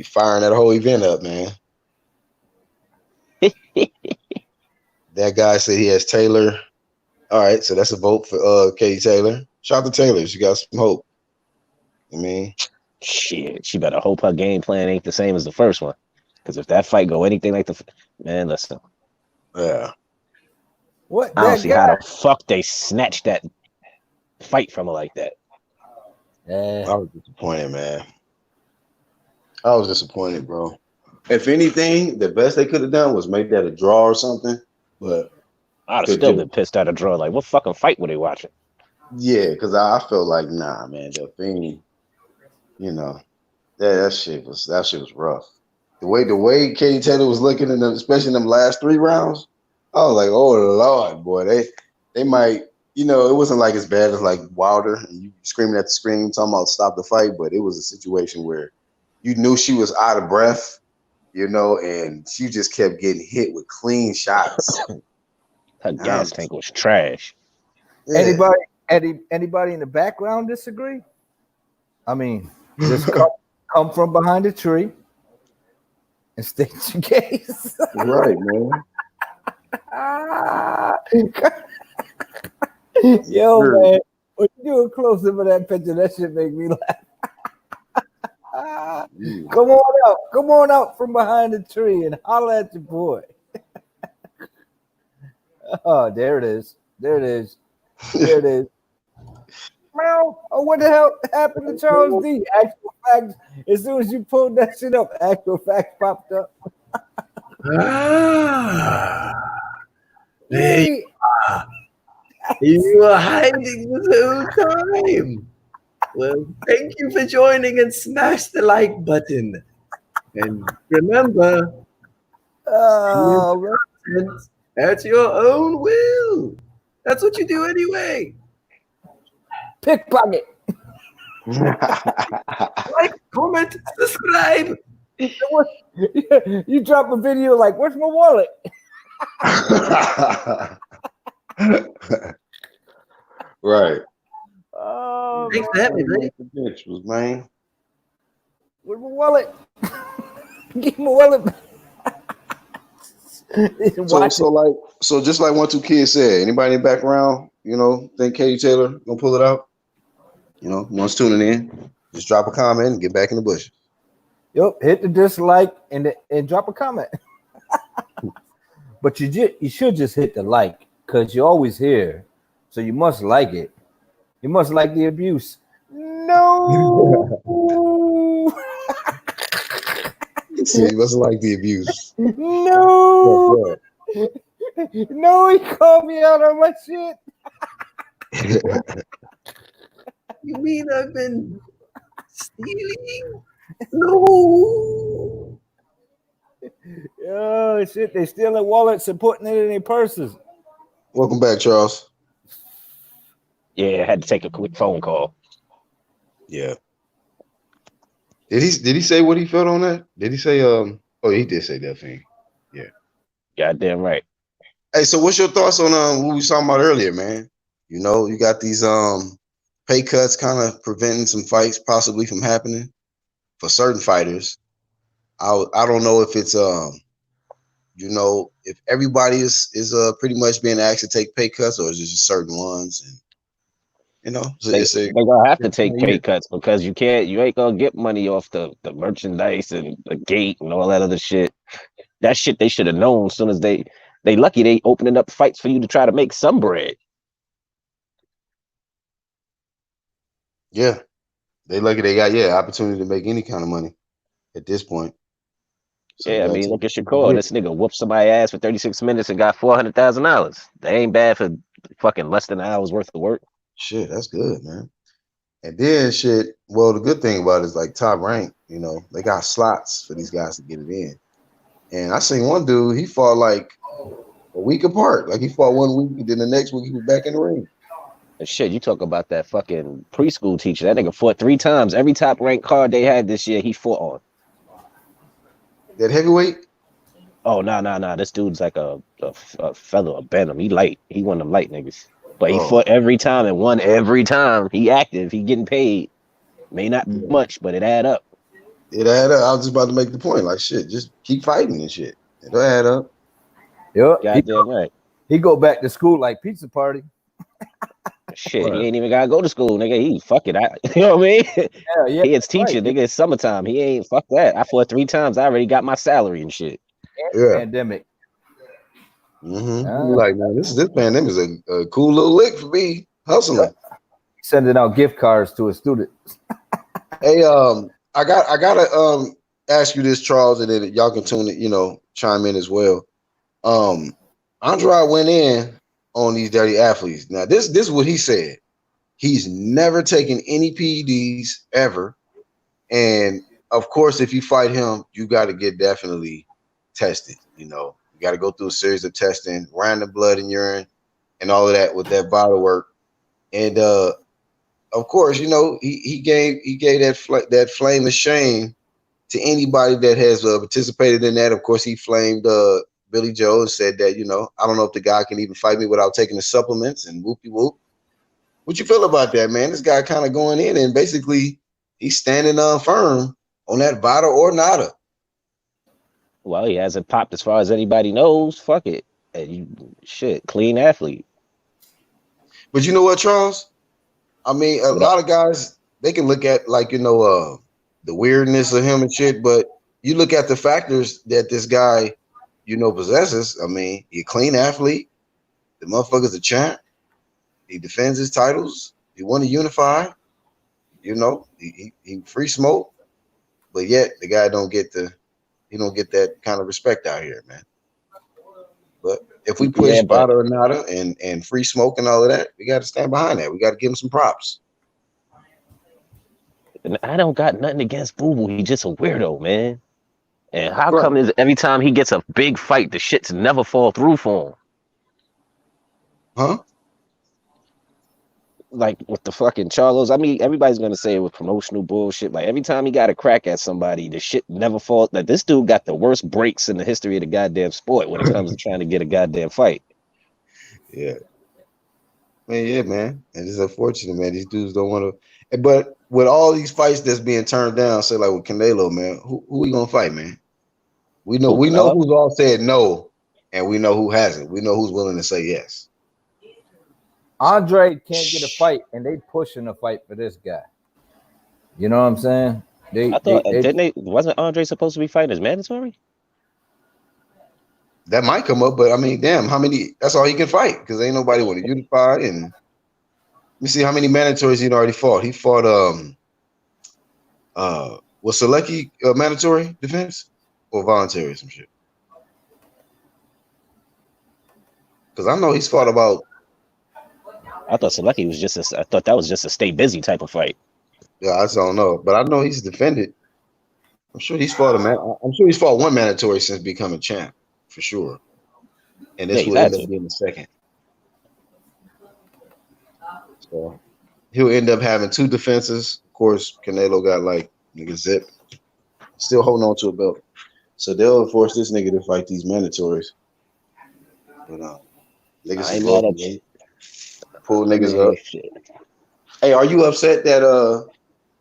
Speaker 1: firing that whole event up, man. That guy said he has Taylor. All right, so that's a vote for Katie Taylor. Shout out to Taylor. She got some hope. I mean,
Speaker 4: shit, she better hope her game plan ain't the same as the first one. Because if that fight go anything like man, listen.
Speaker 1: Yeah.
Speaker 2: What?
Speaker 4: I don't see how the fuck they snatched that fight from her like that.
Speaker 1: I was disappointed, man. I was disappointed, bro. If anything, the best they could have done was make that a draw or something. But
Speaker 4: I'd have still been pissed at a draw. Like, what fucking fight were they watching?
Speaker 1: Yeah, because I felt like, nah, man, the thing, you know, that shit was rough. The way Katie Taylor was looking in them, especially in them last 3 rounds, I was like, oh Lord, boy, they might, you know, it wasn't like as bad as like Wilder and you screaming at the screen talking about stop the fight, but it was a situation where you knew she was out of breath, you know, and she just kept getting hit with clean shots.
Speaker 4: Her gas tank was trash.
Speaker 2: Yeah. Anybody in the background disagree? I mean, just come from behind a tree and state your case.
Speaker 1: Right, man.
Speaker 2: Yo, man, when you do a close up of that picture, that shit make me laugh. Come on out from behind the tree and holler at your boy. Oh, there it is. Meow. Oh, what the hell happened to Charles D? Actual facts. As soon as you pulled that shit up, actual facts popped up.
Speaker 5: You were hiding the whole time. Well, thank you for joining and smash the like button. And remember, at your own will. That's what you do anyway.
Speaker 2: Pickpocket.
Speaker 5: Like, comment, subscribe.
Speaker 2: You drop a video like, where's my wallet?
Speaker 1: Right.
Speaker 2: Oh,
Speaker 5: thanks for having me,
Speaker 1: man.
Speaker 2: Where's my wallet? Give my wallet.
Speaker 1: So just like 1 2 Kids said, anybody in the background, you know, think Katie Taylor gonna pull it out? You know, one's tuning in, just drop a comment and get back in the bush.
Speaker 2: Yep, hit the dislike and drop a comment. But you should just hit the like because you're always here, so you must like it. You must like the abuse. No.
Speaker 1: See, you must like the abuse.
Speaker 2: No. No, he called me out on my shit.
Speaker 5: You mean I've been Stealing? No.
Speaker 2: Oh shit! They stealing wallets and putting it in their purses.
Speaker 1: Welcome back, Charles.
Speaker 4: Yeah, I had to take a quick phone call.
Speaker 1: Yeah. Did he say what he felt on that? Did he say oh, he did say that thing. Yeah.
Speaker 4: Goddamn right.
Speaker 1: Hey, so what's your thoughts on what we was talking about earlier, man? You know, you got these pay cuts kind of preventing some fights possibly from happening for certain fighters. I don't know if it's you know, if everybody is pretty much being asked to take pay cuts, or is it just certain ones? And you know,
Speaker 4: They're gonna have to take pay cuts because you ain't gonna get money off the merchandise and the gate and all that other shit. That shit they should have known as soon as they lucky they opening up fights for you to try to make some bread.
Speaker 1: Yeah, they lucky they got opportunity to make any kind of money at this point. So
Speaker 4: yeah, I mean, look at Shakur. This nigga whooped somebody's ass for 36 minutes and got $400,000. They ain't bad for fucking less than an hour's worth of work.
Speaker 1: Shit, that's good, man. And then shit, well, the good thing about it is like Top Rank, you know, they got slots for these guys to get it in. And I seen one dude, he fought like a week apart. Like he fought 1 week, and then the next week he was back in the ring.
Speaker 4: And shit, you talk about that fucking preschool teacher. That nigga fought 3 times. Every Top Rank card they had this year, he fought on.
Speaker 1: That heavyweight?
Speaker 4: Oh, nah. This dude's like a feather, a Benham. He light. He one of them light niggas. But he fought every time and won every time. He active. He getting paid. May not be much, but it add up.
Speaker 1: It add up. I was just about to make the point. Like shit, just keep fighting and shit. It'll add up.
Speaker 2: Yep.
Speaker 4: Goddamn right.
Speaker 2: He go back to school like pizza party.
Speaker 4: Shit, he ain't even gotta go to school, nigga. He fuck it. You know what I mean?
Speaker 2: Yeah.
Speaker 4: He is teaching, nigga. It's summertime. He ain't fuck that. I fought 3 times. I already got my salary and shit.
Speaker 1: Yeah.
Speaker 2: Pandemic.
Speaker 1: Like, man, this pandemic is a cool little lick for me. Hustling.
Speaker 2: Sending out gift cards to a student.
Speaker 1: Hey, I gotta ask you this, Charles, and then y'all can tune it, you know, chime in as well. Andrade went in on these dirty athletes. Now, this is what he said. He's never taken any PEDs ever. And of course, if you fight him, you got to get definitely tested. You know, you got to go through a series of testing, random blood and urine, and all of that with that vital work. And of course, you know, he gave that flame of shame to anybody that has participated in that. Of course, he flamed Billy Joe and said that, you know, I don't know if the guy can even fight me without taking the supplements and whoopie whoop. What you feel about that, man? This guy kind of going in and basically he's standing firm on that vada or nada.
Speaker 4: Well, he hasn't popped as far as anybody knows. Fuck it. Shit, clean athlete.
Speaker 1: But you know what, Charles? I mean, a lot of guys, they can look at like, you know, the weirdness of him and shit, but you look at the factors that this guy, you know, possesses. I mean, he's a clean athlete. The motherfucker's a champ. He defends his titles. He won a Unify. You know, he free smoke, but yet the guy don't get that kind of respect out here, man. But if we push Vada or nada and free smoke and all of that, we got to stand behind that. We got to give him some props.
Speaker 4: And I don't got nothing against Boo Boo. He's just a weirdo, man. And how come is every time he gets a big fight, the shits never fall through for him?
Speaker 1: Huh?
Speaker 4: Like with the fucking Charlos, I mean, everybody's gonna say it was promotional bullshit. Like every time he got a crack at somebody, the shit never falls. Like this dude got the worst breaks in the history of the goddamn sport when it comes to trying to get a goddamn fight.
Speaker 1: Yeah, man. Yeah, man. And it's unfortunate, man. These dudes don't want to. But with all these fights that's being turned down, say like with Canelo, man, who we gonna fight, man? We know who's all said no, and we know who hasn't. We know who's willing to say yes.
Speaker 2: Andrade can't get a fight, and they pushing a fight for this guy. You know what I'm saying?
Speaker 4: Wasn't Andrade supposed to be fighting as mandatory?
Speaker 1: That might come up, but I mean, damn, how many? That's all he can fight because ain't nobody want to unify. And let me see how many mandatories he'd already fought. He fought was Selecki mandatory defense or voluntary or some shit? Because I know he's fought about.
Speaker 4: I thought Selecki was I thought that was just a stay busy type of fight.
Speaker 1: Yeah, I just don't know, but I know he's defended. I'm sure he's fought one mandatory since becoming champ for sure, and
Speaker 4: Yeah,
Speaker 1: this
Speaker 4: he's
Speaker 1: will
Speaker 4: had
Speaker 1: end up
Speaker 4: to.
Speaker 1: being the second. So he'll end up having 2 defenses. Of course, Canelo got like nigga zip, still holding on to a belt. So they'll force this nigga to fight these mandatories. But niggas
Speaker 4: I
Speaker 1: is
Speaker 4: ain't mad
Speaker 1: welcome.
Speaker 4: at you.
Speaker 1: Pull
Speaker 4: I
Speaker 1: niggas
Speaker 4: mean,
Speaker 1: up.
Speaker 4: shit.
Speaker 1: Hey, are you upset that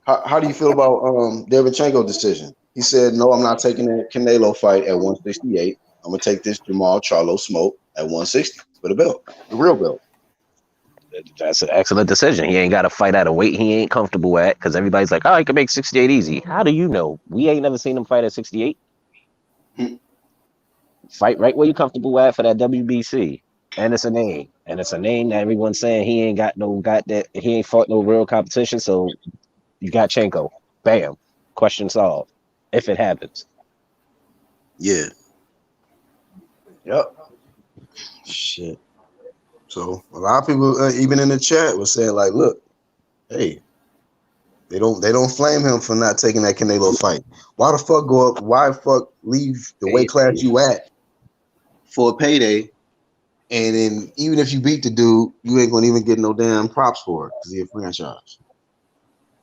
Speaker 1: how do you feel about Derevchenko decision? He said, no, I'm not taking that Canelo fight at 168. I'm gonna take this Jamal Charlo smoke at 160 for the belt, the real belt.
Speaker 4: That's an excellent decision. He ain't got to fight at a weight he ain't comfortable at because everybody's like, oh, he can make 68 easy. How do you know? We ain't never seen him fight at 68. Fight right where you comfortable at for that WBC. And it's a name. And it's a name that everyone's saying he ain't he ain't fought no real competition. So you got Chenko. Bam. Question solved. If it happens.
Speaker 1: Yeah. Yep. Shit. So a lot of people, even in the chat, was saying like, "Look, hey, they don't flame him for not taking that Canelo fight. Why the fuck go up? Why the fuck leave the weight class you at for a payday? And then even if you beat the dude, you ain't gonna even get no damn props for it because he's a franchise.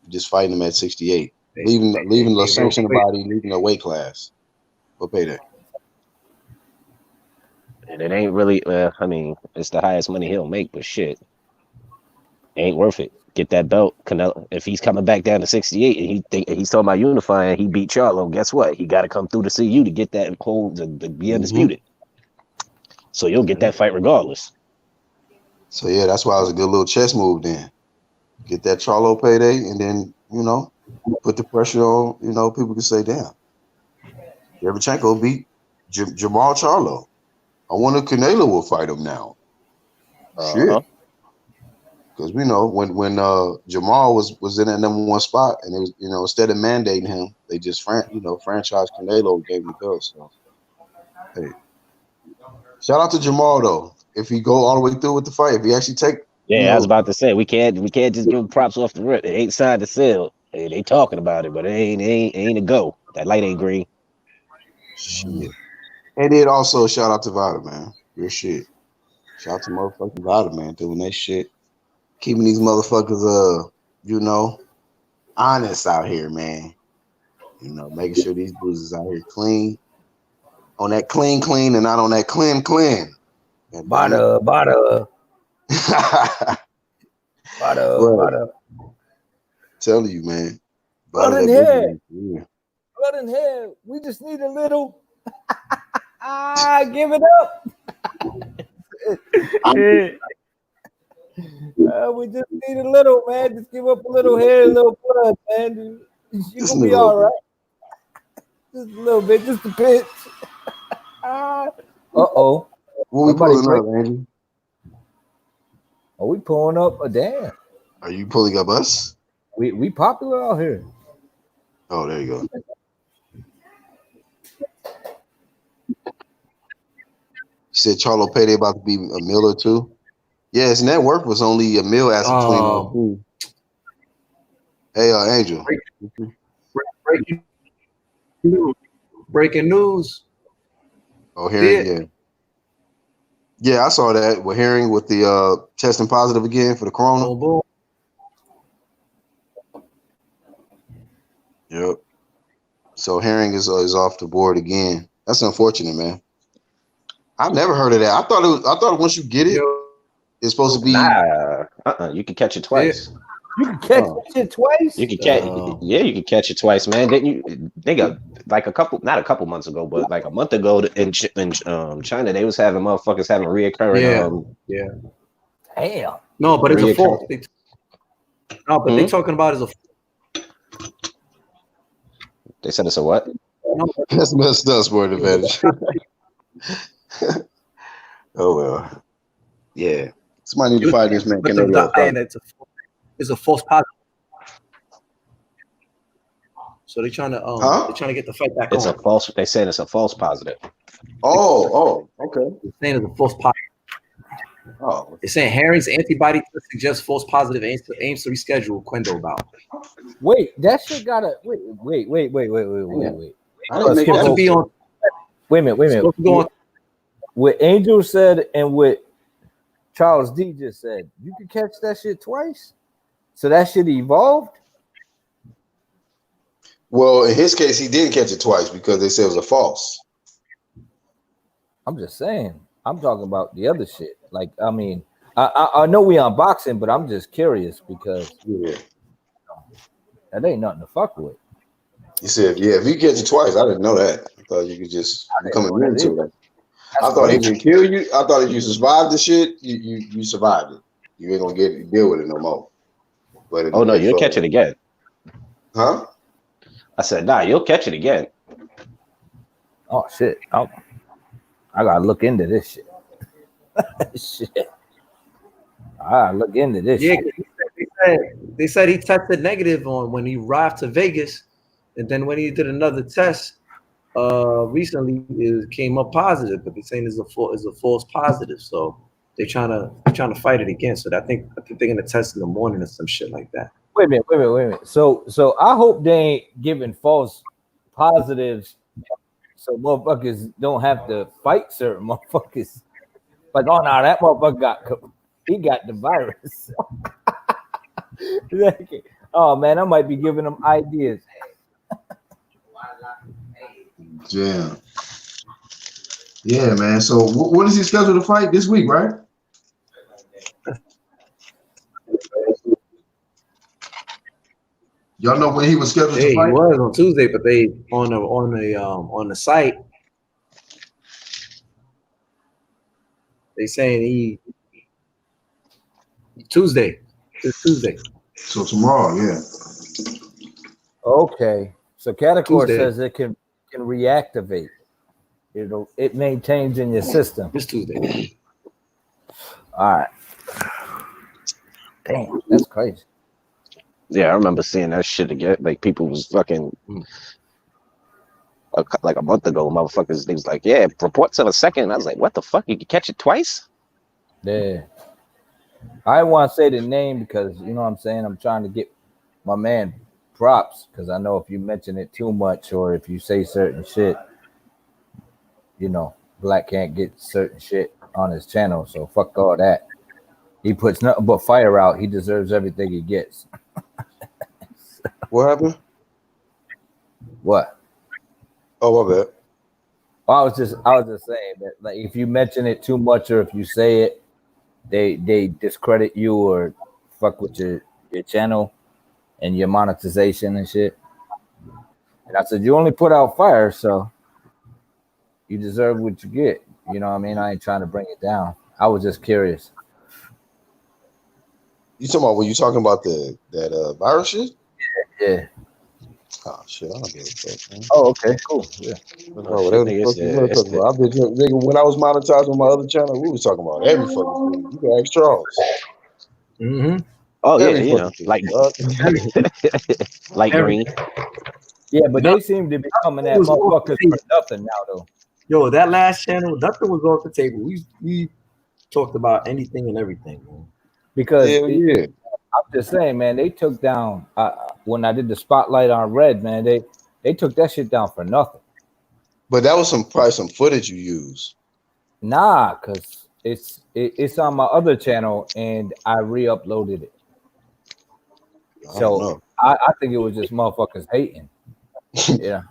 Speaker 1: You're just fighting him at 68, leaving the sanctioned body, leaving the weight class for payday.
Speaker 4: And it ain't really, I mean, it's the highest money he'll make, but shit, ain't worth it. Get that belt. Canelo, if he's coming back down to 68 and he's talking about unifying, he beat Charlo, guess what? He got to come through to see you to get that hold to be undisputed. So you'll get that fight regardless.
Speaker 1: So yeah, that's why it was a good little chess move then. Get that Charlo payday and then, put the pressure on, people can say, damn, Derevchenko beat Jamal Charlo. I wonder Canelo will fight him now. Shit. Because we know when Jamal was in that number 1 spot and it was, instead of mandating him, they just franchise Canelo and gave him the belt. So hey. Shout out to Jamal though. If he go all the way through with the fight, if he actually take
Speaker 4: I was about to say we can't just give him props off the rip. It ain't signed to sell. They talking about it, but it ain't a go. That light ain't green.
Speaker 1: Shit. And then also shout out to Vada, man. Real shit. Shout out to motherfucking Vada, man, doing that shit. Keeping these motherfuckers honest out here, man. Making sure these bruises out here clean. On that clean and not on that clean.
Speaker 2: Bada.
Speaker 1: Telling you, man.
Speaker 2: Blood in here. Blood in here. We just need a little. Give it up. We just need a little, man. Just give up a little hair, a little blood, man. You gonna be all right. Just a little bit, just a pinch. Uh-oh.
Speaker 1: What we pulling up, Angie?
Speaker 2: Are we pulling up? Damn.
Speaker 1: Are you pulling up us?
Speaker 2: We popular out here.
Speaker 1: Oh, there you go. You said Charlo payday about to be $1 million or $2 million. Yeah, his net worth was only $1 million as of 2019. Hey, Angel.
Speaker 5: Breaking news.
Speaker 1: Oh, Herring, yeah, I saw that. We're hearing with the testing positive again for the corona.
Speaker 5: Oh, boom.
Speaker 1: Yep. So Herring is off the board again. That's unfortunate, man. I've never heard of that. I thought once you get it, it's supposed to be.
Speaker 4: You can catch it twice.
Speaker 2: You can catch it twice.
Speaker 4: You can catch. You can catch it twice, man. Didn't you? They got like not a couple months ago, but like a month ago in China, they was having motherfuckers having reoccurring.
Speaker 2: Damn.
Speaker 5: No, but it's a false. They're talking about is a.
Speaker 4: They said it's a what?
Speaker 1: That's messed up, sport advantage. Oh well. Yeah. Somebody need to fight this man.
Speaker 5: It's a false positive. So they're trying to get the fight back
Speaker 4: it's
Speaker 5: on.
Speaker 4: A false. They said it's a false positive.
Speaker 1: Oh, okay.
Speaker 5: They're saying it's a false positive.
Speaker 1: Oh,
Speaker 5: It's saying Herring's antibody test suggests false positive, aims to reschedule Quendo bout.
Speaker 2: Wait, that shit gotta wait.
Speaker 1: I didn't make
Speaker 5: Supposed to
Speaker 1: that.
Speaker 5: be on.
Speaker 2: Wait a minute.
Speaker 5: Supposed to go on.
Speaker 2: What Angel said and what Charles D just said, you could catch that shit twice. So that shit evolved.
Speaker 1: Well, in his case, he did catch it twice because they said it was a false.
Speaker 2: I'm just saying. I'm talking about the other shit. Like, I mean, I know we on boxing, but I'm just curious because that ain't nothing to fuck with.
Speaker 1: He said, "Yeah, if you catch it twice, I didn't know that. I thought you could just become immune to it. I thought he would kill you. I thought if you survived the shit, you survived it. You ain't gonna deal with it no more. But
Speaker 4: Oh no, you'll catch it again.
Speaker 1: Huh?
Speaker 4: I said, nah, you'll catch it again.
Speaker 2: Oh shit! I gotta look into this shit. Shit. I gotta look into this.
Speaker 5: Yeah,
Speaker 2: shit.
Speaker 5: they said he tested negative on when he arrived to Vegas, and then when he did another test recently, it came up positive. But they're saying it's a false positive, so they're trying to fight it again. So I think they're gonna test in the morning or some shit like that.
Speaker 2: Wait a minute. So I hope they ain't giving false positives so motherfuckers don't have to fight certain motherfuckers. Like, oh no, that motherfucker got the virus. Oh man, I might be giving them ideas.
Speaker 1: Yeah, man. So what is he scheduled to fight this week, right? Y'all know when he was scheduled to fight?
Speaker 5: He was on Tuesday, but they on the site they saying he Tuesday. It's Tuesday.
Speaker 1: So tomorrow, yeah.
Speaker 2: Okay. So Catacor
Speaker 5: Tuesday.
Speaker 2: says it can reactivate. It maintains in your system.
Speaker 5: This Tuesday.
Speaker 2: All right. Damn, that's crazy.
Speaker 4: Yeah, I remember seeing that shit again. Like people was fucking like a month ago, motherfuckers. They was like, "Yeah, reports in a second." I was like, "What the fuck? You can catch it twice?"
Speaker 2: Yeah. I want to say the name because you know what I'm saying. I'm trying to get my man props because I know if you mention it too much or if you say certain shit, you know, Black can't get certain shit on his channel. So fuck all that. He puts nothing but fire out. He deserves everything he gets.
Speaker 1: What happened?
Speaker 2: What?
Speaker 1: Oh, my bad.
Speaker 2: Well, I was just saying that like if you mention it too much or if you say it, they discredit you or fuck with your channel and your monetization and shit. And I said you only put out fire, so you deserve what you get. You know what I mean? I ain't trying to bring it down. I was just curious.
Speaker 1: You talking about when you talking about that virus shit?
Speaker 2: Yeah.
Speaker 1: Oh shit, I don't give a fuck, man.
Speaker 2: Oh, okay, cool. Yeah.
Speaker 1: Oh, whatever the fuck you want to talk about. I've been nigga, when I was monetized on my other channel, we was talking about every fucking thing. You can ask Charles.
Speaker 5: Mm-hmm.
Speaker 4: Oh
Speaker 1: Every
Speaker 4: yeah, you know, like like green.
Speaker 2: Yeah, but they seem to be coming at motherfuckers for nothing now, though.
Speaker 5: Yo, that last channel, nothing was off the table. We talked about anything and everything, man.
Speaker 2: Because
Speaker 1: yeah.
Speaker 2: I'm just saying, man, they took down when I did the spotlight on Red, man. They took that shit down for nothing.
Speaker 1: But that was probably some footage you used.
Speaker 2: Nah, cause it's on my other channel and I re-uploaded it. So I think it was just motherfuckers hating. Yeah,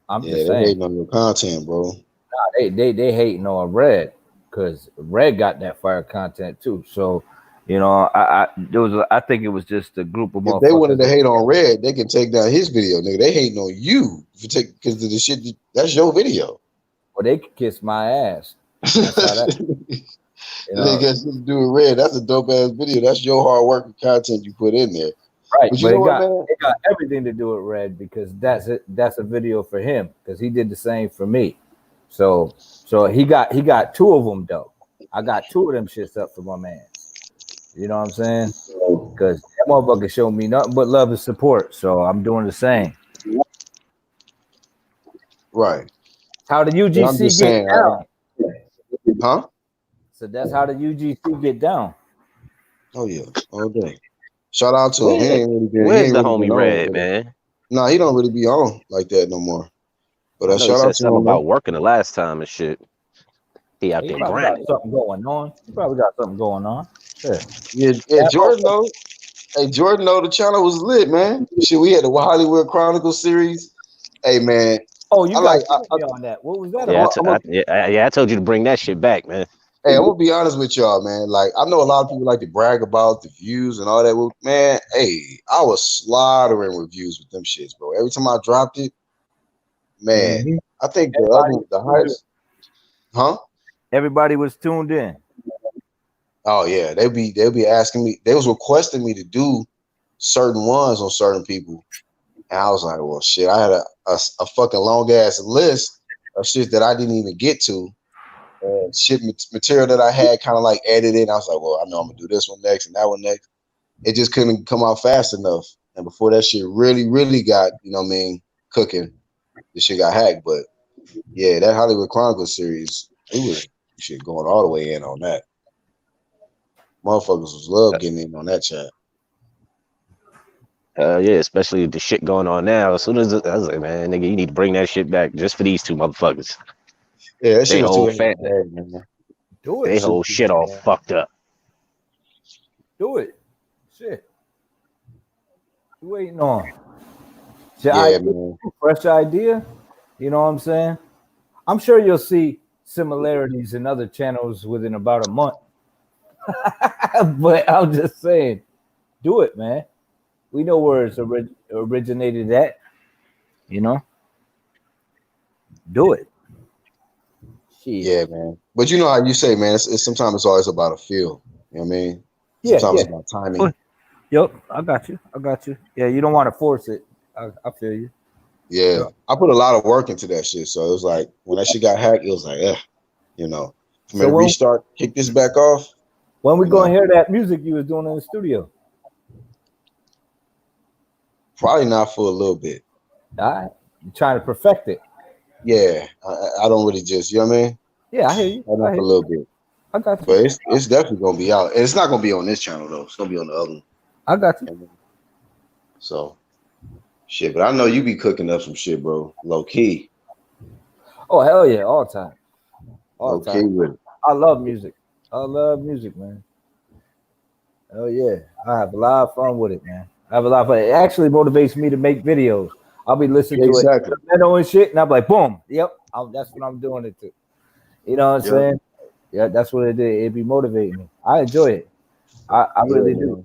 Speaker 2: I'm just saying.
Speaker 1: They hating on your content, bro.
Speaker 2: Nah, they hating on Red because Red got that fire content too. So. You know, I think it was just a group of motherfuckers.
Speaker 1: If they wanted to hate on Red, they can take down his video, nigga. They hating on you because of the shit. That's your video.
Speaker 2: Well, they could kiss my ass. That's how that,
Speaker 1: you know, it got something to do with Red. That's a dope ass video. That's your hard work and content you put in there.
Speaker 2: Right,
Speaker 1: but you know what, man?
Speaker 2: It got everything to do with Red because that's a video for him because he did the same for me. So he got two of them though. I got two of them shits up for my man. You know what I'm saying? Because that motherfucker showed me nothing but love and support. So I'm doing the same.
Speaker 1: Right.
Speaker 2: How the UGC get down?
Speaker 1: Huh?
Speaker 2: So that's how the UGC get down.
Speaker 1: Oh yeah, all day. Shout out to him.
Speaker 4: Where's the
Speaker 1: really
Speaker 4: homie
Speaker 1: been on,
Speaker 4: Red, man?
Speaker 1: No, he don't really be on like that no more. But
Speaker 4: I know he
Speaker 1: shout
Speaker 4: said
Speaker 1: out to
Speaker 4: something
Speaker 1: him,
Speaker 4: about
Speaker 1: man.
Speaker 4: working the last time and shit. He out there
Speaker 2: probably got
Speaker 4: grinding.
Speaker 2: something going on. He probably got something going on. Sure.
Speaker 1: Yeah, Jordan know. Hey, Jordan know the channel was lit, man. Shit, we had the Hollywood Chronicles series. Hey, man.
Speaker 2: Oh, you
Speaker 1: I
Speaker 2: got
Speaker 1: like.
Speaker 2: me on that. What was that
Speaker 4: Yeah,
Speaker 2: about?
Speaker 4: I told you to bring that shit back, man.
Speaker 1: Hey, I'm gonna be honest with y'all, man. Like, I know a lot of people like to brag about the views and all that. Well, man, hey, I was slaughtering with views with them shits, bro. Every time I dropped it, man,
Speaker 2: Mhm.
Speaker 1: I think the highest, huh?
Speaker 2: Everybody was tuned in.
Speaker 1: Oh yeah, they'll be asking me. They was requesting me to do certain ones on certain people, and I was like, well, shit. I had a fucking long ass list of shit that I didn't even get to. Shit material that I had kind of like edited. I was like, well, I know I'm gonna do this one next and that one next. It just couldn't come out fast enough. And before that shit really got, cooking, the shit got hacked. But yeah, that Hollywood Chronicles series, it was shit going all the way in on that. Motherfuckers was love getting in on that chat.
Speaker 4: Yeah, especially with the shit going on now. As soon as I was like, man, nigga, you need to bring that shit back just for these two motherfuckers.
Speaker 1: Yeah, that shit was too
Speaker 4: fan,
Speaker 1: man.
Speaker 2: Do it.
Speaker 4: They whole shit all fucked up.
Speaker 2: Do it. Shit. You waiting on?
Speaker 1: Yeah, man.
Speaker 2: Fresh idea. You know what I'm saying? I'm sure you'll see similarities in other channels within about a month. But I'm just saying, do it, man. We know where it's originated at. You know? Do it. Shit.
Speaker 1: Yeah, man. But you know how you say, man, it's sometimes it's always about a feel. You know what I mean? Sometimes it's about timing.
Speaker 2: Yep, I got you. Yeah, you don't want to force it. I feel you.
Speaker 1: Yeah. Yep. I put a lot of work into that shit. So it was like when that shit got hacked, it was like, for me to restart, kick this back off.
Speaker 2: When we gonna hear that music you was doing in the studio?
Speaker 1: Probably not for a little bit.
Speaker 2: All right. You're trying to perfect it.
Speaker 1: Yeah. I don't really just, you know what I mean?
Speaker 2: Yeah, I hear you.
Speaker 1: For a little bit.
Speaker 2: I got you.
Speaker 1: But it's definitely gonna be out. And it's not gonna be on this channel though. It's gonna be on the other one.
Speaker 2: I got you.
Speaker 1: So shit, but I know you be cooking up some shit, bro. Low key.
Speaker 2: Oh hell yeah, all the time.
Speaker 1: Low key with it.
Speaker 2: I love music. Man. Oh yeah. I have a lot of fun with it, man. It actually motivates me to make videos. I'll be listening to it and shit, and I'm like, boom, yep, that's what I'm doing it to. You know what I'm saying? Yeah, that's what it did. It'd be motivating me. I enjoy it. I really do.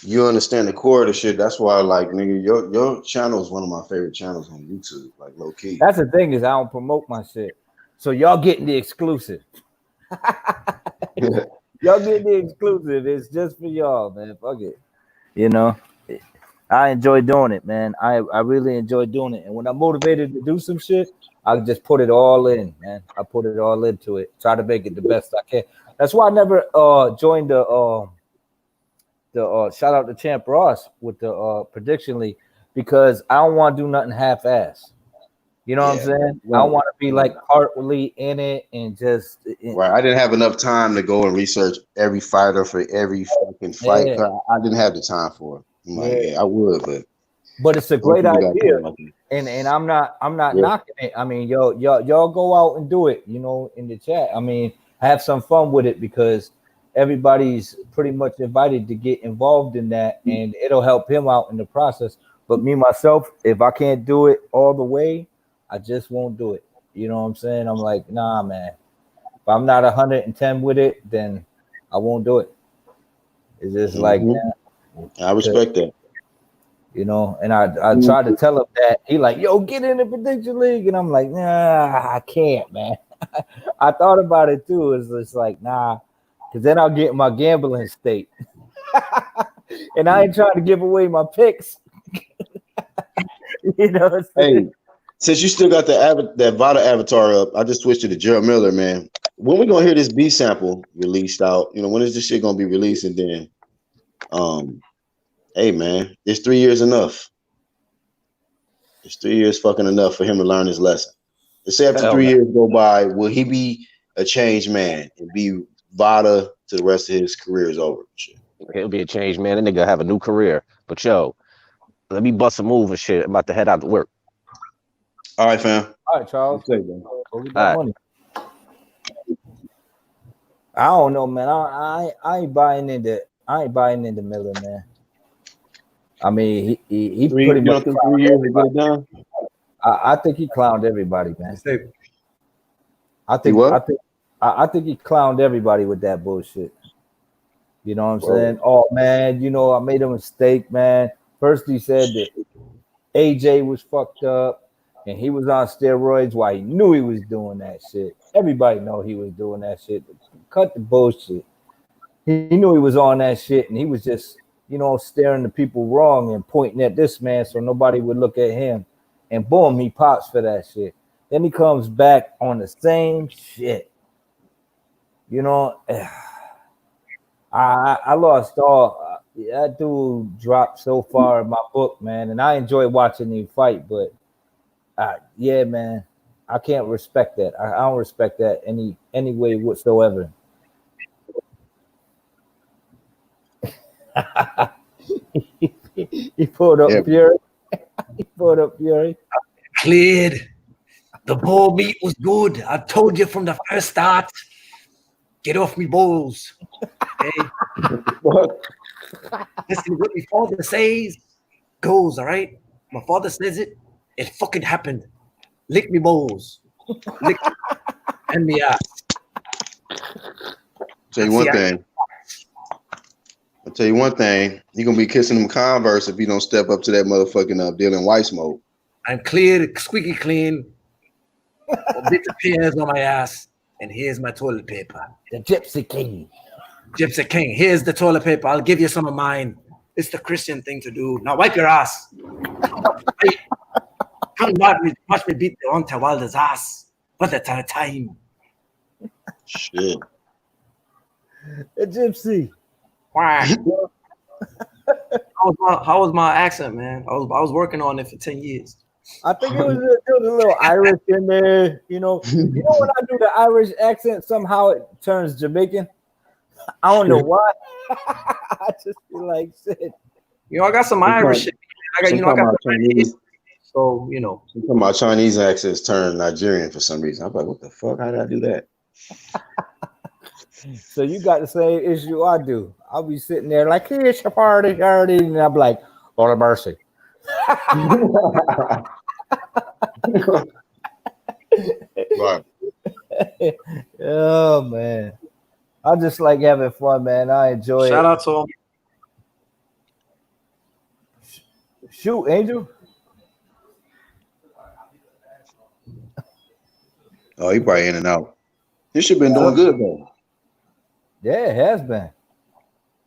Speaker 1: You understand the core of the shit. That's why, like, nigga, your channel is one of my favorite channels on YouTube, like low key.
Speaker 2: That's the thing is I don't promote my shit, so y'all getting the exclusive. Y'all getting the exclusive. It's just for y'all, man. Fuck it. You know, I enjoy doing it, man. I really enjoy doing it, and when I'm motivated to do some shit, I just put it all in, man. I put it all into it. Try to make it the best I can. That's why I never joined the shout out to Champ Ross with the prediction league, because I don't want to do nothing half-ass. You know what I'm saying? Right. I don't want to be like partly in it and just
Speaker 1: right. I didn't have enough time to go and research every fighter for every fucking fight.
Speaker 2: Yeah.
Speaker 1: I didn't have the time for it. I'm like, I would,
Speaker 2: but it's a great idea. And I'm not knocking it. I mean, y'all go out and do it, you know, in the chat. I mean, have some fun with it, because everybody's pretty much invited to get involved in that, and it'll help him out in the process. But me, myself, if I can't do it all the way, I just won't do it. You know what I'm saying? I'm like, nah, man. If I'm not 110 with it, then I won't do it. It's just like,
Speaker 1: I respect that.
Speaker 2: You know, and I tried to tell him that. He like, yo, get in the prediction league. And I'm like, nah, I can't, man. I thought about it too. It's just like, nah, because then I'll get in my gambling state. And I ain't trying to give away my picks. You know,
Speaker 1: hey, since you still got that Vada avatar up, I just switched to the Gerald Miller, man. When we gonna hear this B sample released out? You know, when is this shit gonna be released? And then hey man, is 3 years enough? Is 3 years fucking enough for him to learn his lesson? Let's say after 3 years go by, will he be a changed man and be Vada to the rest of his career is over. Shit.
Speaker 4: He'll be a changed man. That nigga have a new career. But yo, let me bust a move and shit. I'm about to head out to work.
Speaker 1: All right, fam.
Speaker 2: All right, Charles.
Speaker 1: Okay, man.
Speaker 2: Go get
Speaker 4: All
Speaker 2: that
Speaker 4: right.
Speaker 2: money. I don't know, man. I ain't buying into Miller, man. I mean, he pretty much.
Speaker 1: Think 3 years to get it done?
Speaker 2: I think he clowned everybody, man. I think he clowned everybody with that bullshit. You know what I'm saying? Oh man, you know I made a mistake, man. First he said that AJ was fucked up and he was on steroids while he knew he was doing that shit. Everybody know he was doing that shit. Cut the bullshit. He knew he was on that shit and he was just, you know, staring the people wrong and pointing at this man so nobody would look at him. And boom, he pops for that shit. Then he comes back on the same shit. You know, I lost all. That dude dropped so far in my book, man, and I enjoy watching him fight. But yeah, man, I can't respect that. I don't respect that any way whatsoever. He pulled up Fury. He pulled up Fury.
Speaker 5: Cleared. The bull meat was good. I told you from the first start. Get off me balls. Okay? Listen, what my father says goes, all right? My father says it. It fucking happened. Lick me balls. Lick and me ass.
Speaker 1: Tell you one thing. I'll tell you one thing. You're going to be kissing them Converse if you don't step up to that motherfucking Dylan Weiss mode.
Speaker 5: I'm clear, squeaky clean. A bit of pears on my ass. And here's my toilet paper.
Speaker 2: The Gypsy King.
Speaker 5: Gypsy King. Here's the toilet paper. I'll give you some of mine. It's the Christian thing to do. Now wipe your ass. Come watch me beat the Deontay Wilder's ass. What a time.
Speaker 1: Shit.
Speaker 2: The Gypsy.
Speaker 5: How was my accent, man? I was working on it for 10 years.
Speaker 2: I think there was a little Irish in there, you know. You know when I do the Irish accent, somehow it turns Jamaican. I don't know why. I just feel like shit.
Speaker 5: You know, I got some Irish shit. I got some Chinese. So, you know.
Speaker 1: Some of my Chinese accents turn Nigerian for some reason. I'm like, what the fuck? How did I do that?
Speaker 2: So you got the same issue I do. I'll be sitting there like, here's your party, and I'm like, Lord of mercy.
Speaker 1: Right.
Speaker 2: Oh man, I just like having fun, man. I enjoy it.
Speaker 5: Shout out to him.
Speaker 2: Shoot, Angel.
Speaker 1: Oh, he probably in and out. He should have been doing good though.
Speaker 2: Yeah, it has been.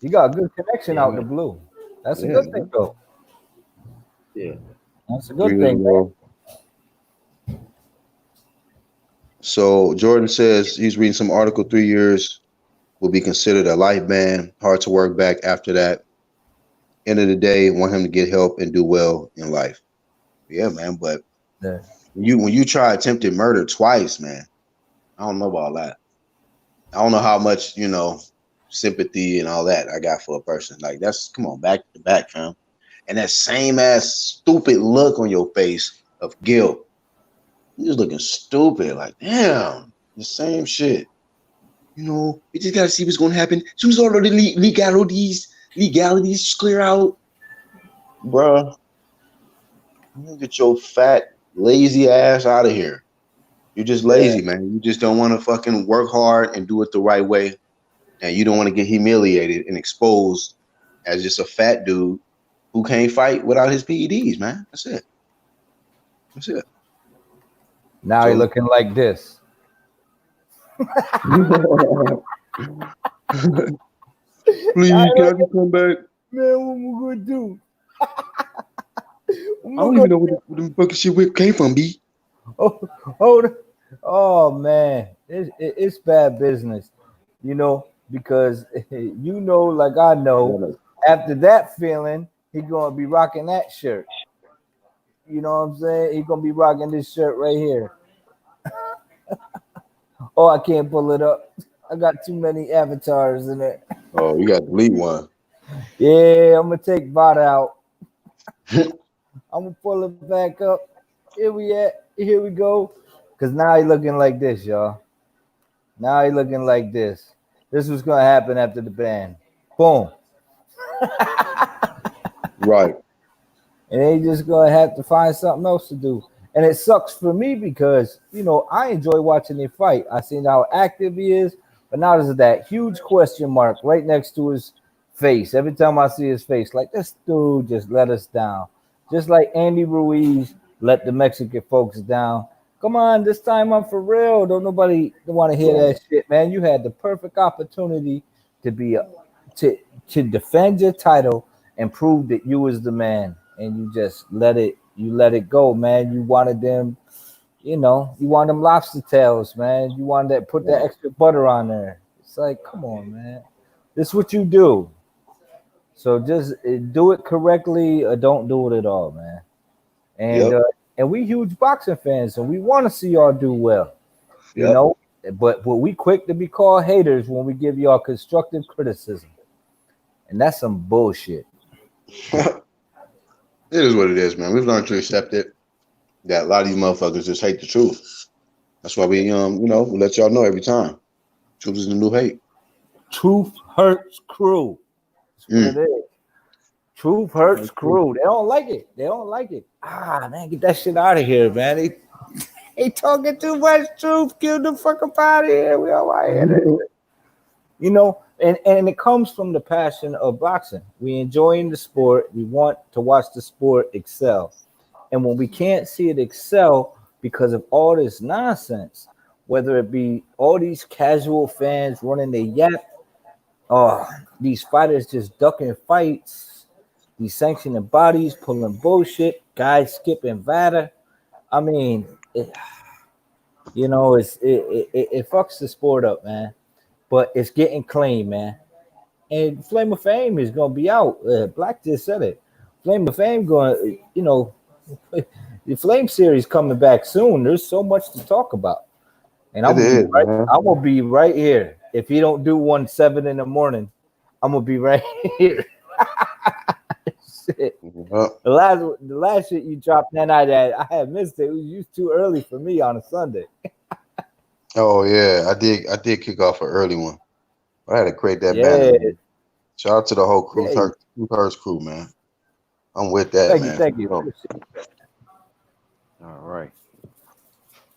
Speaker 2: You got a good connection out in the blue. That's a good thing, though.
Speaker 5: Yeah,
Speaker 2: that's a good thing, man.
Speaker 1: So Jordan says he's reading some article. 3 years will be considered a life ban. Hard to work back after that. End of the day, want him to get help and do well in life. Yeah, man. But when you try attempted murder twice, man, I don't know about that. I don't know how much, you know, sympathy and all that I got for a person. Like, that's, come on, back to back, fam. And that same ass stupid look on your face of guilt. You're just looking stupid. Like, damn, the same shit. You know, we just got to see what's going to happen. As soon as all of the legalities clear out, bruh, you get your fat, lazy ass out of here. You're just lazy, man. You just don't want to fucking work hard and do it the right way. And you don't want to get humiliated and exposed as just a fat dude who can't fight without his PEDs, man. That's it. That's it.
Speaker 2: Now you're looking like this.
Speaker 1: Please, can I come back?
Speaker 2: Man, what we gonna do?
Speaker 1: I don't even know where the fucking shit came from, B.
Speaker 2: Oh man, it's bad business, you know, because you know, like I know, after that feeling, he's gonna be rocking that shirt. You know what I'm saying? He's gonna be rocking this shirt right here. Oh, I can't pull it up. I got too many avatars in it.
Speaker 1: Oh, you got to delete one.
Speaker 2: Yeah, I'm gonna take bot out. I'm gonna pull it back up. Here we at. Here we go. Cause now he looking like this, y'all. Now he looking like this. This was gonna happen after the ban. Boom.
Speaker 1: Right.
Speaker 2: And they just gonna have to find something else to do. And it sucks for me because I enjoy watching him fight. I seen how active he is, but now there's that huge question mark right next to his face. Every time I see his face, like this dude just let us down. Just like Andy Ruiz let the Mexican folks down. Come on, this time I'm for real. Don't nobody want to hear that shit, man. You had the perfect opportunity to be to defend your title and prove that you was the man, and you just let it go, man. You wanted them, you want them lobster tails, man. You wanted to put that extra butter on there. It's like, come on, man. This is what you do. So just do it correctly or don't do it at all, man. And and we huge boxing fans, and we want to see y'all do well, But we quick to be called haters when we give y'all constructive criticism, and that's some bullshit.
Speaker 1: It is what it is, man. We've learned to accept it. That a lot of these motherfuckers just hate the truth. That's why we we let y'all know every time. Truth is the new hate.
Speaker 2: Truth hurts crew. That's what it is. Truth hurts crew. They don't like it. They don't like it. Ah, man, get that shit out of here, man. They talking too much truth. Get the fuck up out of here. We all right here. And it comes from the passion of boxing. We enjoying the sport. We want to watch the sport excel. And when we can't see it excel because of all this nonsense, whether it be all these casual fans running their yap, these fighters just ducking fights, these sanctioning bodies pulling bullshit, guys skipping VADA. I mean, it fucks the sport up, man. But it's getting clean, man. And Flame of Fame is gonna be out. Black just said it. Flame of Fame going, the Flame series coming back soon. There's so much to talk about, and I'm gonna be right here. If he don't do 1-7 in the morning, I'm gonna be right here. Shit. The last shit you dropped that night, I had missed it. It was too early for me on a Sunday.
Speaker 1: Oh yeah, I did kick off an early one. I had to create that banner. Man. Shout out to the whole crew, Hurts crew, man. I'm with that, man.
Speaker 2: Thank you.
Speaker 3: All right.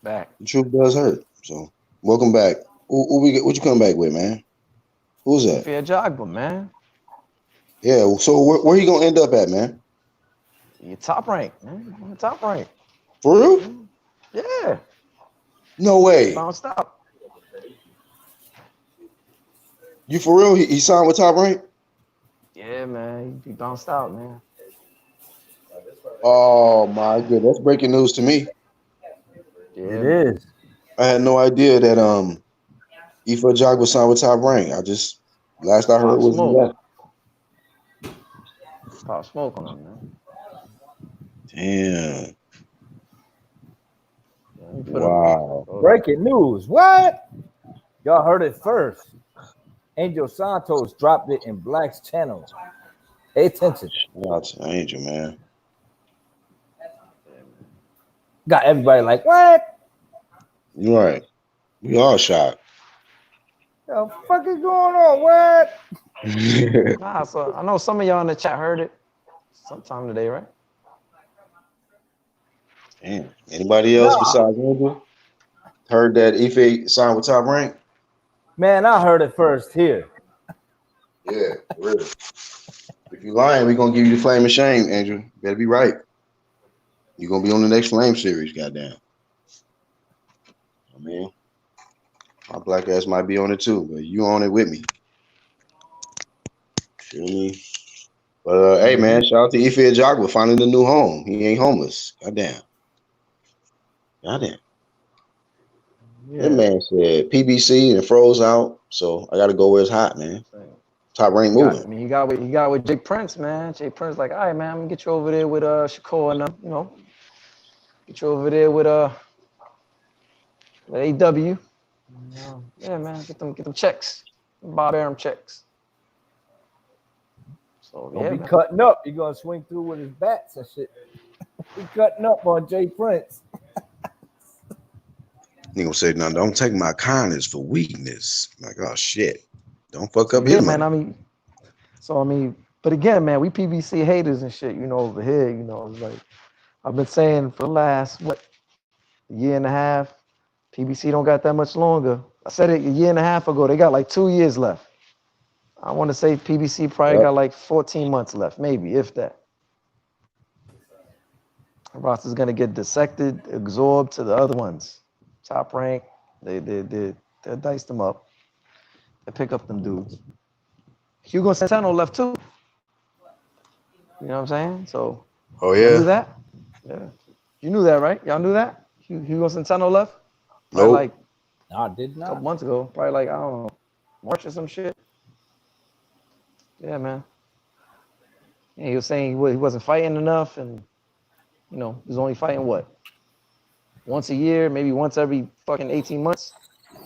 Speaker 3: Back.
Speaker 1: The truth does hurt. So welcome back. What you come back with, man? Who's that?
Speaker 3: Fair Jogba, man.
Speaker 1: Yeah, so where you gonna end up at, man?
Speaker 3: You're top rank, man. Top rank.
Speaker 1: For real?
Speaker 3: Yeah.
Speaker 1: No way.
Speaker 3: Bounced out.
Speaker 1: You for real? He signed with Top Rank?
Speaker 3: Yeah, man. He bounced out, man.
Speaker 1: Oh my goodness, that's breaking news to me.
Speaker 3: Yeah,
Speaker 2: it is.
Speaker 1: I had no idea that Ifa Jogba signed with Top Rank. Last I heard was
Speaker 3: smoke. Pop smoke on him, man.
Speaker 1: Damn. Wow.
Speaker 2: Breaking news. What? Y'all heard it first. Angel Santos dropped it in Black's channel. Pay attention.
Speaker 1: Shout out to Angel, man.
Speaker 2: Got everybody like, what?
Speaker 1: You're right. We all shocked.
Speaker 2: The fuck is going on? What?
Speaker 3: So I know some of y'all in the chat heard it sometime today, right?
Speaker 1: Damn. Anybody else besides Angel heard that Ife signed with Top Rank?
Speaker 2: Man, I heard it first here.
Speaker 1: Yeah, really. If you're lying, we're gonna give you the flame of shame, Angel. You better be right. You're gonna be on the next Flame series, goddamn. I mean, my black ass might be on it too, but you on it with me. Feel me? But hey, man, shout out to Ife Jogba finding a new home. He ain't homeless. Goddamn. Yeah. That man said PBC and froze out, so I got to go where it's hot, man. Top Rank moving.
Speaker 3: He got with Jake Prince, man. Jake Prince like, all right, man, I'm gonna get you over there with Shakur and get you over there with AW. Yeah, man, get them checks, Bob Arum checks. So
Speaker 2: Don't
Speaker 3: yeah,
Speaker 2: be
Speaker 3: man.
Speaker 2: cutting up. You're gonna swing through with his bats and shit. Be cutting up on Jay Prince.
Speaker 1: He gonna say, "No, don't take my kindness for weakness." Like, oh shit, don't fuck
Speaker 3: So
Speaker 1: up his
Speaker 3: yeah,
Speaker 1: money.
Speaker 3: man. I mean, but again, man, we PBC haters and shit. You know, over here, you know, it's like I've been saying for the last year and a half. PBC don't got that much longer. I said it a year and a half ago. They got like 2 years left. I want to say PBC probably
Speaker 1: Yep.
Speaker 3: got like 14 months left, maybe if that. Roster's gonna get dissected, absorbed to the other ones. Top rank, they dice them up. They pick up them dudes. Hugo Centeno left too. You know what I'm saying? So
Speaker 1: Oh
Speaker 3: y'all knew
Speaker 1: yeah.
Speaker 3: that? Yeah. You knew that, right? Y'all knew that? Hugo Centeno left? Probably
Speaker 1: Nope.
Speaker 3: like
Speaker 2: No, I did
Speaker 3: a couple
Speaker 2: not.
Speaker 3: months ago. Probably like, I don't know, March or some shit. Yeah, man. Yeah, he was saying he wasn't fighting enough, and you know, he was only fighting what? Once a year, maybe once every fucking 18 months.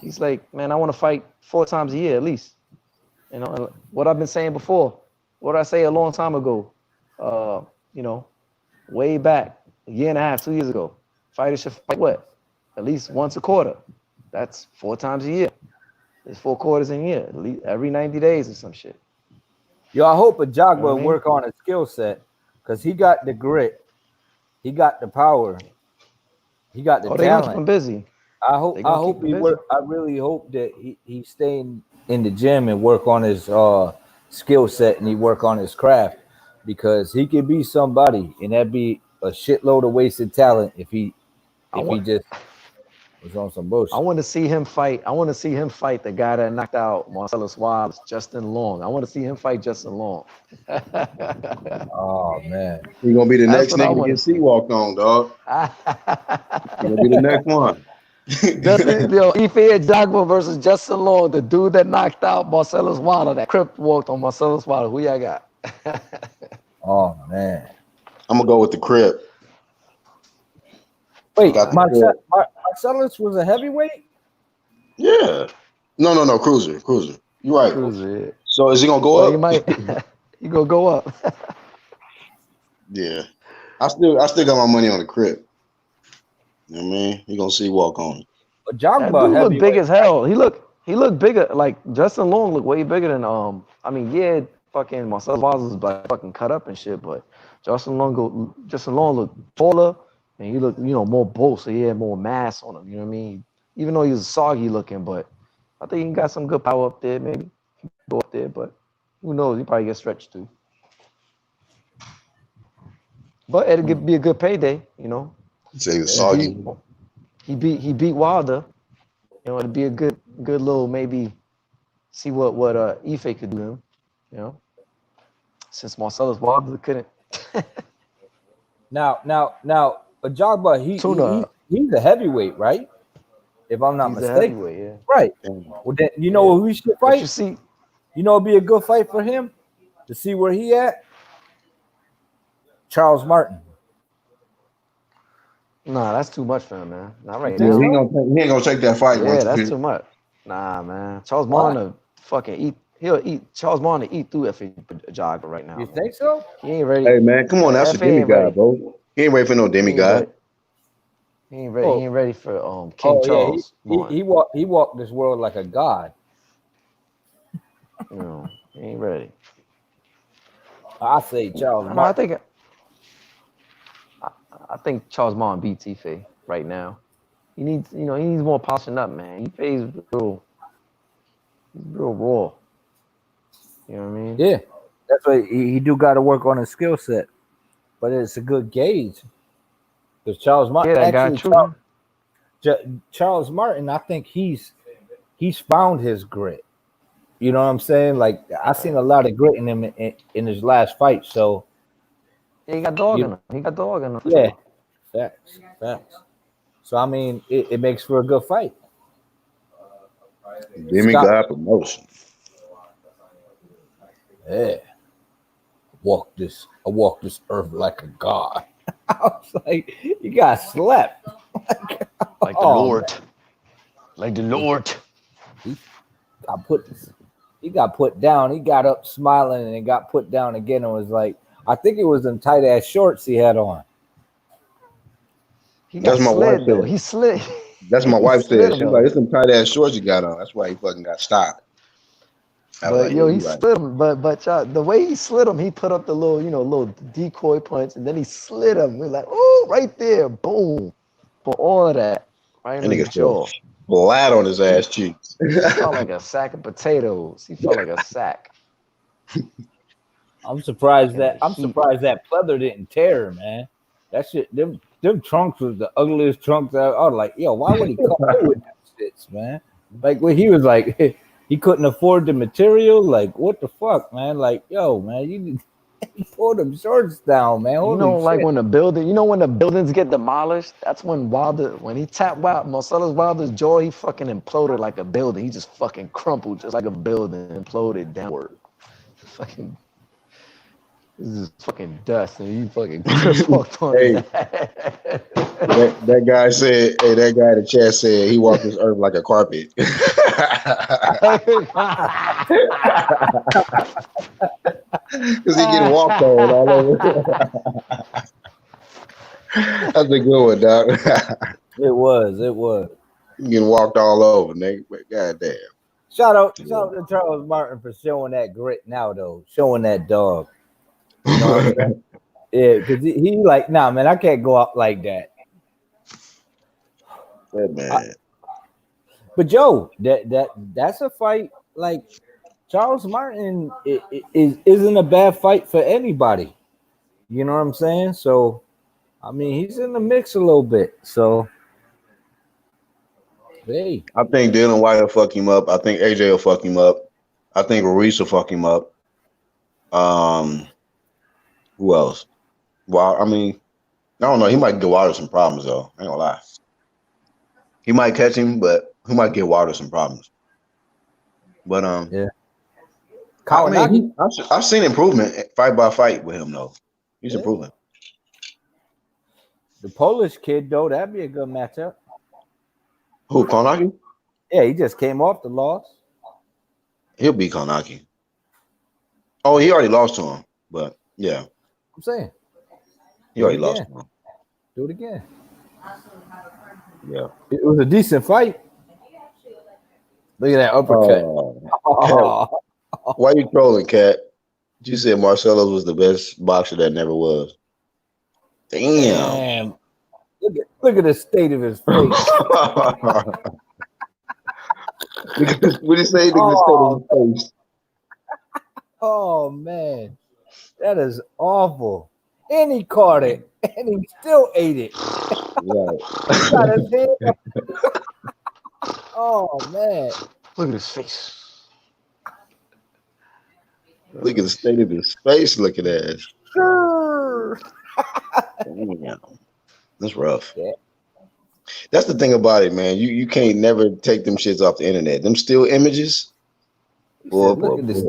Speaker 3: He's like, man, I want to fight 4 times a year at least. You know, what I've been saying before, what did I say a long time ago? You know, way back, a year and a half, 2 years ago. Fighters should fight what? At least once a quarter. That's 4 times a year. There's 4 quarters in a year, at least every 90 days or some shit.
Speaker 2: Yo, I hope Ajagba
Speaker 3: You know what I mean?
Speaker 2: work on his skill set because he got the grit, he got the power, he got the
Speaker 3: Oh, they gonna keep
Speaker 2: talent.
Speaker 3: him busy.
Speaker 2: I hope
Speaker 3: They gonna keep him
Speaker 2: he
Speaker 3: busy.
Speaker 2: work. I really hope that he stay in the gym and work on his skill set and he work on his craft because he could be somebody and that'd be a shitload of wasted talent if he just was on some bullshit.
Speaker 3: I want to see him fight. I want to see him fight the guy that knocked out Marcellus Wallace, Justin Long. I want to see him fight Justin Long.
Speaker 2: Oh man,
Speaker 1: He gonna be the
Speaker 3: That's
Speaker 1: next
Speaker 3: what I
Speaker 1: nigga to
Speaker 3: want to
Speaker 1: get
Speaker 3: see.
Speaker 1: sea walked on, dog. He gonna be the next one.
Speaker 3: Justin, Ife Ajagba versus Justin Long, the dude that knocked out Marcellus Wallace, that crip walked on Marcellus Wallace. Who y'all got?
Speaker 2: oh man.
Speaker 1: I'm gonna go with the Crip.
Speaker 2: Wait,
Speaker 1: Got the Crip.
Speaker 2: Marcellus was a heavyweight.
Speaker 1: Yeah. No, cruiser. You're right.
Speaker 3: Cruiser, yeah.
Speaker 1: So is he gonna go
Speaker 3: Well,
Speaker 1: up?
Speaker 3: he might. He gonna go up.
Speaker 1: Yeah. I still got my money on the Crip. You know what I mean? He gonna see walk on.
Speaker 3: That
Speaker 2: Ajagba
Speaker 3: dude look big
Speaker 2: heavyweight.
Speaker 3: as hell. He looked bigger. Like Justin Long looked way bigger than I mean, yeah, fucking Marcellus Wallace was like fucking cut up and shit, but Justin Long looked taller and he looked, you know, more bull, so he had more mass on him. You know what I mean? Even though he was soggy looking, but I think he got some good power up there. Maybe he can go up there, but who knows? He probably get stretched too. But it'd be a good payday, you know.
Speaker 1: Say he was soggy.
Speaker 3: He beat Wilder. You know, it'd be a good little maybe see what Ife could do to him, you know. Since Marcellus Wilder couldn't.
Speaker 2: Now, Ajagba, he's a heavyweight, right? If I'm not
Speaker 3: He's a
Speaker 2: mistaken,
Speaker 3: heavyweight, yeah.
Speaker 2: right? Well, then you know who he should
Speaker 3: But
Speaker 2: fight.
Speaker 3: you see,
Speaker 2: You know, it'd be a good fight for him to see where he at. Charles Martin.
Speaker 3: nah, that's too much for him, man. Not right
Speaker 2: think
Speaker 1: Yeah,
Speaker 3: now.
Speaker 2: so?
Speaker 1: he ain't gonna take that fight.
Speaker 3: Yeah,
Speaker 1: once
Speaker 3: that's
Speaker 1: he-
Speaker 3: too much. Nah, man. Charles
Speaker 2: Why?
Speaker 3: Martin fucking eat. He'll eat. Charles Martin eat through F.A. Jogger right now.
Speaker 2: You
Speaker 3: man.
Speaker 2: think so?
Speaker 3: He ain't ready.
Speaker 1: Hey man, come on, that's a
Speaker 3: F.A. ain't ready.
Speaker 1: demigod, bro. He ain't ready for no
Speaker 3: He ain't
Speaker 1: demigod.
Speaker 3: ready. He ain't ready.
Speaker 2: Oh.
Speaker 3: He ain't ready for King
Speaker 2: Oh
Speaker 3: Charles.
Speaker 2: yeah, he walked this world like a god.
Speaker 3: You know, he ain't ready.
Speaker 2: I say Charles
Speaker 3: No,
Speaker 2: Martin.
Speaker 3: I think Charles Martin beats Ife right now. He needs more polishing up, man. Ife's real raw. You know what I mean?
Speaker 2: Yeah, that's why he do got to work on his skill set, but it's a good gauge because Charles Martin.
Speaker 3: Yeah, that guy true.
Speaker 2: Charles Martin, I think he's found his grit. You know what I'm saying? Like I seen a lot of grit in him in his last fight. So
Speaker 3: Yeah, he got dog in him. He got dog in him. For
Speaker 2: yeah,
Speaker 3: sure.
Speaker 2: facts. So I mean, it makes for a good fight.
Speaker 1: Demigod promotion.
Speaker 2: Yeah, I walk this earth like a god. I was like, you got slept.
Speaker 3: Like the
Speaker 2: Oh,
Speaker 3: Lord. Like the Lord.
Speaker 2: He got put down. He got up smiling and then got put down again and was like, I think it was them tight ass shorts he had on.
Speaker 3: He got
Speaker 1: That's my wife
Speaker 3: slid though.
Speaker 1: said.
Speaker 3: He slid.
Speaker 1: That's my
Speaker 3: He
Speaker 1: wife
Speaker 3: slid
Speaker 1: said.
Speaker 3: him
Speaker 1: She's like,
Speaker 3: though.
Speaker 1: it's some tight ass shorts you got on. That's why he fucking got stopped. I was
Speaker 3: But
Speaker 1: like,
Speaker 3: yo,
Speaker 1: yeah,
Speaker 3: he
Speaker 1: you right.
Speaker 3: slid him. But y'all, the way he slid him, he put up the little, little decoy punch, and then he slid him. We're like, oh, right there, boom, for all of that, right
Speaker 1: That
Speaker 3: in the
Speaker 1: nigga fell
Speaker 3: jaw.
Speaker 1: flat on his ass cheeks.
Speaker 3: He felt like a sack of potatoes. He felt like a sack.
Speaker 2: I'm surprised
Speaker 3: In the
Speaker 2: that
Speaker 3: heat.
Speaker 2: pleather didn't tear, man. That shit, them trunks was the ugliest trunks I was like, yo, why would he come in with them shits, man? Like when he was like, he couldn't afford the material. Like, what the fuck, man? Like, yo, man, you pull them shorts down, man. Holy
Speaker 3: Like
Speaker 2: shit.
Speaker 3: when the buildings get demolished, that's when when he tapped Marcellus Wilder's jaw, he fucking imploded like a building. He just fucking crumpled just like a building, imploded downward. Fucking, this is fucking dust, and you fucking walked on
Speaker 1: Hey.
Speaker 3: his head.
Speaker 1: That guy said, hey, that guy in the chat said he walked this earth like a carpet. Because he getting walked on all over. That's a good one, dog.
Speaker 2: It was.
Speaker 1: You getting walked all over, nigga. God damn.
Speaker 2: Shout out to Charles Martin for showing that grit now, though. Showing that dog. You know what I'm saying? Yeah, because he like, nah, man, I can't go out like that.
Speaker 1: That man.
Speaker 2: But Joe, that's a fight. Like Charles Martin isn't a bad fight for anybody. You know what I'm saying? So, I mean, he's in the mix a little bit. So, hey,
Speaker 1: I think Dylan White will fuck him up. I think AJ will fuck him up. I think Ruiz will fuck him up. Who else? Well, I mean, I don't know. He might get Wilder some problems though. I ain't gonna lie. He might catch him, but he might get Wilder some problems. But
Speaker 2: yeah.
Speaker 1: I mean, I've seen improvement fight by fight with him though. He's improving.
Speaker 2: The Polish kid though, that'd be a good matchup.
Speaker 1: Who, Konaki?
Speaker 2: Yeah, he just came off the loss.
Speaker 1: He'll beat Konaki. Oh, he already lost to him, but yeah.
Speaker 2: I'm saying.
Speaker 1: He already lost to him.
Speaker 2: Do it again.
Speaker 1: Yeah.
Speaker 2: It was a decent fight. Look at that uppercut.
Speaker 1: Why you trolling, Cat? You said Marcelo was the best boxer that never was. Damn.
Speaker 2: Look at the state of his face.
Speaker 1: What did he say? Look at the state of his face.
Speaker 2: Oh man, that is awful. And he caught it, and he still ate it.
Speaker 1: Right.
Speaker 2: He got his head up. Oh man,
Speaker 3: Look at his face.
Speaker 1: Look at the state of his face. Look at that.
Speaker 2: sure.
Speaker 1: Damn. That's rough.
Speaker 2: Yeah.
Speaker 1: That's the thing about it, man. You can't never take them shits off the internet. Them still images.
Speaker 2: Look at this.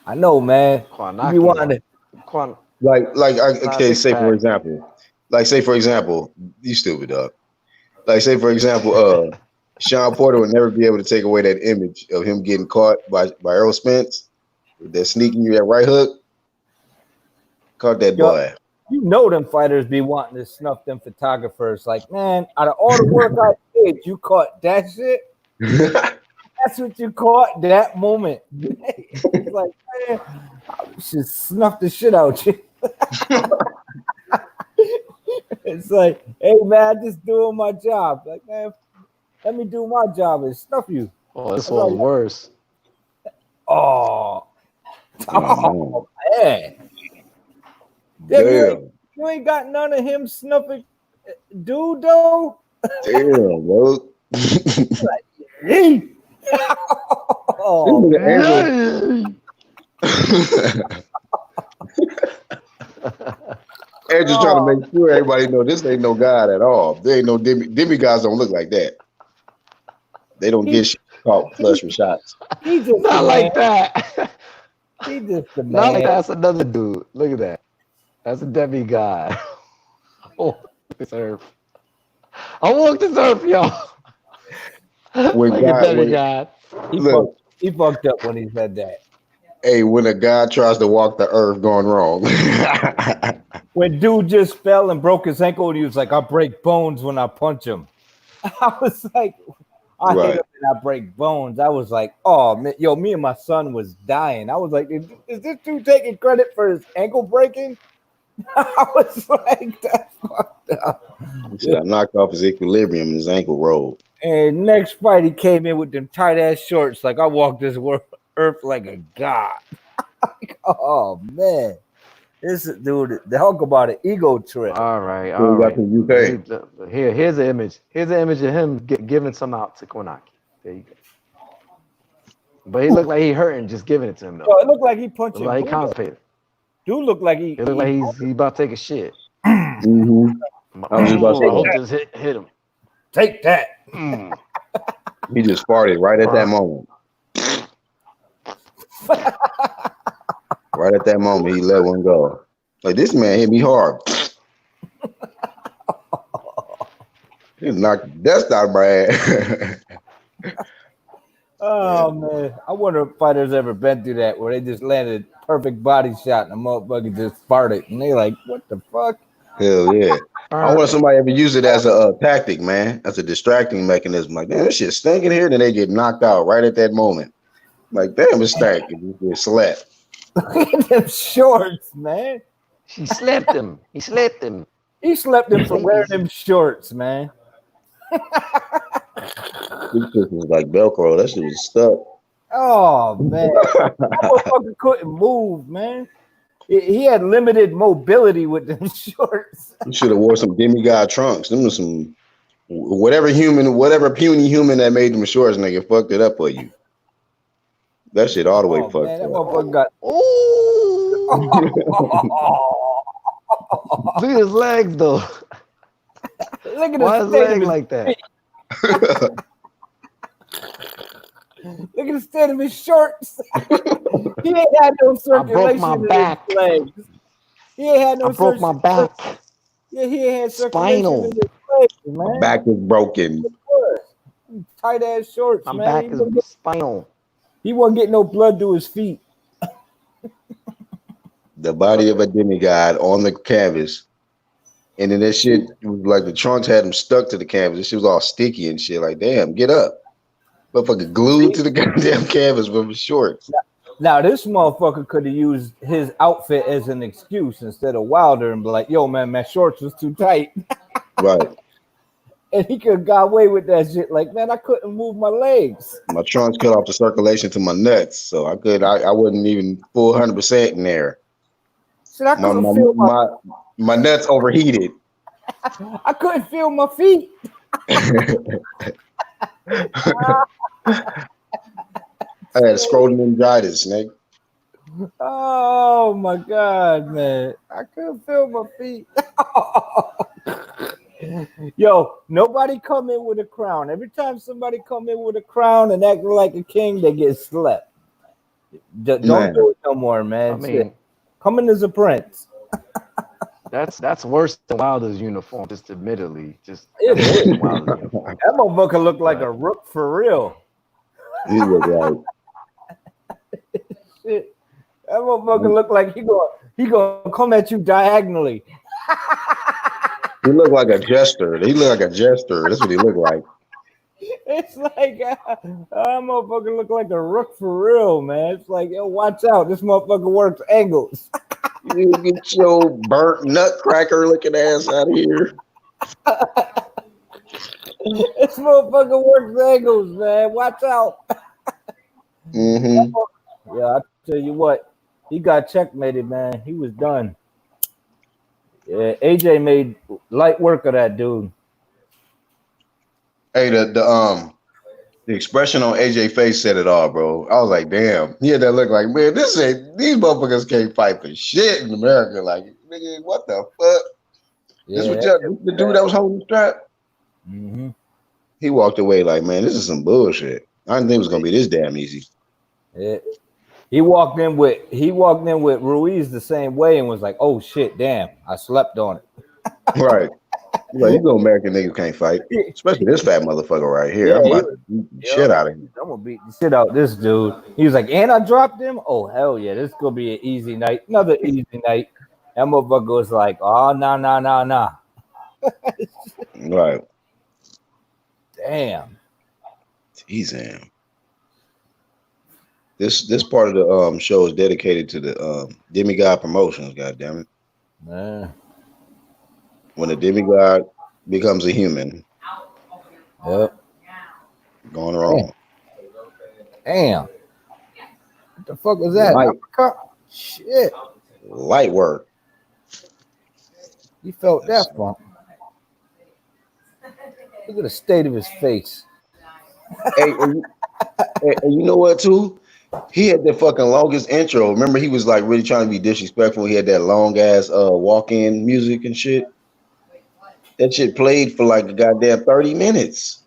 Speaker 2: I know, man. You wanted to.
Speaker 1: Okay, say for example, you stupid dog. Like say for example, Sean Porter would never be able to take away that image of him getting caught by Errol Spence. They're sneaking you that right hook. Caught that boy.
Speaker 2: You know them fighters be wanting to snuff them photographers. Like, man, out of all the work I did, you caught that shit. That's what you caught that moment. It's like, man, I should snuff the shit out you. It's like, hey man, I'm just doing my job. Like, man, let me do my job and snuff you.
Speaker 3: Oh, this one's worse.
Speaker 2: Oh man.
Speaker 1: Damn.
Speaker 2: You ain't got none of him snuffing dude though.
Speaker 1: Damn, bro.
Speaker 2: Hey. Oh,
Speaker 1: Andrew's trying to make sure everybody know this ain't no God at all. There ain't no demigods don't look like that. They don't get caught flush with shots.
Speaker 2: He just
Speaker 3: not like that.
Speaker 2: He just the man.
Speaker 3: Not like that's another dude. Look at that. That's a demigod. Oh, this earth. I walk this earth, y'all.
Speaker 1: When
Speaker 3: Look at
Speaker 1: God,
Speaker 3: that guy.
Speaker 1: look,
Speaker 2: He fucked up when he said that.
Speaker 1: hey, when a guy tries to walk the earth going wrong.
Speaker 2: When dude just fell and broke his ankle, and he was like, "I break bones when I punch him." I was like, "I hit
Speaker 1: Right.
Speaker 2: him and I break bones." I was like, "Oh man, yo, me and my son was dying." I was like, "Is this dude taking credit for his ankle breaking?" I was like, "That's fucked up."
Speaker 1: He said, I knocked off his equilibrium and his ankle rolled.
Speaker 2: And next fight, he came in with them tight ass shorts. Like I walked this earth like a god. Like, oh man, this dude, the Hulk about an ego trip.
Speaker 3: All right,
Speaker 1: So
Speaker 3: all
Speaker 1: we got
Speaker 3: right.
Speaker 1: from UK.
Speaker 3: Here's the image. Here's the image of him giving some out to Konaki. There you go. But he looked like he hurting just giving it to him though.
Speaker 2: Yo, it looked like he punching.
Speaker 3: Like he
Speaker 2: Buddha.
Speaker 3: constipated.
Speaker 2: Dude looked like he.
Speaker 3: It looked like he's about to take a shit.
Speaker 1: Mm-hmm. I was just about to say,
Speaker 3: Hulk just hit him.
Speaker 2: Take that.
Speaker 1: he just farted right at that moment. Right at that moment, he let one go. Like, this man hit me hard. He knocked the dust out of my ass.
Speaker 2: Oh man, I wonder if fighters ever been through that where they just landed perfect body shot and the motherfucker just farted and they like, what the fuck?
Speaker 1: Hell yeah. I wonder if somebody ever use it as a tactic, man, as a distracting mechanism. Like, damn, this shit stinking here. Then they get knocked out right at that moment. Like, damn, it's stinking. You get slept.
Speaker 2: Look at them shorts, man.
Speaker 3: He slept him. He slept him.
Speaker 2: He slept him for wearing them shorts, man.
Speaker 1: This shit was like Velcro. That shit was stuck.
Speaker 2: Oh man, that motherfucker couldn't move, man. He had limited mobility with them shorts.
Speaker 1: You should have wore some demigod trunks. Them was some whatever puny human that made them shorts, nigga, fucked it up for you. That shit all the way fucked
Speaker 2: man, that
Speaker 1: up.
Speaker 2: motherfucker got.
Speaker 3: Look at his legs though.
Speaker 2: Look at
Speaker 3: Why
Speaker 2: his
Speaker 3: his leg like that?
Speaker 2: Look at the state of his shorts. He ain't had no circulation
Speaker 3: my
Speaker 2: in
Speaker 3: back.
Speaker 2: his legs. He ain't had no
Speaker 3: I broke my back.
Speaker 2: Yeah, he ain't had circulation
Speaker 3: Spinal.
Speaker 2: in his legs, man.
Speaker 1: My back is broken.
Speaker 2: Tight ass shorts,
Speaker 3: My
Speaker 2: man.
Speaker 3: back is spinal.
Speaker 2: He wasn't getting no blood to his feet.
Speaker 1: The body of a demigod on the canvas. And then that shit was like the trunks had him stuck to the canvas. This shit was all sticky and shit. Like, damn, get up. Motherfucker glued to the goddamn canvas with his shorts.
Speaker 2: Now, this motherfucker could have used his outfit as an excuse instead of Wilder and be like, yo, man, my shorts was too tight.
Speaker 1: Right.
Speaker 2: And he could have got away with that shit. Like, man, I couldn't move my legs.
Speaker 1: My trunks cut off the circulation to my nuts. So I wasn't even full 100% in there.
Speaker 2: Shit, I couldn't feel
Speaker 1: my nuts overheated.
Speaker 2: I couldn't feel my feet.
Speaker 1: I had scrotomeningitis, Nick.
Speaker 2: Oh my god, man. I couldn't feel my feet. Yo, nobody come in with a crown. Every time somebody come in with a crown and acting like a king, they get slept. Don't do it no more, man.
Speaker 3: I mean,
Speaker 2: come in as a prince.
Speaker 3: That's worse than Wilder's uniform, just admittedly. Just
Speaker 2: Wilder's uniform. That motherfucker looked like a rook for real.
Speaker 1: He looked like
Speaker 2: shit. That motherfucker looked like he gonna come at you diagonally.
Speaker 1: He looked like a jester. He looked like a jester. That's what he looked like.
Speaker 2: It's like that motherfucker look like a rook for real, man. It's like, yo, watch out. This motherfucker works angles.
Speaker 1: You get your burnt nutcracker looking ass out of here.
Speaker 2: This motherfucker works angles, man. Watch out.
Speaker 1: Mm-hmm.
Speaker 2: Yeah, I tell you what, he got checkmated, man. He was done. Yeah, AJ made light work of that dude.
Speaker 1: Hey, the expression on AJ face said it all, bro. I was like, damn. He had that look like, man, these motherfuckers can't fight for shit in America. Like, nigga, what the fuck? Yeah, this was the dude that was holding the strap.
Speaker 2: Mm-hmm.
Speaker 1: He walked away like, man, this is some bullshit. I didn't think it was gonna be this damn easy.
Speaker 2: Yeah. He walked in with Ruiz the same way and was like, oh shit, damn, I slept on it.
Speaker 1: Right. Like, you know, American niggas can't fight, especially this fat motherfucker right here.
Speaker 2: Yeah,
Speaker 1: I'm
Speaker 2: he
Speaker 1: about to beat the shit out of him.
Speaker 2: I'm gonna beat the shit out this dude. He was like, and I dropped him. Oh hell yeah, this is gonna be an easy night, another easy night. That motherfucker was like, oh nah.
Speaker 1: Right.
Speaker 2: Damn.
Speaker 1: Teasing. This part of the show is dedicated to the demigod promotions. God damn it!
Speaker 2: Man.
Speaker 1: When a demigod becomes a human,
Speaker 2: Yep.
Speaker 1: going wrong.
Speaker 2: Damn. What the fuck was that? Shit.
Speaker 1: Light work.
Speaker 2: He felt that funk. Look at the state of his face.
Speaker 1: Hey, and you know what too? He had the fucking longest intro. Remember, he was like really trying to be disrespectful. He had that long ass walk-in music and shit. That shit played for like a goddamn 30 minutes.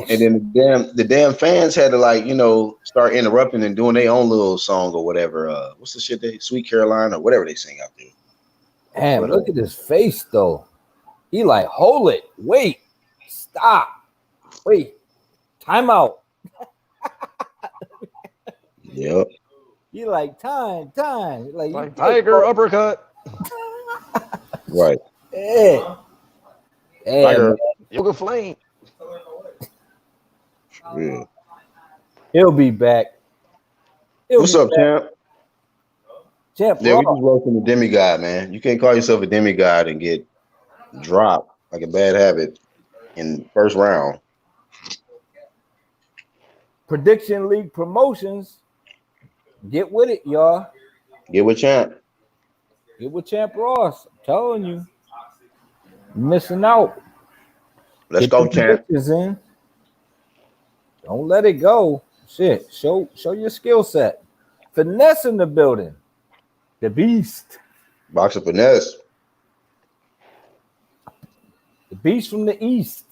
Speaker 1: And then the damn fans had to, like, you know, start interrupting and doing their own little song or whatever. What's the shit they Sweet Caroline or whatever they sing out there.
Speaker 2: Damn, look at his face though. He like, hold it, wait, stop, wait, time out.
Speaker 1: Yep.
Speaker 2: He like time.
Speaker 5: Like tiger uppercut.
Speaker 1: Right.
Speaker 2: Yeah.
Speaker 5: Tiger yoga flame.
Speaker 1: Yeah.
Speaker 2: He'll be back.
Speaker 1: What's up, champ?
Speaker 2: Champ,
Speaker 1: yeah, we just roasting the demigod, man. You can't call yourself a demigod and get dropped like a bad habit in first round.
Speaker 2: Prediction League promotions. Get with it, y'all.
Speaker 1: Get with champ.
Speaker 2: Get with Champ Ross. I'm telling you. You're missing out.
Speaker 1: Let's go, champ.
Speaker 2: In. Don't let it go. Shit. Show your skill set. Finesse in the building. The beast.
Speaker 1: Boxer finesse.
Speaker 2: The beast from the east.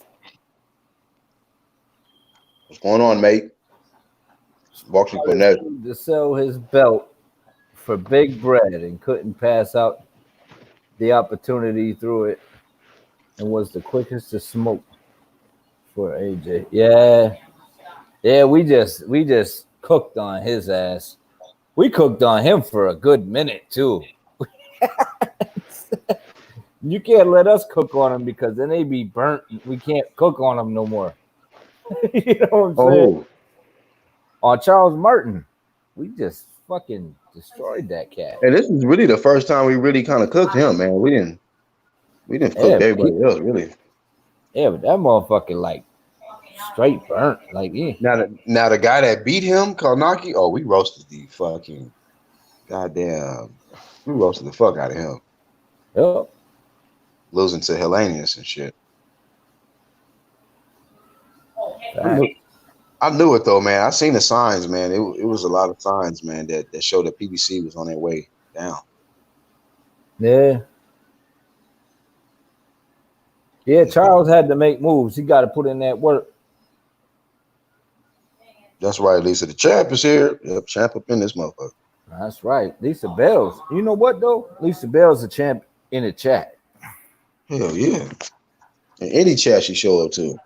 Speaker 1: What's going on, mate? Boxer finesse.
Speaker 2: To sell his belt for big bread and couldn't pass out the opportunity through it, and was the quickest to smoke for AJ. Yeah, we just cooked on his ass. We cooked on him for a good minute too. You can't let us cook on him because then they be burnt. We can't cook on them no more. You know what I'm saying? On Charles Martin, we just fucking destroyed that cat.
Speaker 1: And this is really the first time we really kind of cooked him, man. We didn't cook everybody else, really.
Speaker 2: Yeah, but that motherfucker like straight burnt. Like, yeah.
Speaker 1: Now the guy that beat him, Karnaki, oh, we roasted the fucking goddamn. We roasted the fuck out of him.
Speaker 2: Yep.
Speaker 1: Losing to Hellenius and shit. I knew it though, man. I seen the signs, man. It was a lot of signs, man, that showed that PBC was on their way down.
Speaker 2: Yeah. Yeah, Charles had to make moves. He got to put in that work.
Speaker 1: That's right, Lisa. The champ is here. Yep, champ up in this motherfucker.
Speaker 2: That's right. Lisa Bell's. You know what, though? Lisa Bell's a champ in the chat.
Speaker 1: Hell yeah. In any chat she show up to.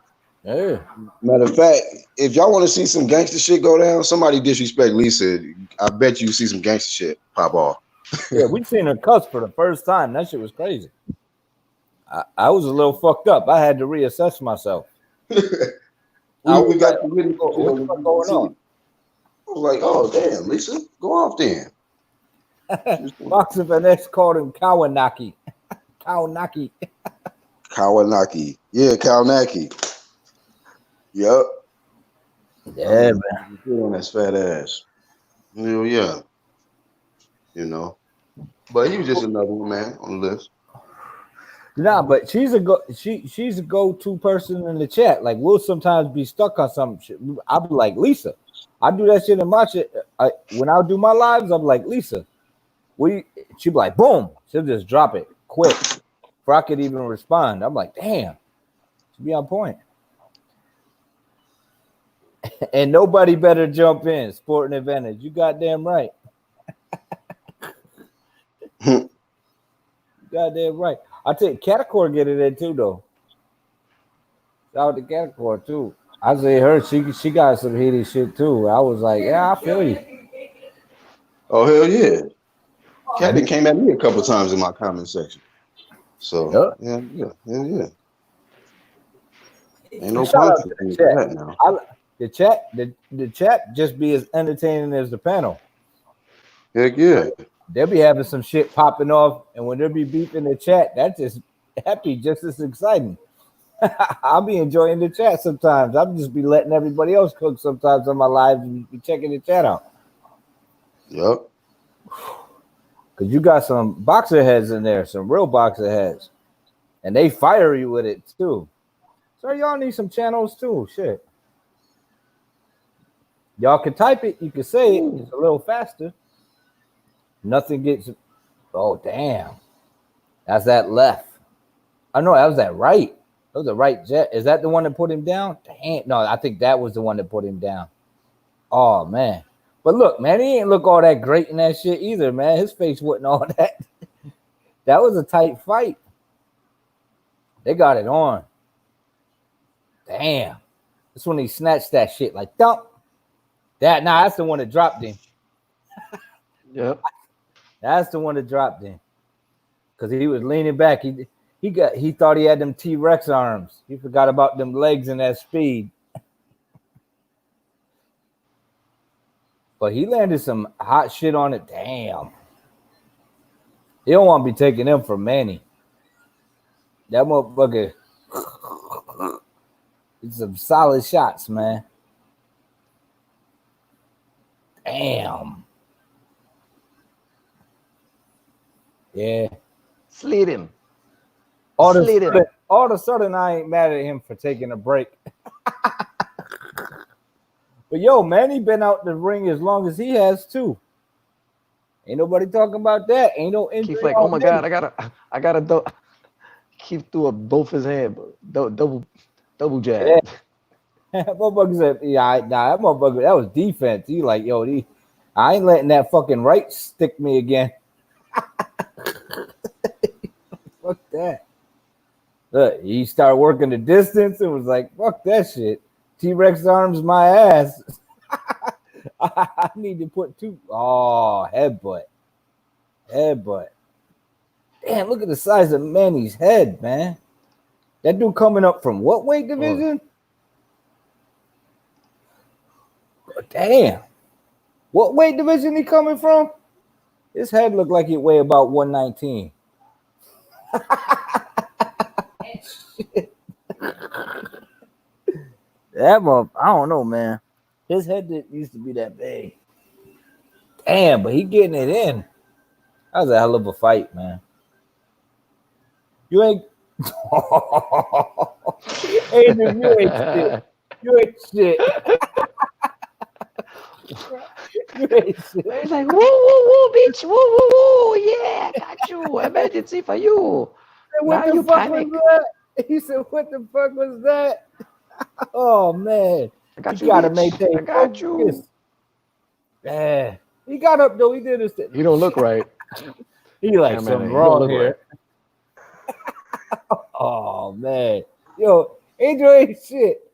Speaker 2: Yeah.
Speaker 1: Matter of fact, if y'all want to see some gangster shit go down, somebody disrespect Lisa, I bet you see some gangster shit pop off.
Speaker 2: Yeah, we seen her cuss for the first time. That shit was crazy. I was a little fucked up. I had to reassess myself.
Speaker 1: we got the video.
Speaker 2: What's going on?
Speaker 1: I was like, oh damn, Lisa, go off then.
Speaker 2: Boxer Finesse called him Kawanaki. Kawanaki.
Speaker 1: Kawanaki. Yeah, Kawanaki. Yep.
Speaker 2: Yeah, man.
Speaker 1: On that fat ass. Hell yeah. You know. But he was just another one, man, on the list.
Speaker 2: Nah, but she's a go-to person in the chat. Like, we'll sometimes be stuck on some shit. I'll be like, Lisa. I do that shit in my shit. When I do my lives, I'm like, Lisa. She'll be like, boom. She'll just drop it quick before I could even respond. I'm like, damn. She'll be on point. And nobody better jump in. Sporting advantage. You goddamn right. Goddamn right. I tell you, Catacor get it in too, though. Shout out to Capricorn too. I say her, she got some heated shit too. I was like, yeah, I feel you.
Speaker 1: Oh hell yeah. Captain came at me a couple times in my comment section. So
Speaker 2: Yep.
Speaker 1: yeah. Ain't no
Speaker 2: Shout out to
Speaker 1: punishment
Speaker 2: the
Speaker 1: for
Speaker 2: chat.
Speaker 1: that now.
Speaker 2: The chat just be as entertaining as the panel.
Speaker 1: Heck yeah.
Speaker 2: They'll be having some shit popping off, and when there be beef in the chat, that be just as exciting. I'll be enjoying the chat sometimes. I'll just be letting everybody else cook sometimes on my live and be checking the chat out.
Speaker 1: Yep.
Speaker 2: Cause you got some boxer heads in there, some real boxer heads, and they fire you with it too. So y'all need some channels too. Shit, y'all can type it. You can say it. It's a little faster. Nothing gets. Oh damn, that's that left. I know that was that right. That was the right jet. Is that the one that put him down? Damn. No, I think that was the one that put him down. Oh man. But look, man, he ain't look all that great in that shit either, man. His face wasn't all that. That was a tight fight. They got it on. Damn. That's when he snatched that shit like dump. That's the one that dropped him.
Speaker 3: Yep.
Speaker 2: That's the one that dropped him. Because he was leaning back. He thought he had them T-Rex arms. He forgot about them legs and that speed. But he landed some hot shit on it. Damn. You don't want to be taking him from Manny. That motherfucker. It's some solid shots, man. Damn. Yeah.
Speaker 3: Slid him.
Speaker 2: All of a sudden, I ain't mad at him for taking a break. But yo, Manny been out the ring as long as he has too. Ain't nobody talking about that. Ain't no injury.
Speaker 3: Keith like, oh my god, I gotta Keith threw up both his hands, double jab.
Speaker 2: Yeah. Motherfucker said, that motherfucker, that was defense. He like, yo, I ain't letting that fucking right stick me again. Fuck that. Look, he started working the distance and was like, fuck that shit. T-Rex arms my ass. I need to put two. Oh, headbutt. Damn, look at the size of Manny's head, man. That dude coming up from what weight division? Oh, damn. What weight division he coming from? His head looked like it weighed about 119. Shit. That I don't know, man. His head didn't used to be that big. Damn, but he getting it in. That was a hell of a fight, man. You ain't Adrian, you ain't shit. You ain't shit. You ain't shit.
Speaker 3: He's like, woo, bitch, woo, yeah, got you. Emergency for you.
Speaker 2: What
Speaker 3: Now
Speaker 2: the
Speaker 3: you
Speaker 2: fuck
Speaker 3: panic.
Speaker 2: was that? He said, what the fuck was that? Oh man.
Speaker 3: I got
Speaker 2: You
Speaker 3: you,
Speaker 2: gotta
Speaker 3: bitch.
Speaker 2: maintain
Speaker 3: I got
Speaker 2: focus.
Speaker 3: you.
Speaker 2: Man. He got up though. He did his thing.
Speaker 3: You don't look right.
Speaker 2: He like
Speaker 3: Yeah, man,
Speaker 2: something
Speaker 3: you don't
Speaker 2: wrong
Speaker 3: look
Speaker 2: here. Oh man. Yo, Angel ain't shit.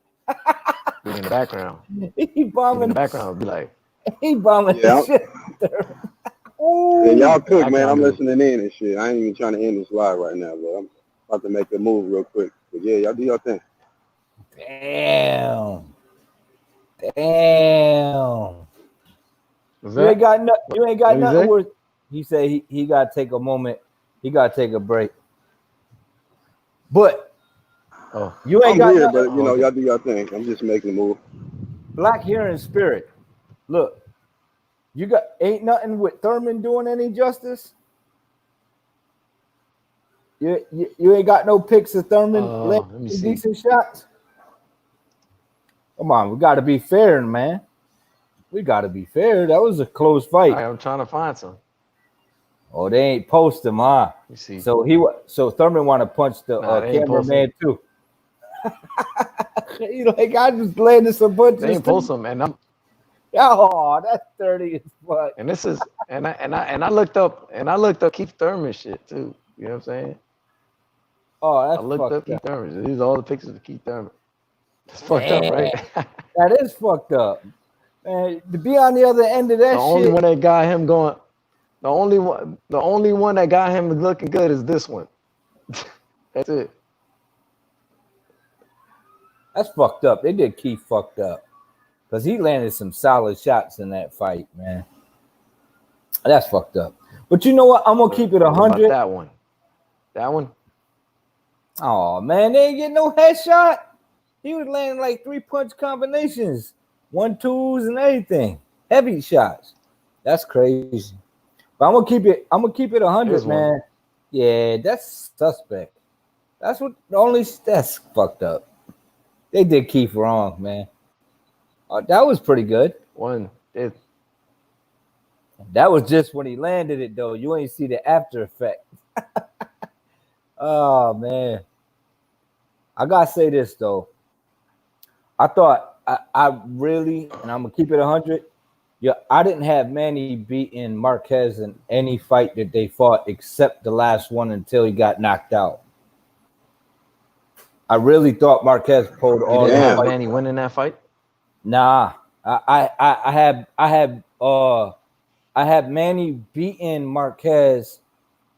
Speaker 3: Be in the background.
Speaker 2: He bombing
Speaker 3: In the background, be like,
Speaker 2: He bombing
Speaker 1: Yeah.
Speaker 2: the shit.
Speaker 1: Yeah, y'all cook,
Speaker 3: I
Speaker 1: man.
Speaker 3: can't
Speaker 1: I'm
Speaker 3: do it.
Speaker 1: listening in and shit. I ain't even trying to end this live right now, but I'm about to make a move real quick. But yeah, y'all do your thing.
Speaker 2: Damn.
Speaker 3: Was
Speaker 2: You ain't got
Speaker 3: What'd he
Speaker 2: nothing
Speaker 3: say?
Speaker 2: worth. He said he gotta take a moment. He gotta take a break. But you ain't
Speaker 1: I'm
Speaker 2: got
Speaker 1: here,
Speaker 2: nothing.
Speaker 1: but you know, y'all do your thing. I'm just making a move.
Speaker 2: Black here in spirit. Look, you got ain't nothing with Thurman doing any justice. You ain't got no picks of Thurman
Speaker 3: let me
Speaker 2: landing
Speaker 3: see.
Speaker 2: decent shots. Come on, we got to be fair, man. We got to be fair. That was a close fight.
Speaker 3: I'm trying to find some.
Speaker 2: Oh, they ain't post him, huh?
Speaker 3: Let me see.
Speaker 2: So Thurman want to punch the
Speaker 3: they ain't
Speaker 2: cameraman too. He like, I just landed some punches.
Speaker 3: They ain't post them, and I'm.
Speaker 2: Oh, that's 30 as fuck.
Speaker 3: And this is and I looked up Keith Thurman shit too. You know what I'm saying?
Speaker 2: Oh, that's
Speaker 3: I looked up Keith Thurman. These are all the pictures of Keith Thurman. It's fucked up, right?
Speaker 2: That is fucked up. Man, to be on the other end of that
Speaker 3: The only
Speaker 2: shit.
Speaker 3: one that got him going, the only one that got him looking good is this one. That's it.
Speaker 2: That's fucked up. They did Keith fucked up. Because he landed some solid shots in that fight, man. That's fucked up. But you know what? I'm gonna keep it 100.
Speaker 3: That one. That one.
Speaker 2: Oh man, they ain't getting no headshot. He was landing like 3-punch combinations, 1-2s and everything. Heavy shots. That's crazy. But I'm gonna keep it 100, man. Yeah, that's suspect. That's fucked up. They did Keith wrong, man. That was pretty good. That was just when he landed it, though. You ain't see the after effect. Oh man, I gotta say this though. I thought I really, and I'm gonna keep it 100. Yeah, I didn't have Manny beating Marquez in any fight that they fought except the last one until he got knocked out. I really thought Marquez pulled all.
Speaker 3: You didn't have Manny winning that fight?
Speaker 2: Nah, I had Manny beating Marquez.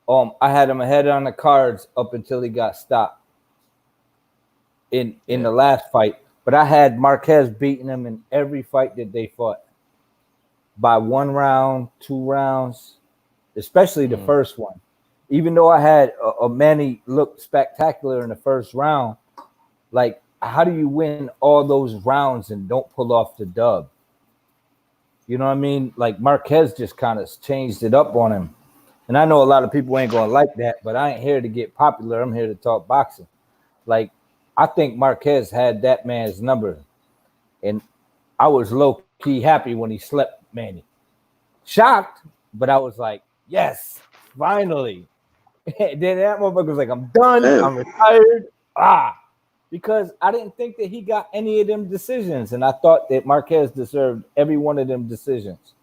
Speaker 2: I had him ahead on the cards up until he got stopped in the last fight. But I had Marquez beating him in every fight that they fought by 1 round, 2 rounds, especially the first one. Even though I had a Manny look spectacular in the first round, like how do you win all those rounds and don't pull off the dub? You know what I mean? Like Marquez just kind of changed it up on him. And I know a lot of people ain't going to like that, but I ain't here to get popular. I'm here to talk boxing. Like, I think Marquez had that man's number. And I was low-key happy when he slept Manny. Shocked, but I was like, yes, finally. Then that motherfucker was like, I'm done.
Speaker 1: Damn.
Speaker 2: I'm retired. Because I didn't think that he got any of them decisions. And I thought that Marquez deserved every one of them decisions.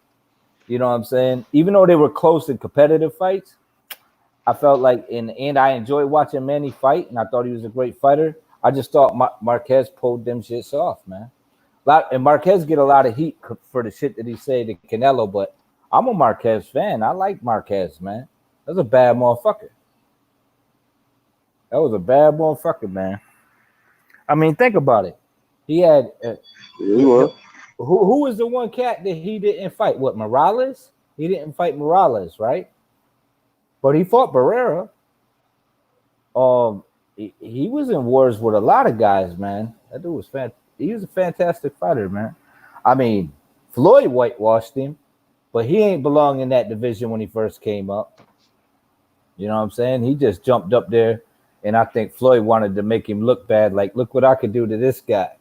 Speaker 2: You know what I'm saying? Even though they were close and competitive fights, I felt like in the end, I enjoyed watching Manny fight, and I thought he was a great fighter. I just thought Marquez pulled them shits off, man. And Marquez get a lot of heat for the shit that he said to Canelo, but I'm a Marquez fan. I like Marquez, man. That's a bad motherfucker. That was a bad motherfucker, man. I mean, think about it. He had who was the one cat that he didn't fight? What, Morales? He didn't fight Morales, right? But he fought Barrera. He was in wars with a lot of guys, man. That dude was he was a fantastic fighter, man. I mean, Floyd whitewashed him, but he ain't belong in that division when he first came up. You know what I'm saying? He just jumped up there, and I think Floyd wanted to make him look bad. Like, look what I could do to this guy.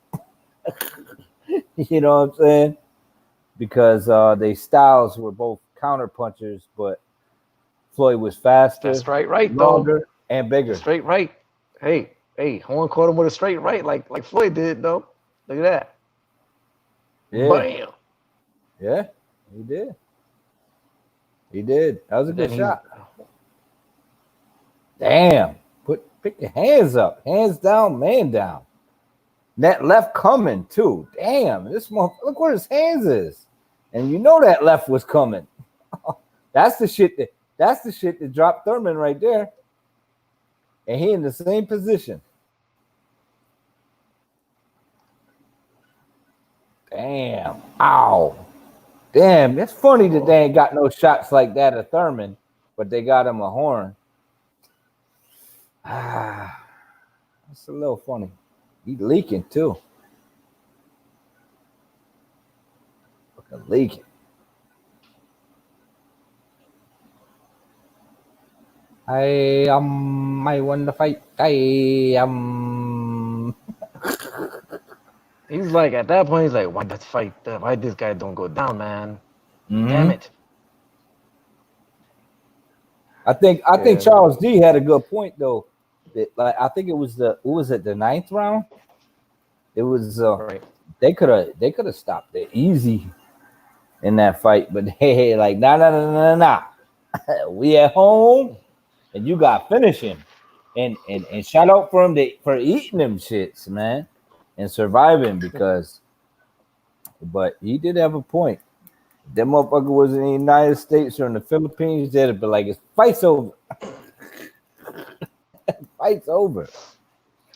Speaker 2: You know what I'm saying? Because their styles were both counter punchers, but Floyd was faster.
Speaker 3: That's right,
Speaker 2: longer,
Speaker 3: though.
Speaker 2: And bigger.
Speaker 3: Straight right. Hey, Horn caught him with a straight right, like Floyd did, though. Look at that.
Speaker 2: Yeah.
Speaker 3: Bam.
Speaker 2: Yeah, he did. He did. That was a good shot. Damn. Pick your hands up. Hands down, man down. That left coming too. Damn, this motherfucker, look where his hands is. And you know that left was coming. That's the shit that dropped Thurman right there. And he in the same position. Damn. Ow. Damn, it's funny that they ain't got no shots like that of Thurman, but they got him a horn. That's a little funny. He leaking too. Fucking leaking. I won the fight.
Speaker 3: He's like, at that point, he's like, why that fight? Why this guy don't go down, man?
Speaker 2: Mm-hmm.
Speaker 3: Damn it.
Speaker 2: I think Charles D had a good point though. That, like, I think it was the 9th round. It was
Speaker 3: right.
Speaker 2: They could have stopped it easy in that fight, but hey, like nah. We at home, and you got finishing, and shout out for him for eating them shits, man. and surviving because, but he did have a point. That motherfucker was in the United States or in the Philippines, they'd be like, it's fight's over. Fight's over.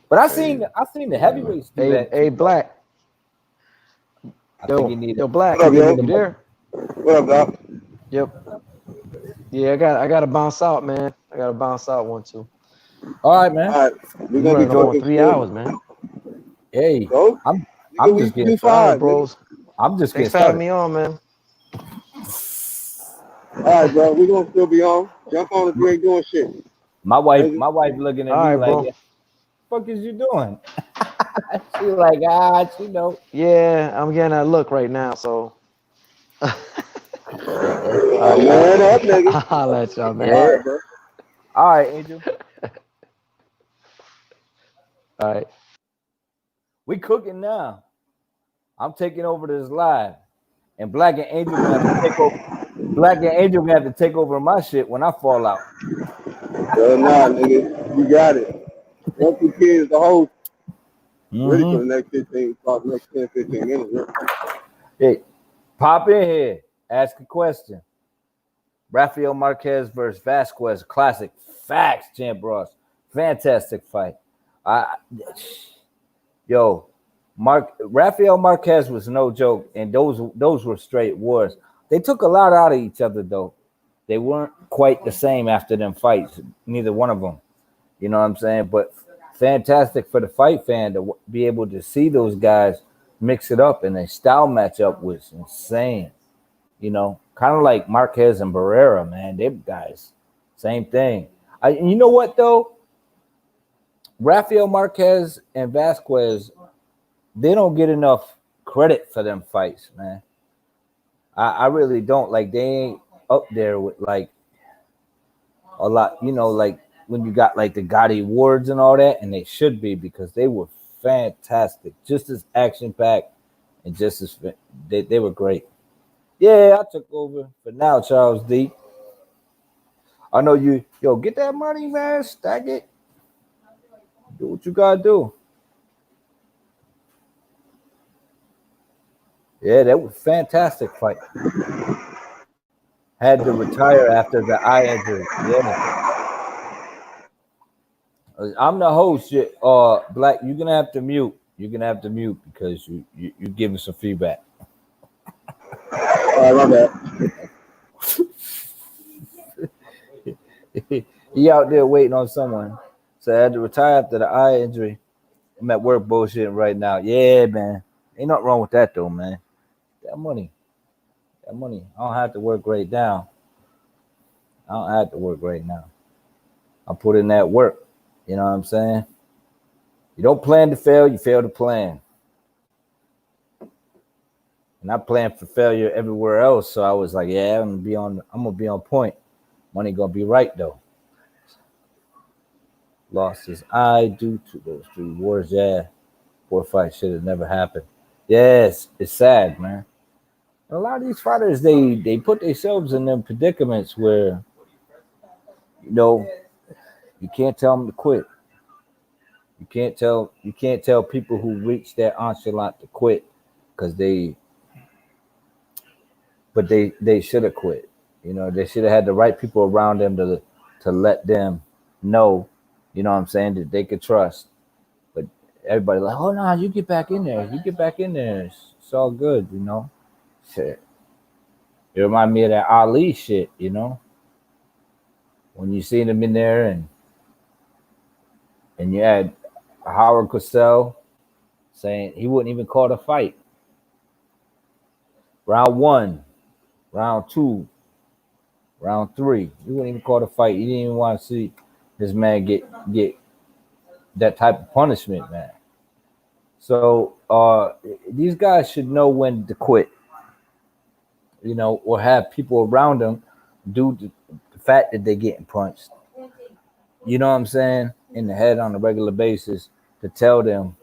Speaker 2: But I seen the heavyweights do that.
Speaker 3: Hey, Black.
Speaker 2: I think you need
Speaker 3: yo, Black.
Speaker 1: What up, yo?
Speaker 3: You there?
Speaker 1: What up, Doc?
Speaker 3: Yep. Yeah, I gotta bounce out, man. I gotta bounce out 1, 2.
Speaker 2: All right, man.
Speaker 1: All right, we're
Speaker 3: We
Speaker 1: gonna
Speaker 3: running
Speaker 1: be
Speaker 3: on
Speaker 1: talking
Speaker 3: 3
Speaker 1: soon.
Speaker 3: hours, man.
Speaker 2: Hey,
Speaker 1: So,
Speaker 2: I'm
Speaker 1: nigga,
Speaker 2: just
Speaker 1: we
Speaker 2: getting
Speaker 1: do
Speaker 2: started.
Speaker 1: fine,
Speaker 3: Bros.
Speaker 2: I'm just
Speaker 3: Thanks
Speaker 2: getting
Speaker 3: for having
Speaker 2: started.
Speaker 3: me on, man.
Speaker 1: All right, bro. We're gonna still be on. Jump on if you ain't doing shit.
Speaker 2: My wife looking at
Speaker 3: All
Speaker 2: me
Speaker 3: right,
Speaker 2: like,
Speaker 3: bro.
Speaker 2: yeah, what the fuck is you doing? She like, she know.
Speaker 3: Yeah, I'm getting that look right now, so.
Speaker 1: Oh, man up, nigga.
Speaker 3: I'll let y'all, man.
Speaker 2: Yeah.
Speaker 1: All right, bro.
Speaker 2: All right, Angel.
Speaker 3: All right.
Speaker 2: We cooking now. I'm taking over this live. And Black and Angel gonna have to take over. Black and Angel gonna have to take over my shit when I fall out.
Speaker 1: Well, nah, nigga. You got it. Once the kids, the host, ready for the next 15, about next 10, 15 minutes. Right?
Speaker 2: Hey, pop in here. Ask a question. Rafael Marquez versus Vasquez. Classic. Facts, Champ Ross. Fantastic fight. Rafael Marquez was no joke, and those were straight wars. They took a lot out of each other, though. They weren't quite the same after them fights. Neither one of them. You know what I'm saying? But fantastic for the fight fan to be able to see those guys mix it up, and their style matchup was insane. You know, kind of like Marquez and Barrera, man. They guys, same thing. You know what though? Rafael Marquez and Vasquez, they don't get enough credit for them fights, man. I really don't. Like, they ain't up there with like a lot, you know, like when you got like the Gotti Awards and all that, and they should be because they were fantastic, just as action packed and just as they were great. Yeah, I took over for now, Charles D. I know you, get that money, man, stack it. Do what you gotta do. Yeah, that was a fantastic fight. Had to retire after the eye injury. Yeah. I'm the host. Black, you're gonna have to mute. You're gonna have to mute because you giving some feedback.
Speaker 1: All right, my bad.
Speaker 2: He out there waiting on someone. So I had to retire after the eye injury. I'm at work bullshitting right now. Yeah, man. Ain't nothing wrong with that though, man. That money. I don't have to work right now. I put in that work. You know what I'm saying? You don't plan to fail, you fail to plan. And I planned for failure everywhere else. So I was like, yeah, I'm gonna be on point. Money gonna be right though. Lost his eye due to those 3 wars. Yeah. 4 fights should have never happened. Yes, it's sad, man. And a lot of these fighters, they put themselves in them predicaments where, you can't tell them to quit. You can't tell people who reach that echelon to quit because they should have quit. They should have had the right people around them to let them know, you know what I'm saying, that they could trust. But everybody like, oh no, you get back in there. It's all good, Shit. It remind me of that Ali shit, when you seen him in there and you had Howard Cosell saying he wouldn't even call the fight. Round 1, round 2, round 3. He wouldn't even call the fight. He didn't even want to see this man get that type of punishment, man. So these guys should know when to quit, or have people around them due to the fact that they're getting punched. You know what I'm saying? In the head on a regular basis to tell them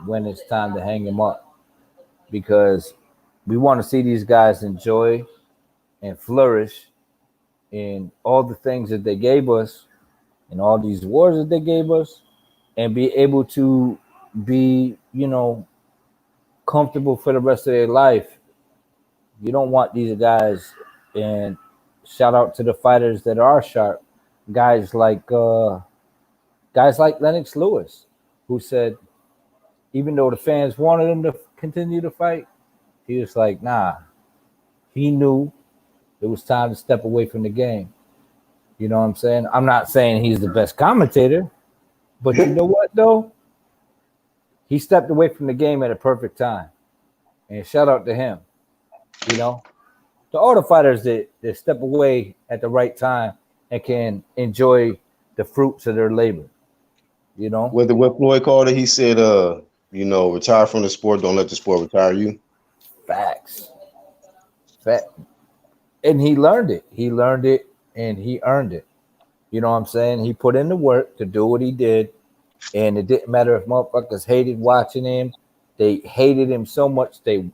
Speaker 2: when it's time to hang them up. Because we want to see these guys enjoy and flourish in all the things that they gave us and all these wars that they gave us and be able to be, comfortable for the rest of their life. You don't want these guys. And shout out to the fighters that are sharp, guys like Lennox Lewis, who said even though the fans wanted him to continue to fight, he was like, nah. He knew it was time to step away from the game. You know what I'm saying? I'm not saying he's the best commentator, but you know what though? He stepped away from the game at a perfect time. And shout out to him. To all the fighters that step away at the right time and can enjoy the fruits of their labor.
Speaker 1: What Floyd called it, he said, retire from the sport, don't let the sport retire you.
Speaker 2: Facts. And he learned it. He learned it and he earned it. You know what I'm saying? He put in the work to do what he did. And it didn't matter if motherfuckers hated watching him. They hated him so much they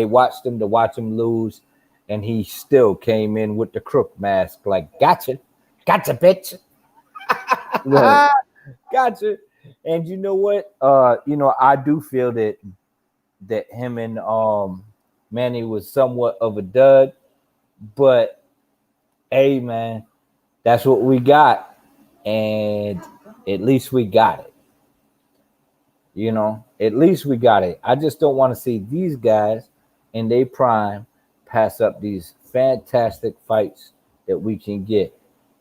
Speaker 2: watched him to watch him lose. And he still came in with the crook mask, like, gotcha, bitch. Right. Gotcha. And you know what? I do feel that him and Manny was somewhat of a dud. But hey, man, that's what we got. And at least we got it. At least we got it. I just don't want to see these guys in their prime pass up these fantastic fights that we can get.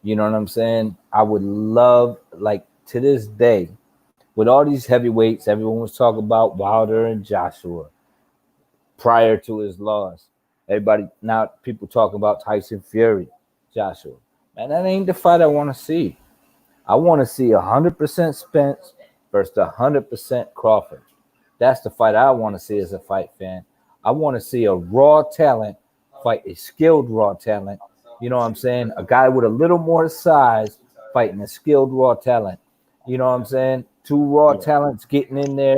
Speaker 2: You know what I'm saying? I would love, like, to this day, with all these heavyweights, everyone was talking about Wilder and Joshua prior to his loss. Now people talk about Tyson Fury, Joshua. Man, that ain't the fight I want to see. I want to see 100% Spence versus 100% Crawford. That's the fight I want to see as a fight fan. I want to see a raw talent fight a skilled raw talent. You know what I'm saying? A guy with a little more size fighting a skilled raw talent. You know what I'm saying? Two raw talents getting in there,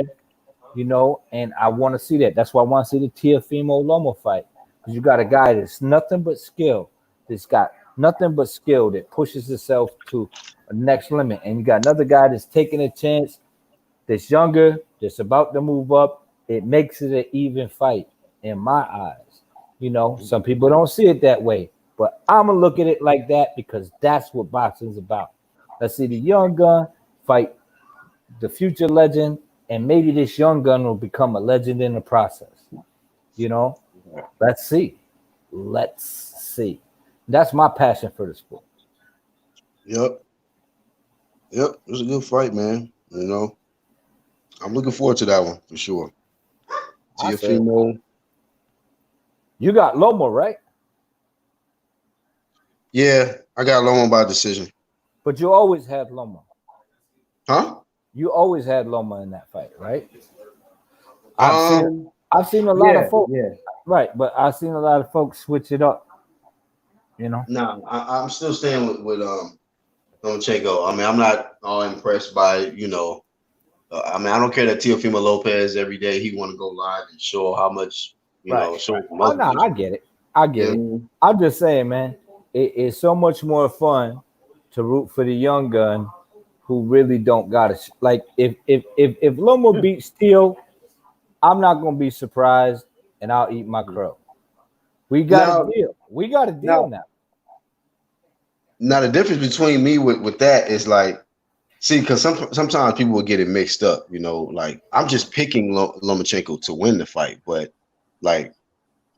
Speaker 2: and I want to see that. That's why I want to see the Teofimo Loma fight. Because you got a guy that's nothing but skill. That's got nothing but skill that pushes himself to a next limit. And you got another guy that's taking a chance, that's younger, that's about to move up. It makes it an even fight in my eyes. Some people don't see it that way. But I'm going to look at it like that because that's what boxing's about. Let's see the young gun fight the future legend, and maybe this young gun will become a legend in the process. Let's see. That's my passion for the sport.
Speaker 1: Yep. It was a good fight, man. I'm looking forward to that one for sure. Teofimo.
Speaker 2: You got Loma, right?
Speaker 1: Yeah, I got Loma by decision.
Speaker 2: But you always had Loma.
Speaker 1: Huh?
Speaker 2: You always had Loma in that fight, right? I've seen a lot of folks.
Speaker 1: Yeah.
Speaker 2: Right, but I've seen a lot of folks switch it up.
Speaker 1: No, I'm still staying with Lomachenko. I mean, I'm not all impressed by I don't care that Teofimo Lopez every day he want to go live and show how much show.
Speaker 2: Oh no, I get it. I'm just saying, man, it's so much more fun to root for the young gun who really don't got it. Like if Loma beats Teo, I'm not gonna be surprised, and I'll eat my crow. We got a deal. We got a deal now.
Speaker 1: Now the difference between me with that is like, see, because sometimes people will get it mixed up. Like I'm just picking Lomachenko to win the fight, but like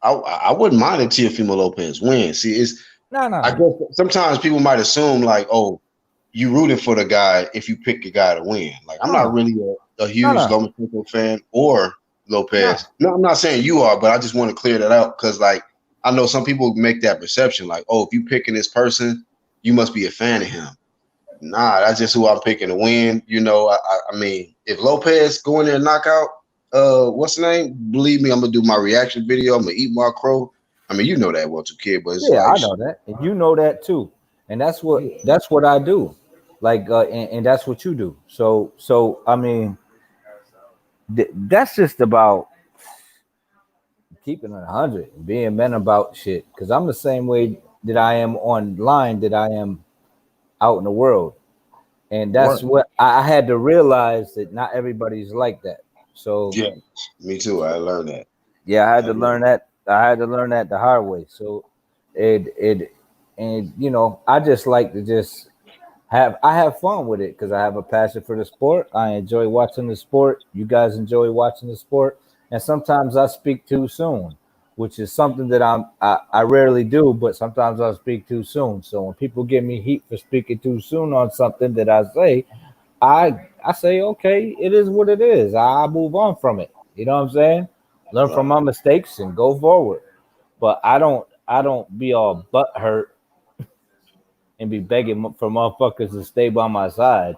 Speaker 1: I wouldn't mind if Teofimo Lopez wins. See, I guess sometimes people might assume like, oh, you rooting for the guy if you pick a guy to win. Like I'm not really a huge Lomachenko fan or Lopez. No, I'm not saying you are, but I just want to clear that out because like I know some people make that perception like, oh, if you picking this person, you must be a fan of him. Nah, that's just who I'm picking to win. I mean, if Lopez go in there and knock out what's the name? Believe me, I'm gonna do my reaction video. I'm gonna eat my crow. I mean, you know that well too, kid, but it's
Speaker 2: I know that. And you know that too. And that's what I do. Like and that's what you do. So I mean that's just about keeping it 100 and being men about shit. Because I'm the same way that I am online that I am out in the world. And that's
Speaker 1: Right.
Speaker 2: what I had to realize, that not everybody's like that. So
Speaker 1: Yeah, me too. I learned that.
Speaker 2: yeah, I had
Speaker 1: I
Speaker 2: to learn
Speaker 1: learned
Speaker 2: that. I had to learn that the hard way. So it and you know, I just like to just I have fun with it because I have a passion for the sport. I enjoy watching the sport. You guys enjoy watching the sport. And sometimes I speak too soon, which is something that I rarely do, but sometimes I speak too soon. So when people give me heat for speaking too soon on something that I say, I say, okay, it is what it is. I move on from it. You know what I'm saying? Learn from
Speaker 1: right.
Speaker 2: my mistakes and go forward. But I don't be all butt hurt and be begging for motherfuckers to stay by my side,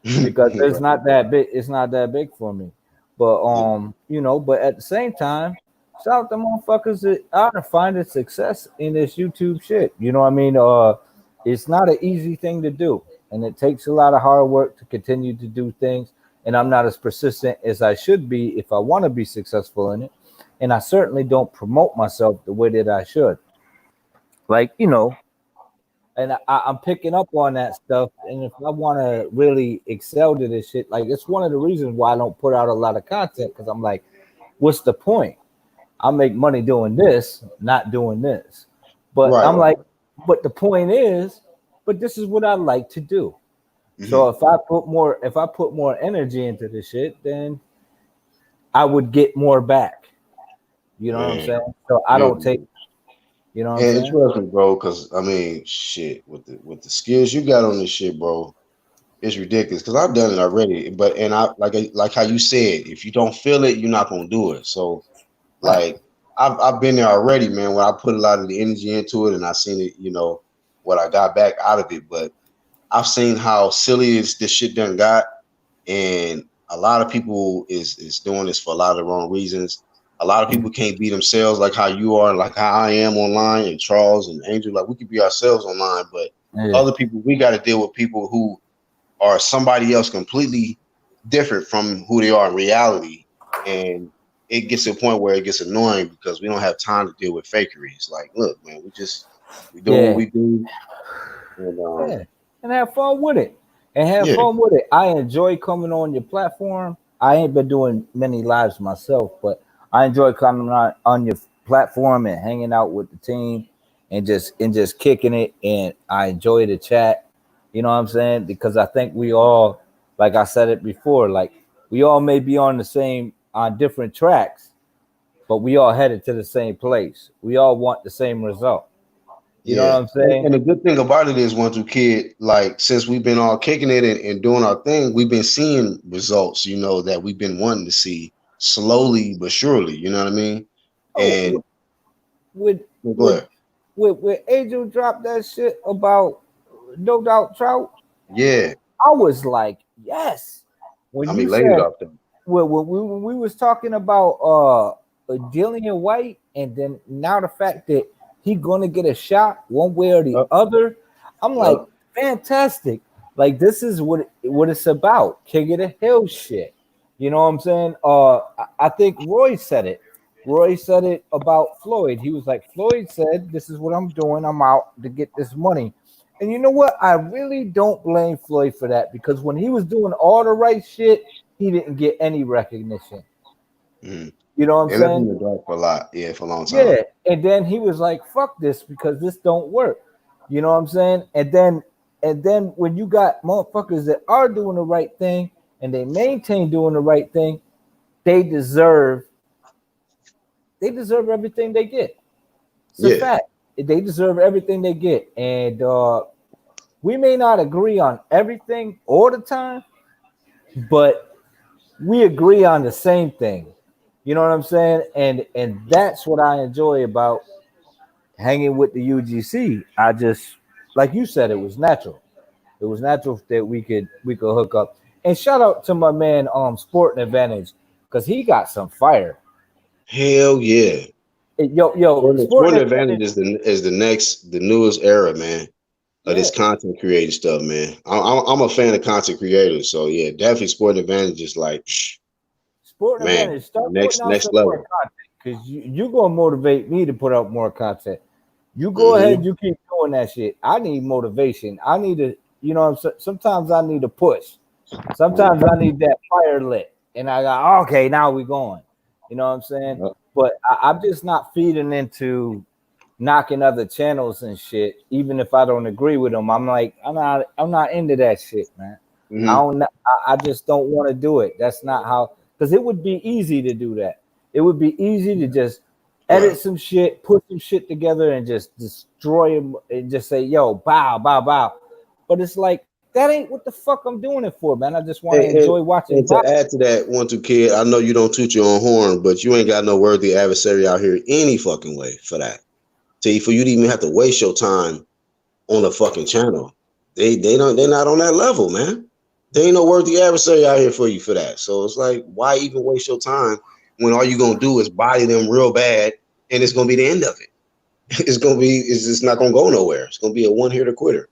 Speaker 2: because it's
Speaker 1: Right.
Speaker 2: not that big. It's not that big for me. But
Speaker 1: Yeah.
Speaker 2: you know, but at the same time, shout out to motherfuckers that are finding success in this YouTube shit. You know what I mean? It's not an easy thing to do, and it takes a lot of hard work to continue to do things. And I'm not as persistent as I should be if I want to be successful in it. And I certainly don't promote myself the way that I should. Like, you know, and I'm picking up on that stuff. And if I want to really excel to this shit, like it's one of the reasons why I don't put out a lot of content, because I'm like, what's the point? I'll make money doing this, not doing this. But
Speaker 1: Right.
Speaker 2: I'm like, but the point is, but this is what I like to do.
Speaker 1: Hmm.
Speaker 2: So if I put more energy into this shit, then I would get more back. You know what I'm
Speaker 1: Man,
Speaker 2: saying? So I don't take,
Speaker 1: you
Speaker 2: you know what I'm
Speaker 1: and
Speaker 2: saying?
Speaker 1: trust me, bro. Because I mean, shit, with the skills you got on this shit, bro, it's ridiculous. Because I've done it already. But and I like how you said, if you don't feel it, you're not gonna do it. So
Speaker 2: Right.
Speaker 1: like I've been there already, man. When I put a lot of the energy into it, and I seen it, what I got back out of it. But I've seen how silly this shit done got, and a lot of people is doing this for a lot of the wrong reasons. A lot of people can't be themselves like how you are, like how I am online, and Charles and Angel. Like we can be ourselves online, but
Speaker 2: Yeah.
Speaker 1: other people, we got to deal with people who are somebody else completely different from who they are in reality, and it gets to a point where it gets annoying because we don't have time to deal with fakery. It's like, look, man, we doing what
Speaker 2: Yeah.
Speaker 1: we do, and
Speaker 2: Yeah. And have fun with it. And have
Speaker 1: yeah,
Speaker 2: fun with it. I enjoy coming on your platform. I ain't been doing many lives myself, but I enjoy coming on your platform and hanging out with the team and just kicking it. And I enjoy the chat. You know what I'm saying? Because I think we all, like I said it before, like we all may be on different tracks, but we all headed to the same place. We all want the same result. You know what
Speaker 1: yeah.
Speaker 2: I'm saying?
Speaker 1: And the good thing about it is, One Two Kid, like since we've been all kicking it and doing our thing, we've been seeing results, that we've been wanting to see slowly but surely. You know what I mean?
Speaker 2: Oh,
Speaker 1: And
Speaker 2: with
Speaker 1: well, go
Speaker 2: with
Speaker 1: ahead.
Speaker 2: with Angel dropped that shit about No Doubt Trout,
Speaker 1: Yeah,
Speaker 2: I was like, yes. When
Speaker 1: I'm
Speaker 2: you
Speaker 1: elated
Speaker 2: said
Speaker 1: off that.
Speaker 2: when we was talking about Dillian White, and then now the fact that he gonna get a shot one way or the
Speaker 1: Yep,
Speaker 2: other, I'm like,
Speaker 1: yep,
Speaker 2: fantastic. Like this is what it's about. King of the Hill shit. You know what I'm saying? I think Roy said it. Roy said it about Floyd. He was like, Floyd said, "This is what I'm doing. I'm out to get this money." And you know what? I really don't blame Floyd for that, because when he was doing all the right shit, he didn't get any recognition.
Speaker 1: mhm.
Speaker 2: You know what I'm
Speaker 1: And that's
Speaker 2: saying?
Speaker 1: been the dark for a lot. Yeah, for a long time.
Speaker 2: Yeah. And then he was like, fuck this, because this don't work. You know what I'm saying? And then when you got motherfuckers that are doing the right thing and they maintain doing the right thing, they deserve everything they get. It's a
Speaker 1: Yeah,
Speaker 2: fact. They deserve everything they get. And we may not agree on everything all the time, but we agree on the same thing. You know what I'm saying? And that's what I enjoy about hanging with the UGC. I just, like you said, it was natural. It was natural that we could hook up. And shout out to my man Sporting Advantage, because he got some fire.
Speaker 1: hell yeah.
Speaker 2: Yo,
Speaker 1: Sporting
Speaker 2: Sporting
Speaker 1: advantage
Speaker 2: Advantage,
Speaker 1: is the newest era, man, of
Speaker 2: yeah.
Speaker 1: this content creating stuff, man. I'm a fan of content creators, so yeah, definitely Sporting Advantage is like,
Speaker 2: Sporting
Speaker 1: man,
Speaker 2: Advantage, start putting
Speaker 1: next
Speaker 2: out
Speaker 1: next
Speaker 2: some more
Speaker 1: level.
Speaker 2: content, because you gonna motivate me to put out more content. You go ahead,
Speaker 1: Hmm.
Speaker 2: you keep doing that shit. I need motivation. I need to, you know, sometimes I need a push. Sometimes I need that fire lit, and I got okay. Now we going. You know what I'm saying?
Speaker 4: Yep.
Speaker 2: But I'm just not feeding into knocking other channels and shit. Even if I don't agree with them, I'm like, I'm not into that shit, man.
Speaker 1: Mhm.
Speaker 2: I just don't want to do it. That's not how. Because it would be easy to do that. It would be easy to just edit
Speaker 1: Right.
Speaker 2: some shit, put some shit together, and just destroy them and just say, "Yo, bow, bow, bow." But it's like that ain't what the fuck I'm doing it for, man. I just want to
Speaker 1: And, and,
Speaker 2: enjoy watching
Speaker 1: and to
Speaker 2: boxing.
Speaker 1: add to that, 1-2 kid, I know you don't toot your own horn, but you ain't got no worthy adversary out here any fucking way for that. For you to even have to waste your time on a fucking channel, they're not on that level, man. There ain't no worthy adversary out here for you for that. So it's like, why even waste your time when all you gonna do is body them real bad, and it's gonna be the end of it. It's just not gonna go nowhere. It's gonna be a one hitter quitter.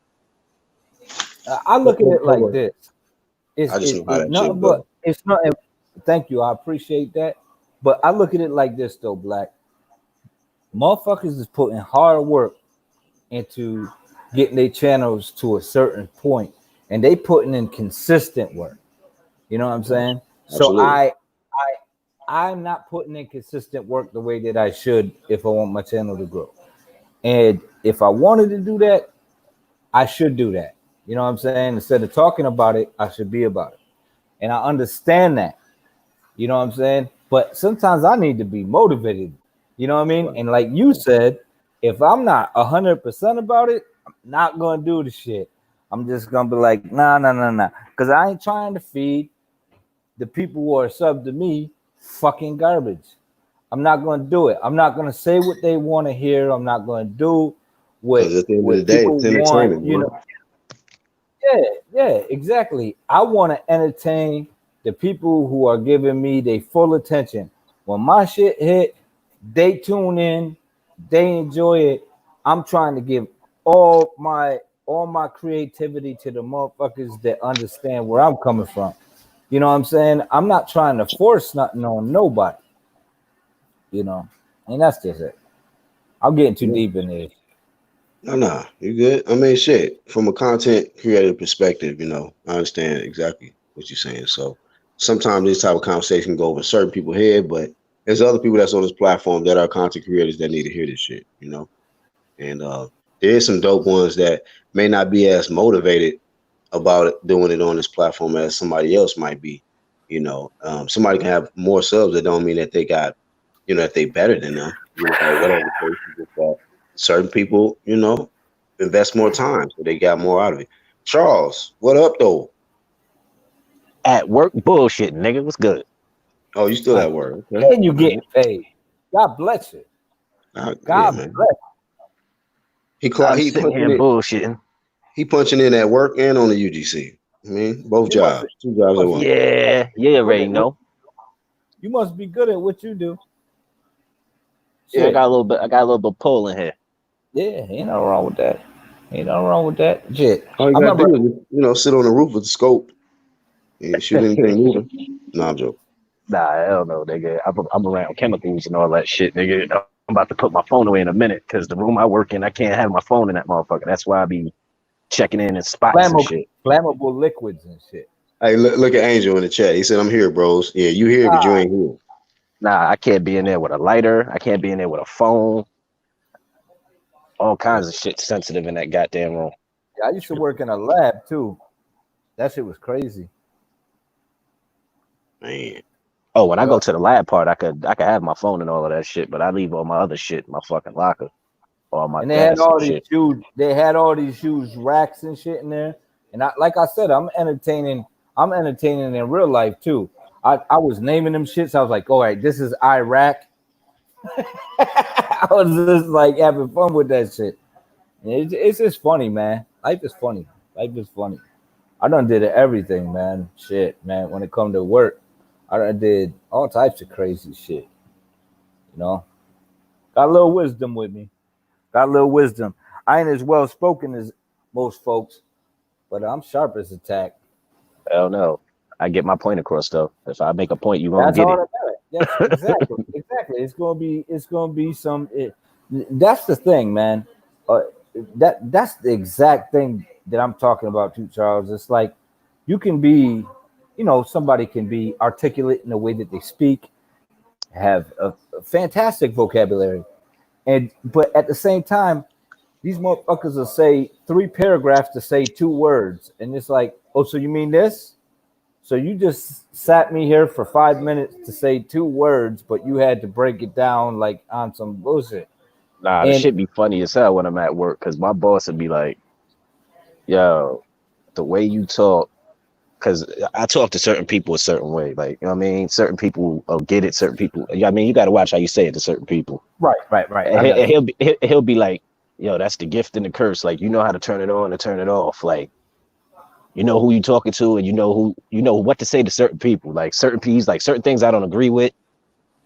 Speaker 2: I look at it
Speaker 1: Don't
Speaker 2: like
Speaker 1: worry.
Speaker 2: this.
Speaker 1: I just know how
Speaker 2: It's
Speaker 1: that
Speaker 2: nothing
Speaker 1: shit goes.
Speaker 2: but it's not. Thank you, I appreciate that. But I look at it like this though, Black. Motherfuckers is putting hard work into getting their channels to a certain point, and they putting in consistent work. You know what I'm saying? So
Speaker 1: Absolutely.
Speaker 2: I'm not putting in consistent work the way that I should if I want my channel to grow. And if I wanted to do that, I should do that. You know what I'm saying? Instead of talking about it, I should be about it. And I understand that. You know what I'm saying? But sometimes I need to be motivated. You know what I mean?
Speaker 1: Right.
Speaker 2: And like you said, if I'm not 100% about it, I'm not going to do the shit. I'm just going to be like, nah. Because I ain't trying to feed the people who are sub to me fucking garbage. I'm not going to do it. I'm not going to say what they want to hear. I'm not going to do
Speaker 1: Because at the end of the
Speaker 2: what
Speaker 1: day,
Speaker 2: people
Speaker 1: it's
Speaker 2: want,
Speaker 1: entertainment,
Speaker 2: you
Speaker 1: man.
Speaker 2: know. Yeah, exactly. I want to entertain the people who are giving me their full attention. When my shit hit, they tune in, they enjoy it. I'm trying to give all my creativity to the motherfuckers that understand where I'm coming from. You know what I'm saying? I'm not trying to force nothing on nobody. You know, and that's just it. I'm getting too
Speaker 1: Yeah.
Speaker 2: deep in this.
Speaker 1: No, you good. I mean, shit. From a content creator perspective, I understand exactly what you're saying. So sometimes this type of conversation can go over certain people's head, but there's other people that's on this platform that are content creators that need to hear this shit. And there is some dope ones that may not be as motivated about doing it on this platform as somebody else might be. Somebody can have more subs. That don't mean that they got, that they better than them. Or whatever the case is. Just that certain people, invest more time, so they got more out of it. Charles, what up though?
Speaker 4: At work, bullshit, nigga. What's good?
Speaker 1: Oh, you still at work? Okay.
Speaker 2: And you
Speaker 1: All
Speaker 2: getting
Speaker 1: right.
Speaker 2: paid. God bless you.
Speaker 1: Yeah,
Speaker 2: God
Speaker 1: man.
Speaker 2: bless.
Speaker 4: I'm
Speaker 1: He
Speaker 4: sitting
Speaker 1: punching
Speaker 4: here
Speaker 1: it.
Speaker 4: bullshitting.
Speaker 1: He punching in at work and on the UGC. I mean, both
Speaker 2: You must.
Speaker 1: jobs, two jobs at once.
Speaker 4: Yeah, you already know.
Speaker 2: You must be good at what you do.
Speaker 4: Yeah, I
Speaker 2: Shit.
Speaker 4: got a little bit pull in here.
Speaker 2: Yeah, ain't nothing wrong with that. Ain't nothing wrong with that. Shit.
Speaker 1: All you
Speaker 2: I
Speaker 1: gotta
Speaker 2: remember.
Speaker 1: do is, sit on the roof with the scope and shoot anything moving. Nah, I'm joking.
Speaker 4: Nah, hell no, nigga. I'm around chemicals and all that shit, nigga. I'm about to put my phone away in a minute because the room I work in, I can't have my phone in that motherfucker. That's why I be checking in and spotting some shit.
Speaker 2: Flammable liquids and shit.
Speaker 1: Hey, look at Angel in the chat. He said, "I'm here, bros." Yeah, you here, but you ain't here.
Speaker 4: Nah, I can't be in there with a lighter. I can't be in there with a phone. All kinds of shit sensitive in that goddamn room.
Speaker 2: Yeah, I used to work in a lab too. That shit was crazy.
Speaker 1: Man,
Speaker 4: Oh, when I
Speaker 2: Yeah.
Speaker 4: go to the lab part, I could have my phone and all of that shit, but I leave all my other shit in my fucking locker, all my
Speaker 2: And they had
Speaker 4: gas and
Speaker 2: all these
Speaker 4: shit.
Speaker 2: huge. They had all these huge racks and shit in there. And like I said, I'm entertaining. I'm entertaining in real life too. I was naming them shits. I was like, all right, this is Iraq. I was just like having fun with that shit. It's just funny, man. Life is funny. Life is funny. I done did everything, man. Shit, man. When it come to work, I done did all types of crazy shit. You know, got a little wisdom with me. Got a little wisdom. I ain't as well spoken as most folks, but I'm sharp as a tack.
Speaker 4: Hell no. I get my point across though. If I make a point, you gonna
Speaker 2: That's
Speaker 4: get
Speaker 2: all
Speaker 4: it.
Speaker 2: that matters. Yes, exactly. It's gonna be some. That's the thing, man. that's the exact thing that I'm talking about too, Charles. It's like you can be, somebody can be articulate in the way that they speak, have a fantastic vocabulary, but at the same time, these motherfuckers will say 3 paragraphs to say 2 words, and it's like, oh, so you mean this? So you just sat me here for 5 minutes to say 2 words, but you had to break it down like on some bullshit.
Speaker 4: Nah, the
Speaker 2: And
Speaker 4: shit be funny as hell when I'm at work because my boss would be like, yo, the way you talk, because I talk to certain people a certain way. Like, you know what I mean? Certain people will get it, certain people. I mean, you got to watch how you say it to certain people.
Speaker 2: right.
Speaker 4: And he'll be like, yo, that's the gift and the curse. Like, you know how to turn it on and turn it off. Like, you know who you talking to and you know what to say to certain people. Like, certain things I don't agree with.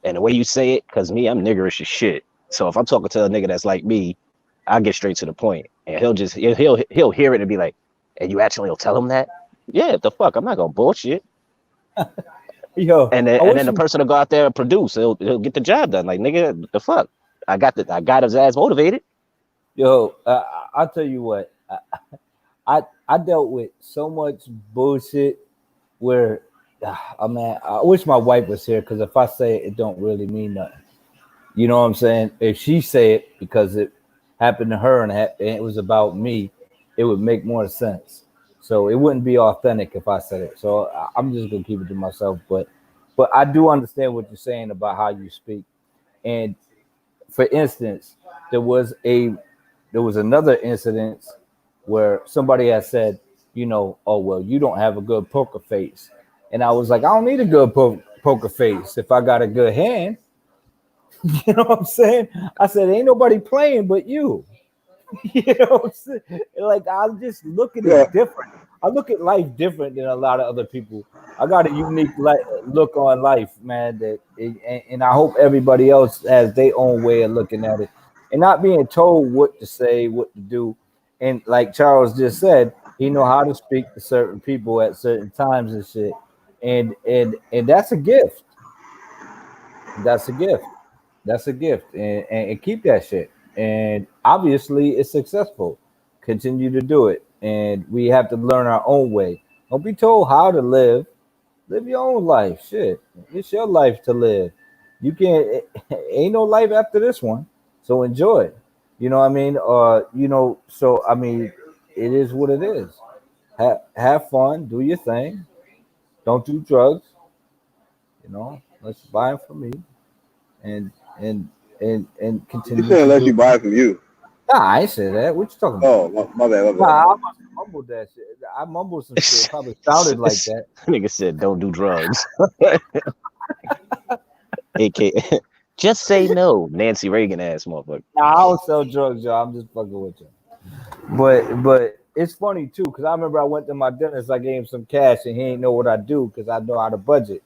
Speaker 4: And the way you say it, because me, I'm niggerish as shit. So if I'm talking to a nigga that's like me, I'll get straight to the point. And he'll hear it and be like, and you actually will tell him that? Yeah, the fuck, I'm not gonna bullshit.
Speaker 2: Yo,
Speaker 4: And then the person will go out there and produce. He'll get the job done. Like, nigga, the fuck, I got his ass motivated.
Speaker 2: Yo, I'll tell you what. I dealt with so much bullshit where, man, I wish my wife was here because if I say it, it don't really mean nothing. You know what I'm saying? If she say it because it happened to her and it was about me, it would make more sense. So it wouldn't be authentic if I said it. So I'm just gonna keep it to myself. But I do understand what you're saying about how you speak. And for instance, there was another incident where somebody had said, oh well, you don't have a good poker face, and I was like, I don't need a good poker face if I got a good hand. You know what I'm saying? I said, ain't nobody playing but you. You know what I'm saying? Like, I just look at it different. I look at life different than a lot of other people. I got a unique look on life, man. And I hope everybody else has their own way of looking at it, and not being told what to say, what to do. And like Charles just said, he know how to speak to certain people at certain times and shit. And that's a gift. That's a gift. That's a gift, and keep that shit. And obviously, it's successful. Continue to do it, and we have to learn our own way. Don't be told how to live. Live your own life. Shit, it's your life to live. You can't. Ain't no life after this one, so enjoy it. You know what I mean? So I mean, it is what it is. Have fun. Do your thing. Don't do drugs. Let's buy them from me, and and and continue.
Speaker 1: You said unless you buy it from you.
Speaker 2: Nah, I ain't say that. What you talking about?
Speaker 1: Oh, my bad.
Speaker 2: Nah, I must have mumbled that shit. I mumbled some shit. Probably sounded like that.
Speaker 4: Nigga said, don't do drugs. AK, just say no, Nancy Reagan ass motherfucker.
Speaker 2: Nah, I don't sell drugs, y'all. I'm just fucking with you. But it's funny too, because I remember I went to my dentist, I gave him some cash, and he ain't know what I do because I know how to budget.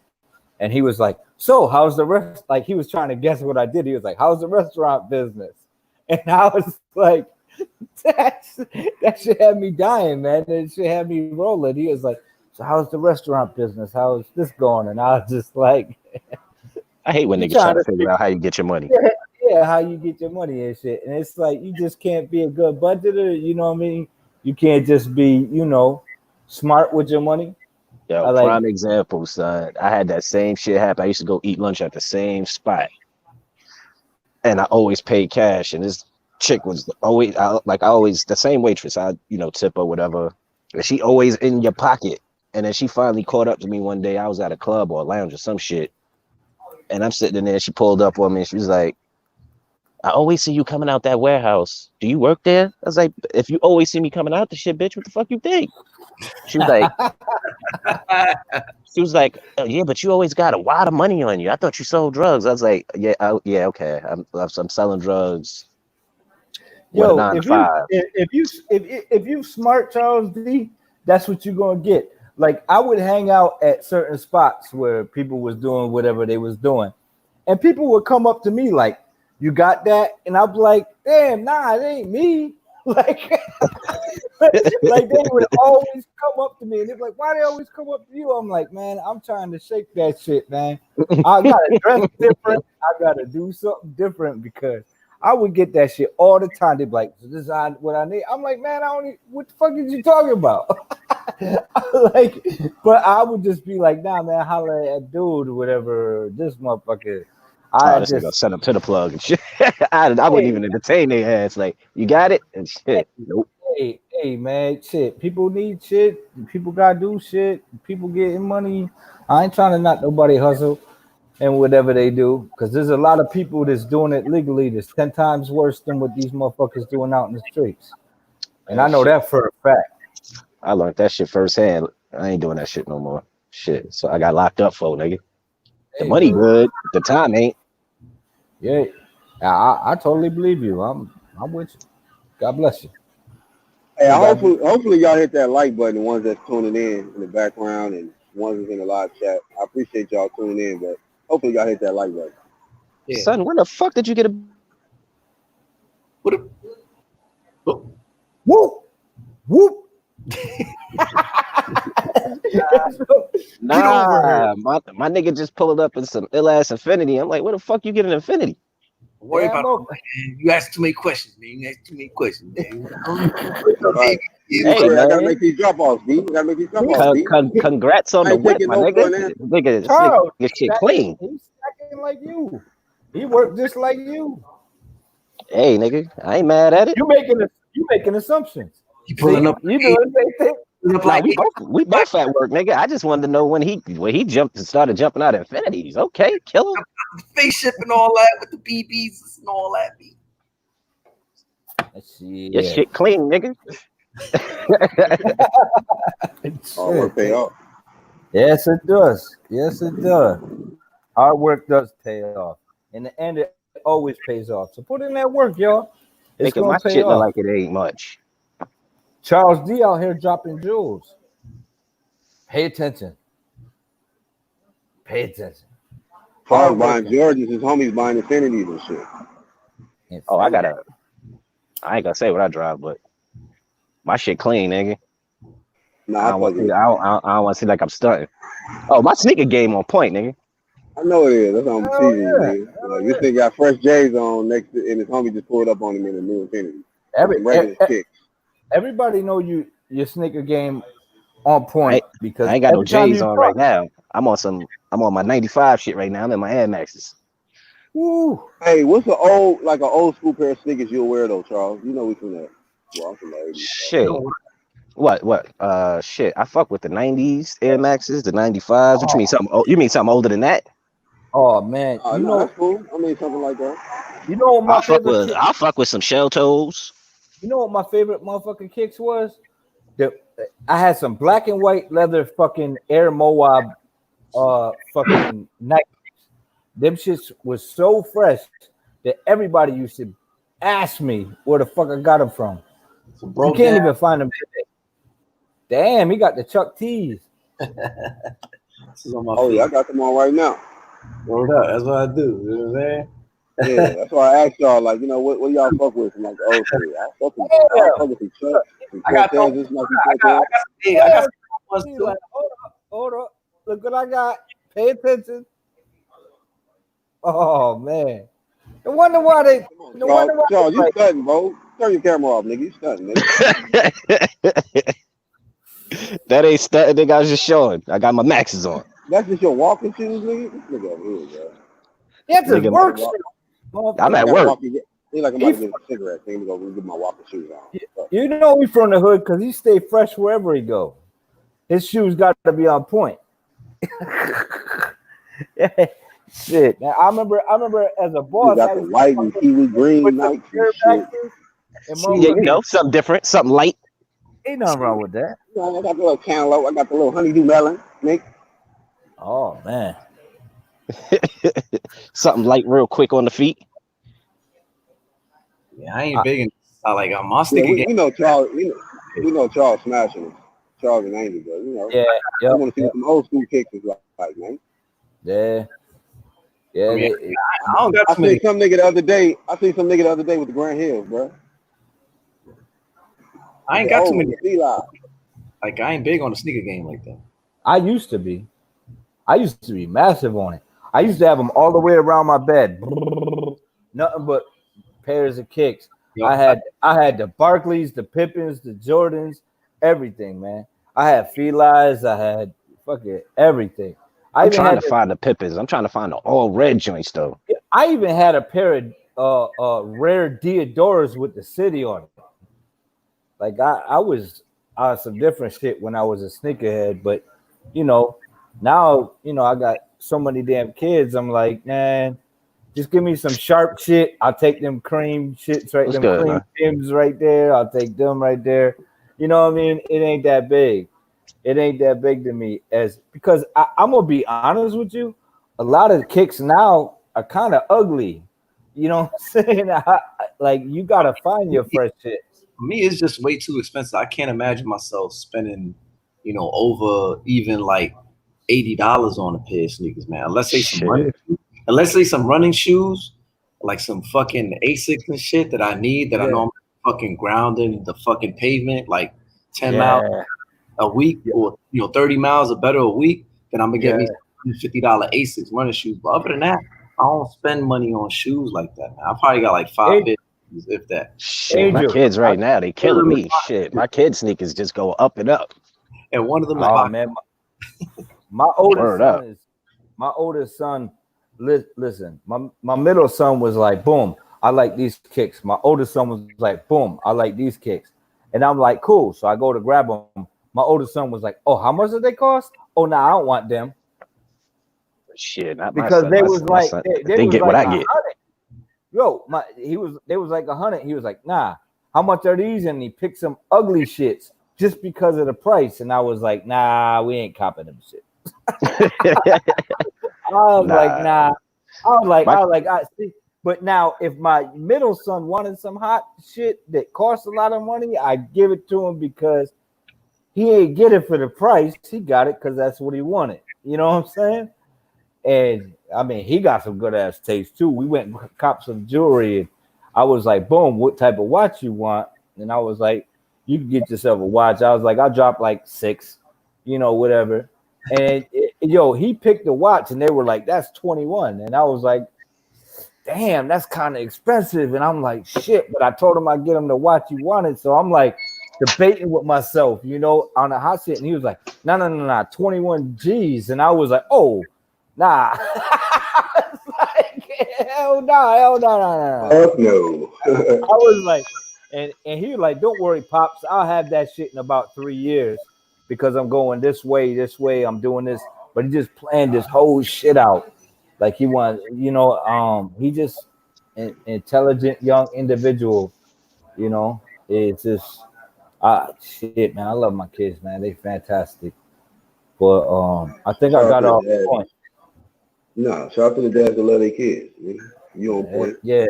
Speaker 2: And he was like, so how's the rest? Like, he was trying to guess what I did. He was like, how's the restaurant business? And I was like, that should have me dying, man. It should have me rolling. He was like, so how's the restaurant business? How's this going? And I was just like,
Speaker 4: I hate when niggas try to figure out how you get your money.
Speaker 2: Yeah, how you get your money and shit. And it's like, you just can't be a good budgeter. You know what I mean? You can't just be, smart with your money.
Speaker 4: Yo, prime example, son. I had that same shit happen. I used to go eat lunch at the same spot, and I always paid cash. And this chick was always the same waitress. I tip or whatever. And she always in your pocket. And then she finally caught up to me one day. I was at a club or a lounge or some shit, and I'm sitting in there. She pulled up on me. And she was like, I always see you coming out that warehouse. Do you work there? I was like, if you always see me coming out the shit, bitch, what the fuck you think? She was like, oh, yeah, but you always got a lot of money on you. I thought you sold drugs. I was like, yeah, okay. I'm selling drugs.
Speaker 2: Yo, if you smart, Charles D, that's what you're gonna get. Like, I would hang out at certain spots where people was doing whatever they was doing, and people would come up to me like, you got that? And I'd be like, damn, nah, it ain't me. Like they would always come up to me and they're like, why they always come up to you? I'm like, man, I'm trying to shake that shit, man. I gotta dress different. I gotta do something different because I would get that shit all the time. They'd be like, "This is what I need." I'm like, "Man, I don't need. What the fuck is you talking about?" Like, but I would just be like, "Nah, man, holler at dude, or whatever. This motherfucker." I
Speaker 4: This nigga
Speaker 2: just
Speaker 4: send them to the plug and shit. I wouldn't even entertain their ass. Like, you got it and shit. Nope.
Speaker 2: Hey, man, shit. People need shit. People gotta do shit. People getting money. I ain't trying to knock nobody hustle and whatever they do, because there's a lot of people that's doing it legally that's 10 times worse than what these motherfuckers doing out in the streets. And I know that for a fact.
Speaker 4: I learned that shit firsthand. I ain't doing that shit no more. Shit. So I got locked up for, nigga. The money good, the time ain't.
Speaker 2: Yeah, I totally believe you. I'm with you. God bless you.
Speaker 6: Hey, hopefully y'all hit that like button, the ones that's tuning in the background and ones that's in the live chat. I appreciate y'all tuning in, but hopefully y'all hit that like button.
Speaker 5: Yeah.
Speaker 4: Son, where the fuck did you get a
Speaker 2: Whoop whoop?
Speaker 4: Nah, my nigga just pulled up in some ill ass Infinity. I'm like, where the fuck you get an Infinity?
Speaker 5: Don't worry about it, man. You ask too many questions, man. You ask too many questions, man.
Speaker 6: Right.
Speaker 4: Hey,
Speaker 6: I gotta
Speaker 4: man.
Speaker 6: make these drop offs, B. I gotta make these drop offs, B.
Speaker 4: Congrats on
Speaker 6: I
Speaker 4: the
Speaker 6: ain't
Speaker 4: whip,
Speaker 6: taking
Speaker 4: my
Speaker 6: no for an
Speaker 4: nigga.
Speaker 6: answer.
Speaker 4: Nigga,
Speaker 2: Charles,
Speaker 4: this shit clean.
Speaker 2: He's stacking like you. He worked just like you.
Speaker 4: Hey, nigga, I ain't mad at it.
Speaker 2: You making assumptions.
Speaker 5: You pulling up.
Speaker 2: You doing the same thing.
Speaker 4: Nah, we both at work, nigga. I just wanted to know when he started jumping out of Infinities. Okay, kill him.
Speaker 5: Spaceship and all that with the BBs and all that.
Speaker 4: Your shit clean, nigga.
Speaker 6: Hard work pay off.
Speaker 2: Yes, it does. Yes, it does. Hard work does pay off. In the end, it always pays off. So put in that work, y'all. It's
Speaker 4: Making my
Speaker 2: gonna pay
Speaker 4: shit look
Speaker 2: off.
Speaker 4: like it ain't much.
Speaker 2: Charles D out here dropping jewels. Pay attention. Pay attention.
Speaker 6: Charles buying Georges, his homies buying Infinities and shit.
Speaker 4: Oh, I ain't gonna say what I drive, but my shit clean, nigga.
Speaker 6: Nah,
Speaker 4: I don't want to see like I'm stunting. Oh, my sneaker game on point, nigga.
Speaker 6: I know it is. That's what I'm teasing you, nigga. Like, this thing got fresh J's on next to, and his homie just pulled up on him in a new Infinity.
Speaker 2: Everybody know your sneaker game on point because
Speaker 4: I ain't got no J's on right now. I'm on my 95 shit right now. I'm in my Air Maxes.
Speaker 2: Woo.
Speaker 6: Hey, what's an old school pair of sneakers you'll wear though, Charles? You know we from that. Well, I'm from the 80s.
Speaker 4: Shit. What? Shit. I fuck with the 90s Air Maxes, the 95s. What you mean something? Oh, you mean something older than that?
Speaker 2: Oh man,
Speaker 6: you know that's cool. I mean something like that.
Speaker 2: You know what my favorite?
Speaker 4: I'll fuck with some shell toes.
Speaker 2: You know what my favorite motherfucking kicks was? I had some black and white leather fucking Air Moab fucking Nike. Them shits was so fresh that everybody used to ask me where the fuck I got them from. You can't even find them today. Damn, he got the Chuck T's.
Speaker 6: Oh yeah, I got them on right now.
Speaker 5: Word up, that's what I do. You know what I'm saying?
Speaker 6: Yeah, that's why I asked y'all, like, you know, what y'all fuck with from like the old school? I fuck with some Chuck.
Speaker 5: I got
Speaker 2: Hold up. Look what I got. Pay attention. Oh man. No wonder why they
Speaker 6: Charles, you stunting, bro. Turn your camera off, nigga. You stunting, nigga.
Speaker 4: That ain't stunting, nigga. I was just showing. I got my Maxes on.
Speaker 6: That's just your walking shoes, nigga? This nigga over here, bro.
Speaker 2: That's his work shoes.
Speaker 4: I'm at work.
Speaker 6: He's like, I'm about to get a cigarette. I'm gonna go get my walking shoes on.
Speaker 2: You know he's from the hood because he stay fresh wherever he go. His shoes got to be on point. Shit. Now I remember as a boss,
Speaker 6: you got the white and kiwi green Nike shit.
Speaker 4: Yeah, you know, something different, something light.
Speaker 2: Ain't nothing wrong with that.
Speaker 6: You know, I got the little cantaloupe. I got the little honeydew melon, Nick.
Speaker 2: Oh man.
Speaker 4: Something light, real quick on the feet.
Speaker 5: Yeah, I ain't big in like I'm my sneaker game.
Speaker 6: We know Charles. We know Charles smashing him. Charles and Andy, but you know.
Speaker 2: Yeah.
Speaker 6: I want to see what some old school kicks is like, man.
Speaker 2: Yeah. Yeah.
Speaker 5: I mean, I don't got too many.
Speaker 6: I seen some nigga the other day with the Grand Hills, bro.
Speaker 5: I ain't got too many. Like I ain't big on the sneaker game like that.
Speaker 2: I used to be massive on it. I used to have them all the way around my bed. Nothing but pairs of kicks.
Speaker 5: Yo,
Speaker 2: I had the Barclays, the Pippins, the Jordans, everything, man. I had Felines, I had fucking everything.
Speaker 4: I'm trying to find the Pippins. I'm trying to find the all red joints though.
Speaker 2: I even had a pair of rare Deodoras with the city on it. Like I was on some different shit when I was a sneakerhead, but you know, now I got so many damn kids. I'm like, man, just give me some sharp shit. I'll take them cream shits right, them cream Tims right there. I'll take them right there. You know what I mean? It ain't that big. It ain't that big to me because I'm gonna be honest with you. A lot of the kicks now are kind of ugly. You know what I'm saying? Like you gotta find your fresh shit.
Speaker 5: For me, it's just way too expensive. I can't imagine myself spending, over even like $80 on a pair of sneakers, man. Unless they some running shoes, like some fucking Asics and shit that I need that I know I'm fucking grounding the fucking pavement like 10 miles a week or 30 miles or better a week, then I'm gonna get me $50 Asics running shoes. But other than that, I don't spend money on shoes like that, man. I probably got like 5 bits, if that.
Speaker 4: Shit, my kids right now, they killing me. Shit, my kids sneakers just go up and up.
Speaker 5: And one of them
Speaker 2: man, my oldest son, listen, my middle son was like, boom, I like these kicks. My oldest son was like, boom, I like these kicks. And I'm like, cool. So I go to grab them. My oldest son was like, oh, how much did they cost? Oh, no, I don't want them.
Speaker 4: Shit, not
Speaker 2: because they was like
Speaker 4: they get what I get.
Speaker 2: Yo, they was like 100. He was like, nah, how much are these? And he picked some ugly shits just because of the price. And I was like, nah, we ain't copping them shit. I was like, nah. I was like, I see. But now, if my middle son wanted some hot shit that costs a lot of money, I give it to him because he ain't get it for the price. He got it because that's what he wanted. You know what I'm saying? And I mean, he got some good ass taste too. We went and copped some jewelry, and I was like, "Boom, what type of watch you want?" And I was like, "You can get yourself a watch." I was like, "I'll drop like 6, whatever." And he picked the watch, and they were like, "That's 21," and I was like, "Damn, that's kind of expensive." And I'm like, "Shit!" But I told him I'd get him the watch he wanted, so I'm like debating with myself, on the hot shit, and he was like, "No, 21 G's," and I was like, "Oh." Nah. It's like, hell no.
Speaker 6: No.
Speaker 2: I was like, and he was like, don't worry, Pops. I'll have that shit in about 3 years because I'm going this way. I'm doing this. But he just planned this whole shit out. Like he wants, he just an intelligent young individual, It's just shit, man. I love my kids, man. They fantastic. But I think I got off the point.
Speaker 6: No, shout out to the dads that love their kids. You on point.
Speaker 2: Yeah.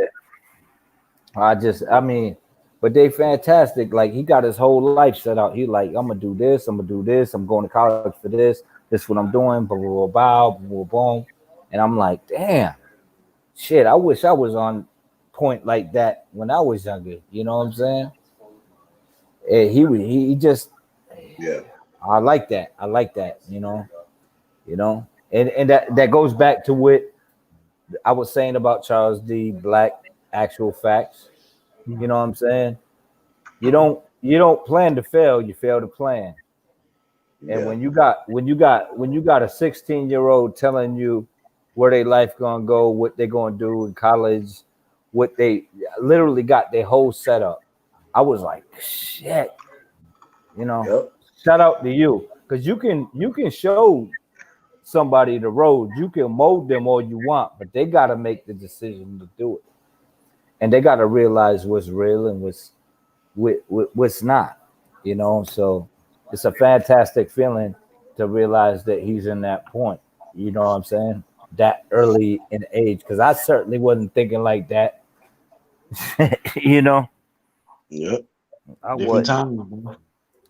Speaker 2: But they fantastic. Like he got his whole life set out. He like, I'm gonna do this. I'm going to college for this. This is what I'm doing. Blah blah blah blah blah. And I'm like, damn, shit. I wish I was on point like that when I was younger. You know what I'm saying? And he just, I like that. And that goes back to what I was saying about Charles D. Black, actual facts. You know what I'm saying? You don't plan to fail, you fail to plan. And when you got a 16-year-old telling you where their life gonna go, what they're gonna do in college, what they literally got their whole setup, I was like, shit. Shout out to you, because you can show somebody the road. You can mold them all you want, but they got to make the decision to do it, and they got to realize what's real and what's not. So it's a fantastic feeling to realize that he's in that point. You know what I'm saying? That early in age, because I certainly wasn't thinking like that.
Speaker 1: Yep.
Speaker 2: I wasn't.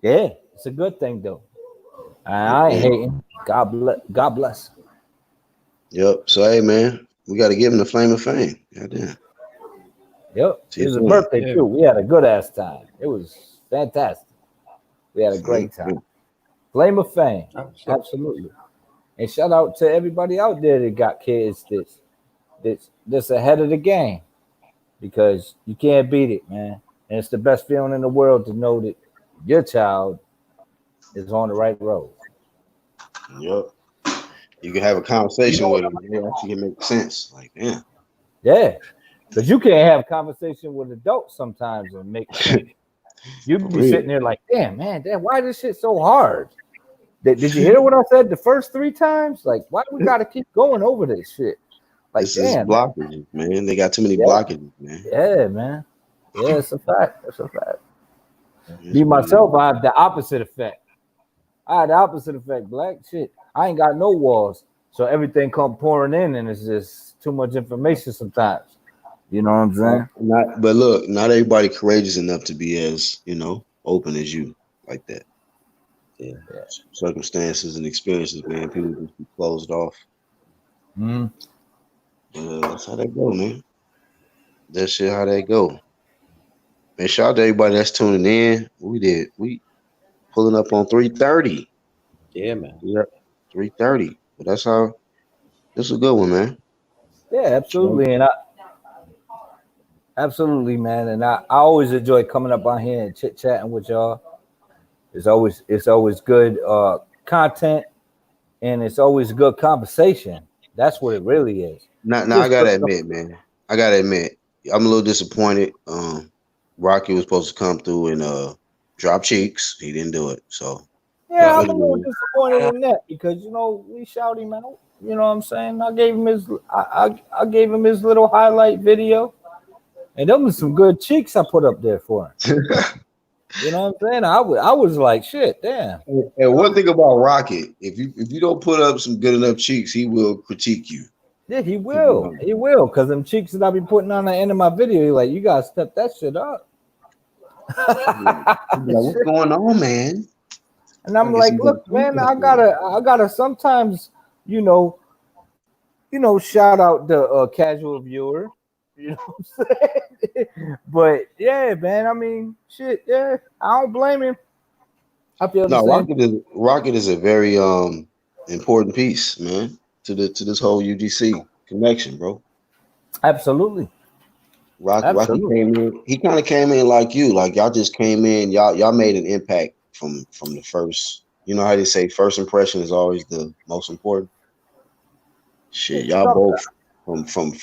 Speaker 2: Yeah, it's a good thing though. I ain't hating. God bless.
Speaker 1: Yep. So hey, man, we got to give him the flame of fame. Goddamn.
Speaker 2: Yep. It was a birthday too. We had a good ass time. It was fantastic. We had a great time. Flame of fame. Absolutely. And shout out to everybody out there that got kids that's ahead of the game. because you can't beat it, man. And it's the best feeling in the world to know that your child is on the right road.
Speaker 1: Yep. You can have a conversation with them. It actually can make sense. Like, damn.
Speaker 2: Yeah, because you can't have a conversation with adults sometimes and make sense. You
Speaker 1: For
Speaker 2: be
Speaker 1: real.
Speaker 2: sitting there like, damn, why this shit so hard? Did you hear what I said the first 3 times? Like, why we gotta keep going over this shit? Like,
Speaker 1: This is
Speaker 2: damn,
Speaker 1: blockages, man. They got too many
Speaker 2: Yeah.
Speaker 1: blockages, man.
Speaker 2: yeah, man. Yeah, it's a fact. It's a fact.
Speaker 1: That's
Speaker 2: Me
Speaker 1: what it
Speaker 2: myself, I have the opposite effect. Black shit. I ain't got no walls, so everything come pouring in, and it's just too much information sometimes. You know what I'm
Speaker 1: is.
Speaker 2: saying?
Speaker 1: But look, not everybody courageous enough to be as, open as you like that.
Speaker 5: Yeah.
Speaker 1: Circumstances and experiences, man. People just be closed off.
Speaker 2: Mm.
Speaker 1: That's how that go, man. That shit how that go. Man, shout out to everybody that's tuning in. We pulling up on 3:30.
Speaker 5: Yeah, man.
Speaker 1: Yep. 3:30. But that's how this is a good one, man.
Speaker 2: Yeah, absolutely, absolutely, man. And I always enjoy coming up on here and chit chatting with y'all. It's always good content, and it's always good conversation. That's what it really is.
Speaker 1: Now I
Speaker 2: Just
Speaker 1: gotta admit, man. I'm a little disappointed. Rocky was supposed to come through and drop cheeks. He didn't do it. So
Speaker 2: yeah,
Speaker 1: what
Speaker 2: I'm a
Speaker 1: it
Speaker 2: little
Speaker 1: is.
Speaker 2: disappointed in that because we shout him out. You know what I'm saying? I gave him I gave him his little highlight video, and them was some good cheeks I put up there for him. You know what I'm saying? I was like, shit, damn.
Speaker 1: And one thing about Rocket, if you don't put up some good enough cheeks, he will critique you.
Speaker 2: Yeah, he will. He will, because them cheeks that I be putting on the end of my video, he like, you gotta step that shit up.
Speaker 1: Like, what's going on, man?
Speaker 2: And I'm like, look, man, I gotta sometimes, shout out the casual viewer. You know what I'm saying? But yeah, man, I mean, shit, yeah, I don't blame him. I feel the same.
Speaker 1: Rocket is a very important piece, man, to this whole UGC connection, bro.
Speaker 2: Absolutely.
Speaker 1: Rocky came in. He kind of came in like you, like y'all just came in. Y'all made an impact from the first. You know how they say first impression is always the most important. Shit, y'all both from the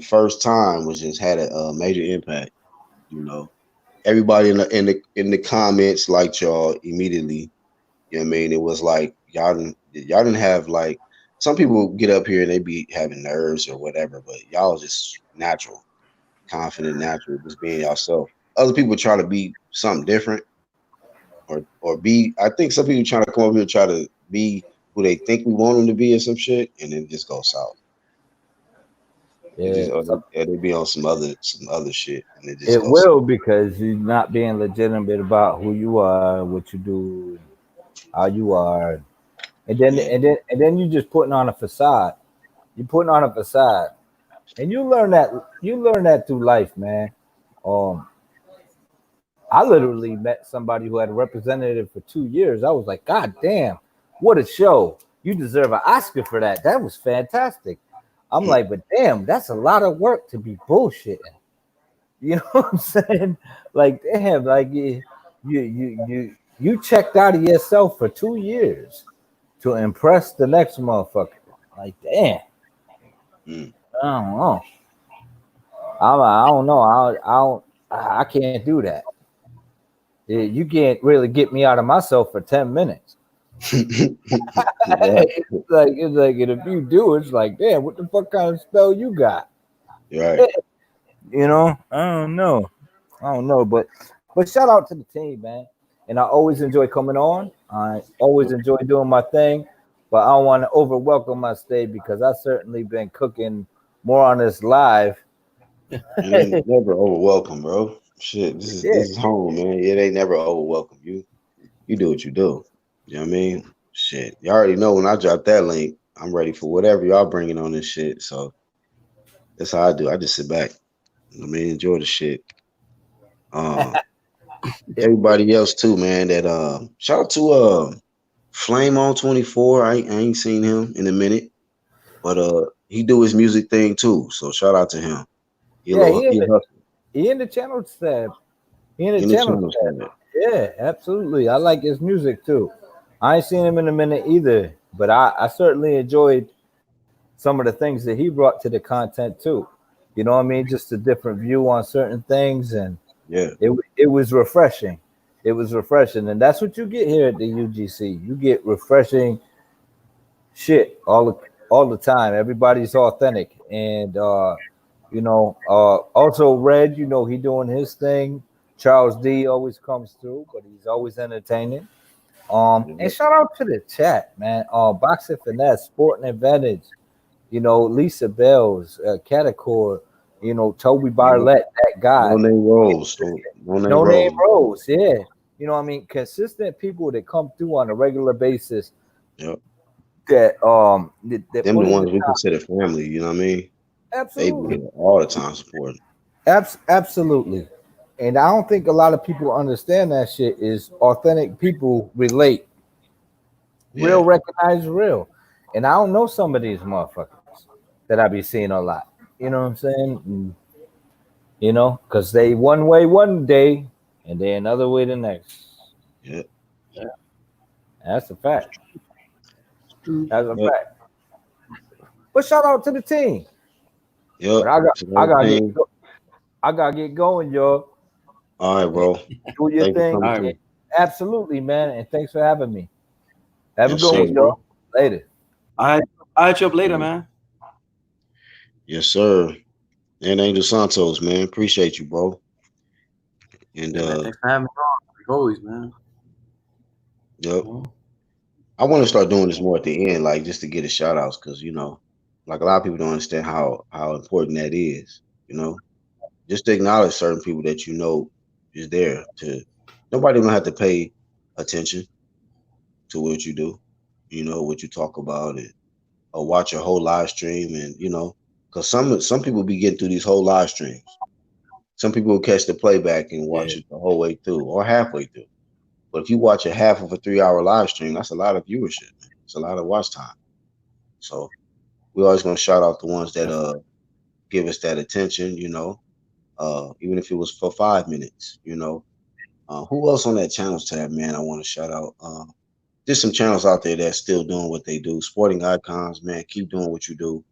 Speaker 1: first time was just had a major impact. Everybody in the comments liked y'all immediately. You know what I mean? It was like y'all didn't have like some people get up here and they be having nerves or whatever, but y'all was just natural, confident, natural, just being yourself. Other people try to be something different or be. I think some people trying to come over here and try to be who they think we want them to be or some shit, and then just go south.
Speaker 2: Yeah,
Speaker 1: they be on some other shit, and
Speaker 2: it will because you're not being legitimate about who you are, what you do, how you are, and then you just putting on a facade. You're putting on a facade, and you learn that through life, man. I literally met somebody who had a representative for 2 years. I was like, God damn, what a show! You deserve an Oscar for that. That was fantastic. I'm like, but damn, that's a lot of work to be bullshitting. You know what I'm saying? Like, damn, like you checked out of yourself for 2 years to impress the next motherfucker. Like, damn. I don't know. I don't know. I can't do that. You can't really get me out of myself for 10 minutes. It's like and if you do, it's like, damn, what the fuck kind of spell you got?
Speaker 1: Right.
Speaker 2: I don't know, but shout out to the team, man. And I always enjoy coming on. I always enjoy doing my thing, but I don't want to over welcome my stay because I certainly been cooking more on this live.
Speaker 1: You ain't never over welcome, bro. Shit, this is home, man. It ain't never over welcome. You do what you do. You know what I mean? Shit, you already know when I drop that link, I'm ready for whatever y'all bringing on this shit. So that's how I do. I just sit back. I mean, enjoy the shit. Everybody else too, man. That shout out to Flame on 24. I ain't seen him in a minute, but he do his music thing too. So shout out to him.
Speaker 2: Yeah,
Speaker 1: he hustle.
Speaker 2: he in the channel tab. He in the
Speaker 1: In the
Speaker 2: channel
Speaker 1: channel
Speaker 2: tab.
Speaker 1: tab.
Speaker 2: Yeah, absolutely. I like his music too. I ain't seen him in a minute either, but I certainly enjoyed some of the things that he brought to the content too. You know what I mean? Just a different view on certain things, and
Speaker 1: Yeah.
Speaker 2: it was refreshing. It was refreshing, and that's what you get here at the UGC. You get refreshing shit all the time. Everybody's authentic, and also Red. You know, he doing his thing. Charles D always comes through, but he's always entertaining. And shout out to the chat, man. Boxing Finesse, Sporting Advantage, you know, Lisa Bells, Catacor, you know, Toby Barlett, that guy.
Speaker 1: No name Rose.
Speaker 2: No name Rose, yeah. You know what I mean? Consistent people that come through on a regular basis
Speaker 1: Yep.
Speaker 2: that
Speaker 1: Them
Speaker 2: put
Speaker 1: the
Speaker 2: in
Speaker 1: ones
Speaker 2: the
Speaker 1: we
Speaker 2: time.
Speaker 1: consider family, you know what I mean? They be
Speaker 2: Absolutely.
Speaker 1: here all the time supporting.
Speaker 2: Absolutely. And I don't think a lot of people understand that shit is authentic people relate. Real recognize real. And I don't know some of these motherfuckers that I be seeing a lot. You know what I'm saying? And, you know, because they one way one day and they another way the next.
Speaker 1: Yeah.
Speaker 2: That's a fact. That's a
Speaker 1: Yep.
Speaker 2: fact. But shout out to the team.
Speaker 1: Yep.
Speaker 2: But
Speaker 1: Team.
Speaker 2: I gotta get going, yo.
Speaker 1: All right, bro.
Speaker 2: Do your
Speaker 1: Thanks for
Speaker 2: thing.
Speaker 1: coming
Speaker 5: All
Speaker 1: through.
Speaker 5: right.
Speaker 2: Absolutely, man. And thanks for having me. Have a
Speaker 1: Yes,
Speaker 2: good
Speaker 1: sir,
Speaker 2: one,
Speaker 1: bro.
Speaker 2: yo. Later.
Speaker 5: I'll hit you up later, man.
Speaker 1: Yes, sir. And Angel Santos, man. Appreciate you, bro. And
Speaker 5: Yeah, man. Thanks for having me on. Like always, man.
Speaker 1: yep. I want to start doing this more at the end, like just to get a shout outs, because you know, like a lot of people don't understand how important that is, you know. Just to acknowledge certain people that you know is there to nobody don't have to pay attention to what you do, you know, what you talk about it, or watch a whole live stream and you know, because some people be getting through these whole live streams. Some people will catch the playback and watch it the whole way through or halfway through. But if you watch a half of a 3 hour live stream, that's a lot of viewership. Man. It's a lot of watch time. So we always gonna shout out the ones that give us that attention, you know, even if it was for 5 minutes, you know. Who else on that channels tab, man? I want to shout out. There's some channels out there that's still doing what they do. Sporting Icons, man, keep doing what you do.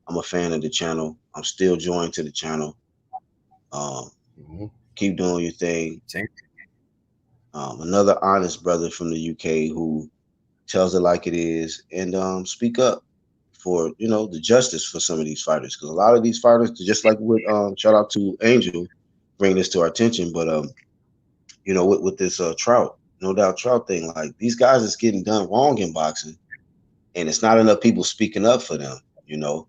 Speaker 1: I'm a fan of the channel. I'm still joined to the channel. Keep doing your thing. Another honest brother from the UK who tells it like it is and speak up for you know the justice for some of these fighters because a lot of these fighters just like with shout out to Angel bring this to our attention but you know with this Trout no doubt Trout thing like these guys is getting done wrong in boxing and it's not enough people speaking up for them you know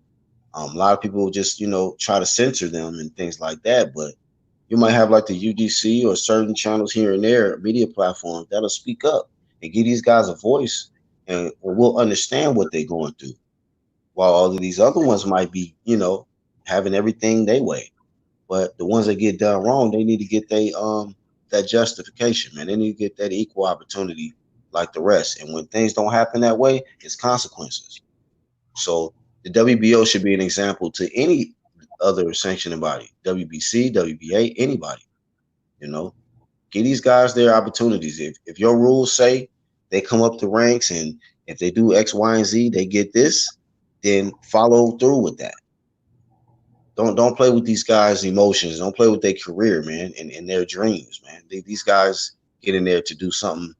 Speaker 1: a lot of people just you know try to censor them and things like that but you might have like the UGC or certain channels here and there media platforms that'll speak up and give these guys a voice and we'll understand what they're going through while all of these other ones might be, you know, having everything they way. But the ones that get done wrong, they need to get that justification, man. They need to get that equal opportunity like the rest. And when things don't happen that way, it's consequences. So the WBO should be an example to any other sanctioning body, WBC, WBA, anybody, you know. Give these guys their opportunities. If your rules say they come up the ranks and if they do X, Y, and Z, they get this, then follow through with that. Don't play with these guys' emotions. Don't play with their career, man, and their dreams, man. These guys get in there to do something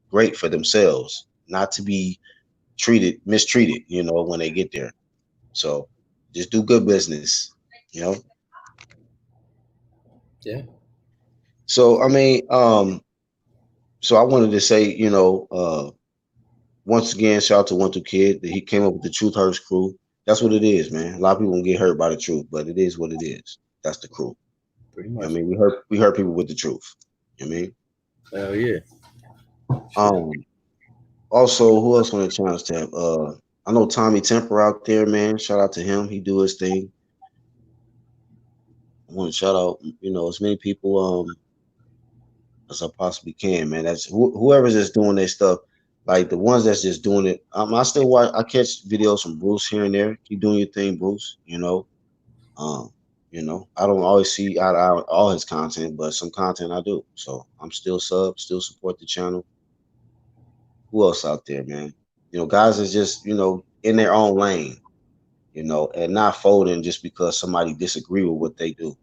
Speaker 1: great for themselves, not to be mistreated, you know, when they get there. So just do good business, you know.
Speaker 5: Yeah.
Speaker 1: So I mean, so I wanted to say, you know, once again, shout out to 1-2 Kid that he came up with the Truth Hurts crew. That's what it is, man. A lot of people gonna get hurt by the truth, but it is what it is. That's the crew.
Speaker 5: Pretty
Speaker 1: You know
Speaker 5: much.
Speaker 1: what I mean, we hurt people with the truth. You know what I mean?
Speaker 5: Hell yeah.
Speaker 1: Also, who else on the challenge tab? I know Tommy Temper out there, man. Shout out to him. He do his thing. I want to shout out, you know, as many people as I possibly can, man. That's whoever's just doing their stuff. Like the ones that's just doing it. I still watch. I catch videos from Bruce here and there. Keep doing your thing, Bruce. You know, You know, I don't always see out all his content, but some content I do. So I'm still still support the channel. Who else out there, man? You know, guys is just, you know, in their own lane, you know, and not folding just because somebody disagree with what they do.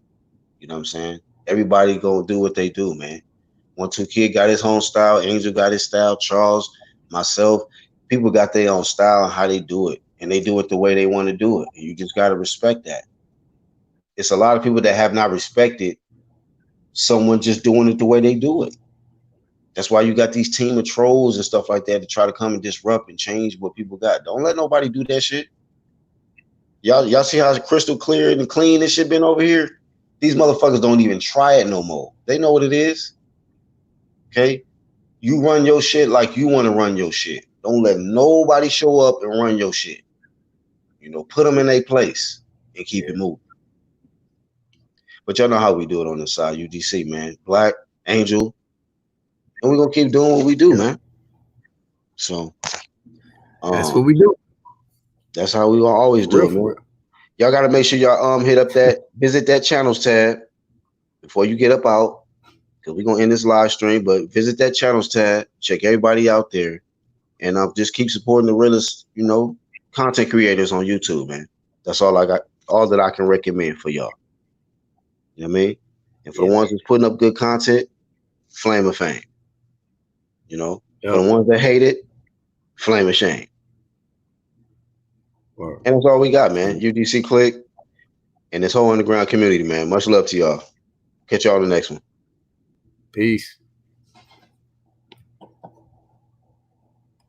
Speaker 1: You know what I'm saying? Everybody gonna do what they do, man. 1-2 Kid got his own style, Angel got his style, Charles, myself, people got their own style and how they do it. And they do it the way they want to do it. And you just gotta respect that. It's a lot of people that have not respected someone just doing it the way they do it. That's why you got these team of trolls and stuff like that to try to come and disrupt and change what people got. Don't let nobody do that shit. Y'all see how crystal clear and clean this shit been over here? These motherfuckers don't even try it no more. They know what it is. Okay? You run your shit like you want to run your shit. Don't let nobody show up and run your shit. You know, put them in their place and keep it moving. But y'all know how we do it on the side, UGC, man. Black, Angel, and we're going to keep doing what we do, man. So,
Speaker 5: that's what we do.
Speaker 1: That's how we gonna always do it, man. Y'all got to make sure y'all visit that channels tab before you get up out, because we're going to end this live stream, but visit that channels tab, check everybody out there, and just keep supporting the realest, you know, content creators on YouTube, man. That's all I got, all that I can recommend for y'all. You know what I mean? And for the ones that's putting up good content, flame of fame. You know, for the ones that hate it, flame of shame. And that's all we got, man. UGC Click and this whole underground community, man. Much love to y'all. Catch y'all on the next one.
Speaker 5: Peace.